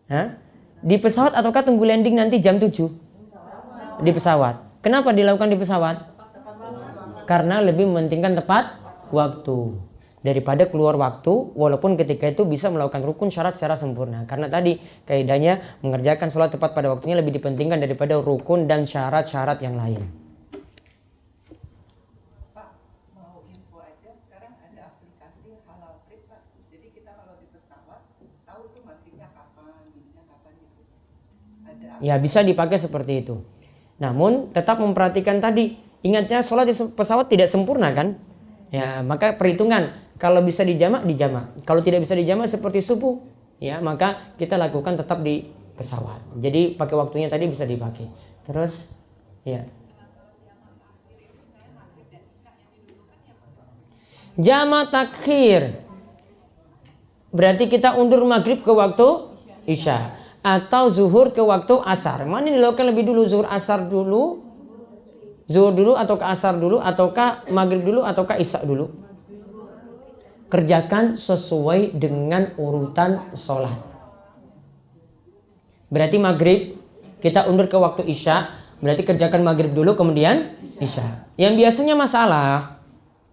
[SPEAKER 1] Hah? Di pesawat ataukah tunggu landing nanti jam 7? Di pesawat. Kenapa dilakukan di pesawat? Karena lebih mementingkan tepat waktu daripada keluar waktu, walaupun ketika itu bisa melakukan rukun syarat secara sempurna. Karena tadi kaidahnya mengerjakan sholat tepat pada waktunya lebih dipentingkan daripada rukun dan syarat-syarat yang lain.
[SPEAKER 4] Pak, mau info aja, sekarang ada aplikasi halal trip, Pak. Jadi kita kalau di pesawat tahu tuh maghribnya kapan, ininya kapan gitu. Ada
[SPEAKER 1] Ya, bisa dipakai seperti itu. Namun tetap memperhatikan tadi, ingatnya sholat di pesawat tidak sempurna kan? Ya, maka perhitungan kalau bisa dijamak, dijamak. Kalau tidak bisa dijamak seperti subuh, ya maka kita lakukan tetap di pesawat. Jadi pakai waktunya tadi bisa dipakai. Terus, ya. Jamak takhir. Berarti kita undur maghrib ke waktu isya. Atau zuhur ke waktu asar. Mana yang dilakukan lebih dulu? Zuhur asar dulu? Zuhur dulu ataukah asar dulu? Ataukah maghrib dulu? Ataukah isya dulu? Kerjakan sesuai dengan urutan sholat. Berarti maghrib kita undur ke waktu isya. Berarti kerjakan maghrib dulu kemudian isya. Yang biasanya masalah,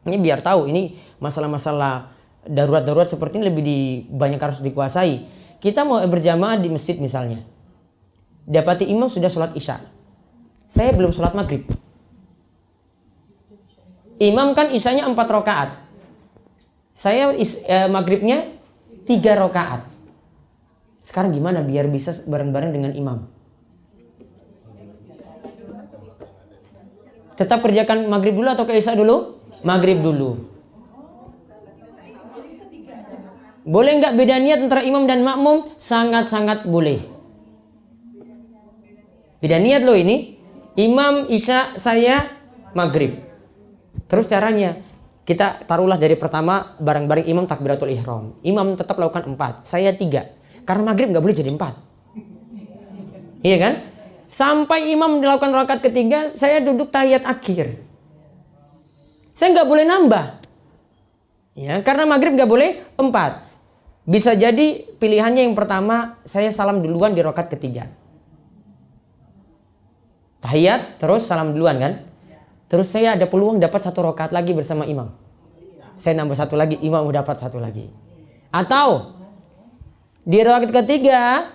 [SPEAKER 1] ini biar tahu ini masalah-masalah darurat-darurat seperti ini lebih banyak harus dikuasai. Kita mau berjamaah di masjid misalnya, dapati imam sudah sholat isya, saya belum sholat maghrib. Imam kan isyanya 4 rakaat, saya maghribnya 3 rakaat. Sekarang gimana biar bisa bareng-bareng dengan imam? Tetap kerjakan maghrib dulu atau isya dulu? Maghrib dulu. Boleh nggak beda niat antara imam dan makmum? Sangat-sangat boleh. Beda niat loh ini. Imam isya, saya maghrib. Terus caranya, kita taruhlah dari pertama bareng-bareng imam takbiratul ihram. Imam tetap lakukan 4, saya 3. Karena maghrib nggak boleh jadi 4. Iya kan? Sampai imam melakukan rakaat ketiga, saya duduk tahiyat akhir. Saya nggak boleh nambah. Ya, karena maghrib nggak boleh 4. Bisa jadi pilihannya yang pertama, saya salam duluan di rakaat ketiga. Tahiyat, terus salam duluan kan? Terus saya ada peluang dapat 1 rakaat lagi bersama imam. Saya nambah 1 lagi, imam dapat 1 lagi. Atau di rakaat ketiga,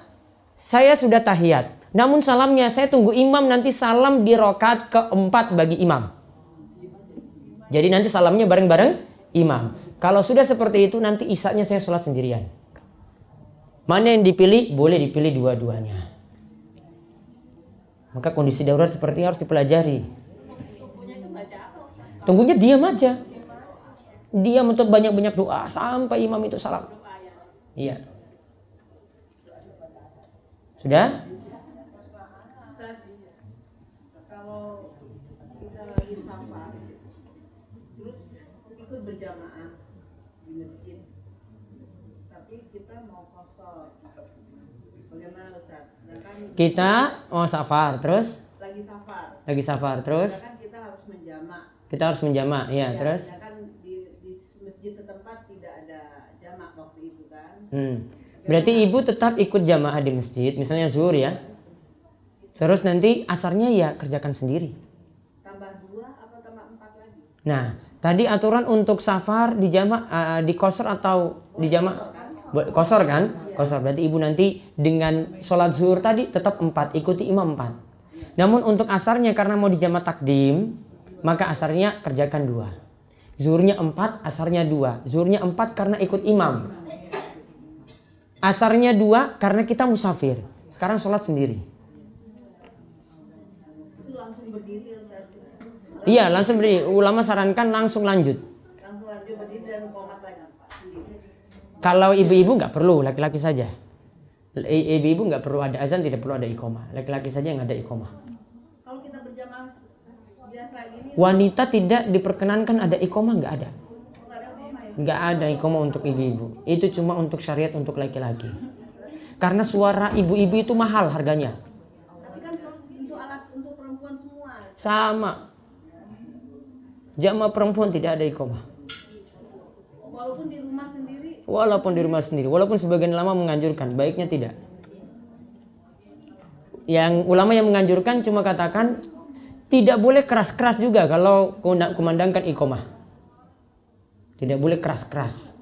[SPEAKER 1] saya sudah tahiyat. Namun salamnya saya tunggu imam nanti salam di rakaat keempat bagi imam. Jadi nanti salamnya bareng-bareng imam. Kalau sudah seperti itu nanti isyanya saya sholat sendirian. Mana yang dipilih? Boleh dipilih dua-duanya. Maka kondisi darurat seperti ini harus dipelajari. Tunggunya diam aja. Diam untuk banyak-banyak doa sampai imam itu salam. Iya. Sudah?
[SPEAKER 4] kalau kita lagi safar, terus ikut berjamaah di masjid, tapi kita mau qashar, bagaimana Ustaz? Sedangkan
[SPEAKER 1] Kita mau safar terus?
[SPEAKER 4] lagi safar,
[SPEAKER 1] Terus?
[SPEAKER 4] sedangkan kita harus menjamak.
[SPEAKER 1] Kita harus menjamak, ya, terus?
[SPEAKER 4] Sedangkan di masjid setempat tidak ada jamak waktu itu kan.
[SPEAKER 1] Berarti ibu tetap ikut jamaah di masjid, misalnya zuhur ya. Terus nanti asarnya ya kerjakan sendiri.
[SPEAKER 4] Tambah 2 atau tambah 4 lagi?
[SPEAKER 1] Nah, tadi aturan untuk safar di jamak, di qashar atau di jamak? Qashar kan? Qashar. Berarti ibu nanti dengan sholat zuhur tadi tetap 4, ikuti imam 4. Namun untuk asarnya karena mau di jamak takdim, maka asarnya kerjakan 2. Zuhurnya 4, asarnya 2. Zuhurnya 4 karena ikut imam. Asarnya 2 karena kita musafir. Sekarang sholat sendiri.
[SPEAKER 4] Itu langsung berdiri Ustaz.
[SPEAKER 1] Iya, langsung berdiri. Ulama sarankan langsung lanjut.
[SPEAKER 4] Langsung lanjut berdiri dan qomat lagi sendiri.
[SPEAKER 1] Kalau ibu-ibu nggak perlu, laki-laki saja. Ibu-ibu nggak perlu ada azan, tidak perlu ada iqomah. Laki-laki saja yang ada iqomah.
[SPEAKER 4] Kalau kita berjamaah biasa gini,
[SPEAKER 1] Wanita tidak diperkenankan ada iqomah, nggak ada.
[SPEAKER 4] nggak ada qomat ya?
[SPEAKER 1] Nggak ada iqamah untuk ibu-ibu. Itu cuma untuk syariat untuk laki-laki. Karena suara ibu-ibu itu mahal harganya.
[SPEAKER 5] Tapi kan untuk alat untuk perempuan semua.
[SPEAKER 1] Sama. Jamaah perempuan tidak ada iqamah.
[SPEAKER 5] Walaupun di rumah sendiri.
[SPEAKER 1] Walaupun di rumah sendiri. Walaupun sebagian ulama menganjurkan, baiknya tidak. Yang ulama yang menganjurkan cuma katakan tidak boleh keras-keras juga kalau kumandangkan iqamah. Tidak boleh keras-keras.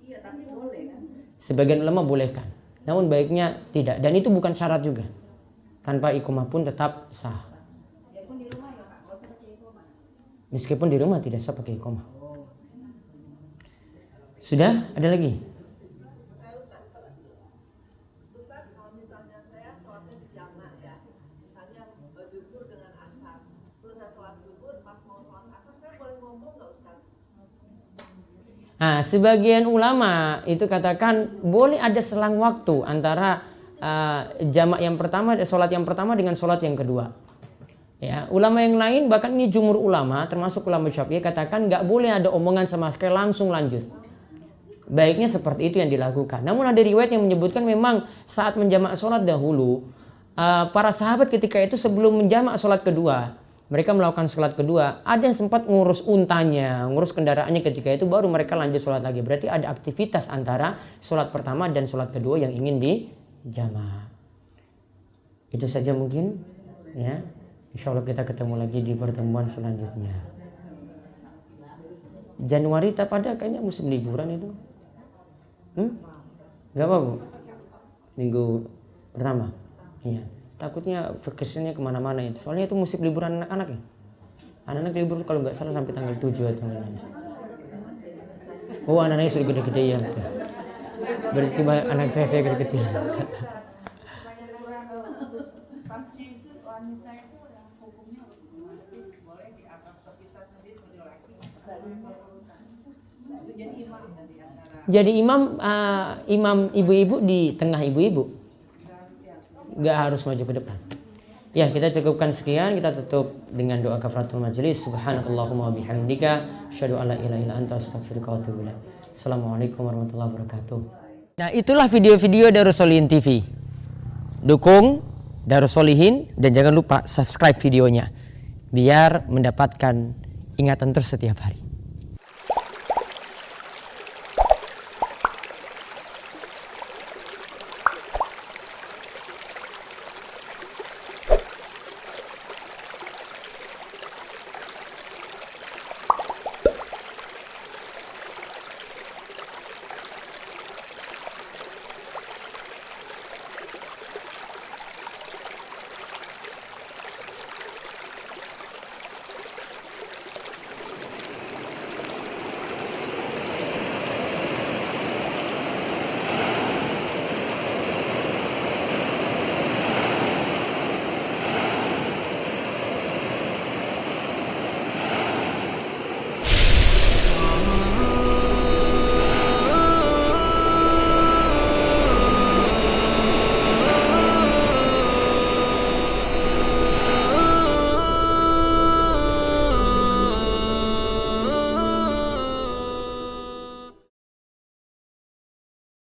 [SPEAKER 5] Iya, tapi boleh kan.
[SPEAKER 1] Sebagian ulama bolehkan. Namun baiknya tidak. Dan itu bukan syarat juga. Tanpa iqamah pun tetap sah.
[SPEAKER 5] Ya pun di rumah ya Kak, nggak usah pakai iqamah.
[SPEAKER 1] Meskipun di rumah tidak sah pakai iqamah. Sudah? Ada lagi?
[SPEAKER 4] Ustaz, kalau misalnya saya sholatnya di jamaah ya, misalnya zuhur dengan asar, terus saya sholat zuhur, pas mau sholat asar, saya boleh ngomong nggak Ustaz?
[SPEAKER 1] Nah, sebagian ulama itu katakan boleh ada selang waktu antara jamak yang pertama, sholat yang pertama dengan sholat yang kedua. Ya, ulama yang lain bahkan ini jumhur ulama termasuk ulama Syafi'i katakan nggak boleh ada omongan sama sekali langsung lanjut. Baiknya seperti itu yang dilakukan. Namun ada riwayat yang menyebutkan memang saat menjamak sholat dahulu para sahabat ketika itu sebelum menjamak sholat kedua, mereka melakukan sholat kedua, ada yang sempat ngurus untanya, ngurus kendaraannya ketika itu baru mereka lanjut sholat lagi. Berarti ada aktivitas antara sholat pertama dan sholat kedua yang ingin dijamak. Itu saja mungkin ya. Insya Allah kita ketemu lagi di pertemuan selanjutnya. Januari tak ada kayaknya musim liburan itu. Gak apa Bu? Minggu pertama. Iya. Takutnya vacation-nya kemana-mana itu. Soalnya itu musim liburan anak-anak ya. Anak-anak libur kalau nggak salah sampai tanggal 7 atau tanggal 6. Oh, anak-anaknya sudah gede-gede ya betul. Berarti cuma anak saya kecil-kecil.
[SPEAKER 4] Wanita itu yang hukumnya boleh dianggap terpisah sendiri seperti laki. Itu jadi imam dari antara.
[SPEAKER 1] Jadi imam ibu-ibu di tengah ibu-ibu. Nggak harus maju ke depan. Ya, kita cukupkan sekian. Kita tutup dengan doa kafaratul majelis. Subhanakallahumma wa bihamdika asyhadu an la ilaha illa anta astaghfiruka wa atubu ilaik. Assalamualaikum warahmatullahi wabarakatuh. Nah, itulah video-video Darus Sholihin TV. Dukung Darus Sholihin dan jangan lupa subscribe videonya biar mendapatkan ingatan terus setiap hari.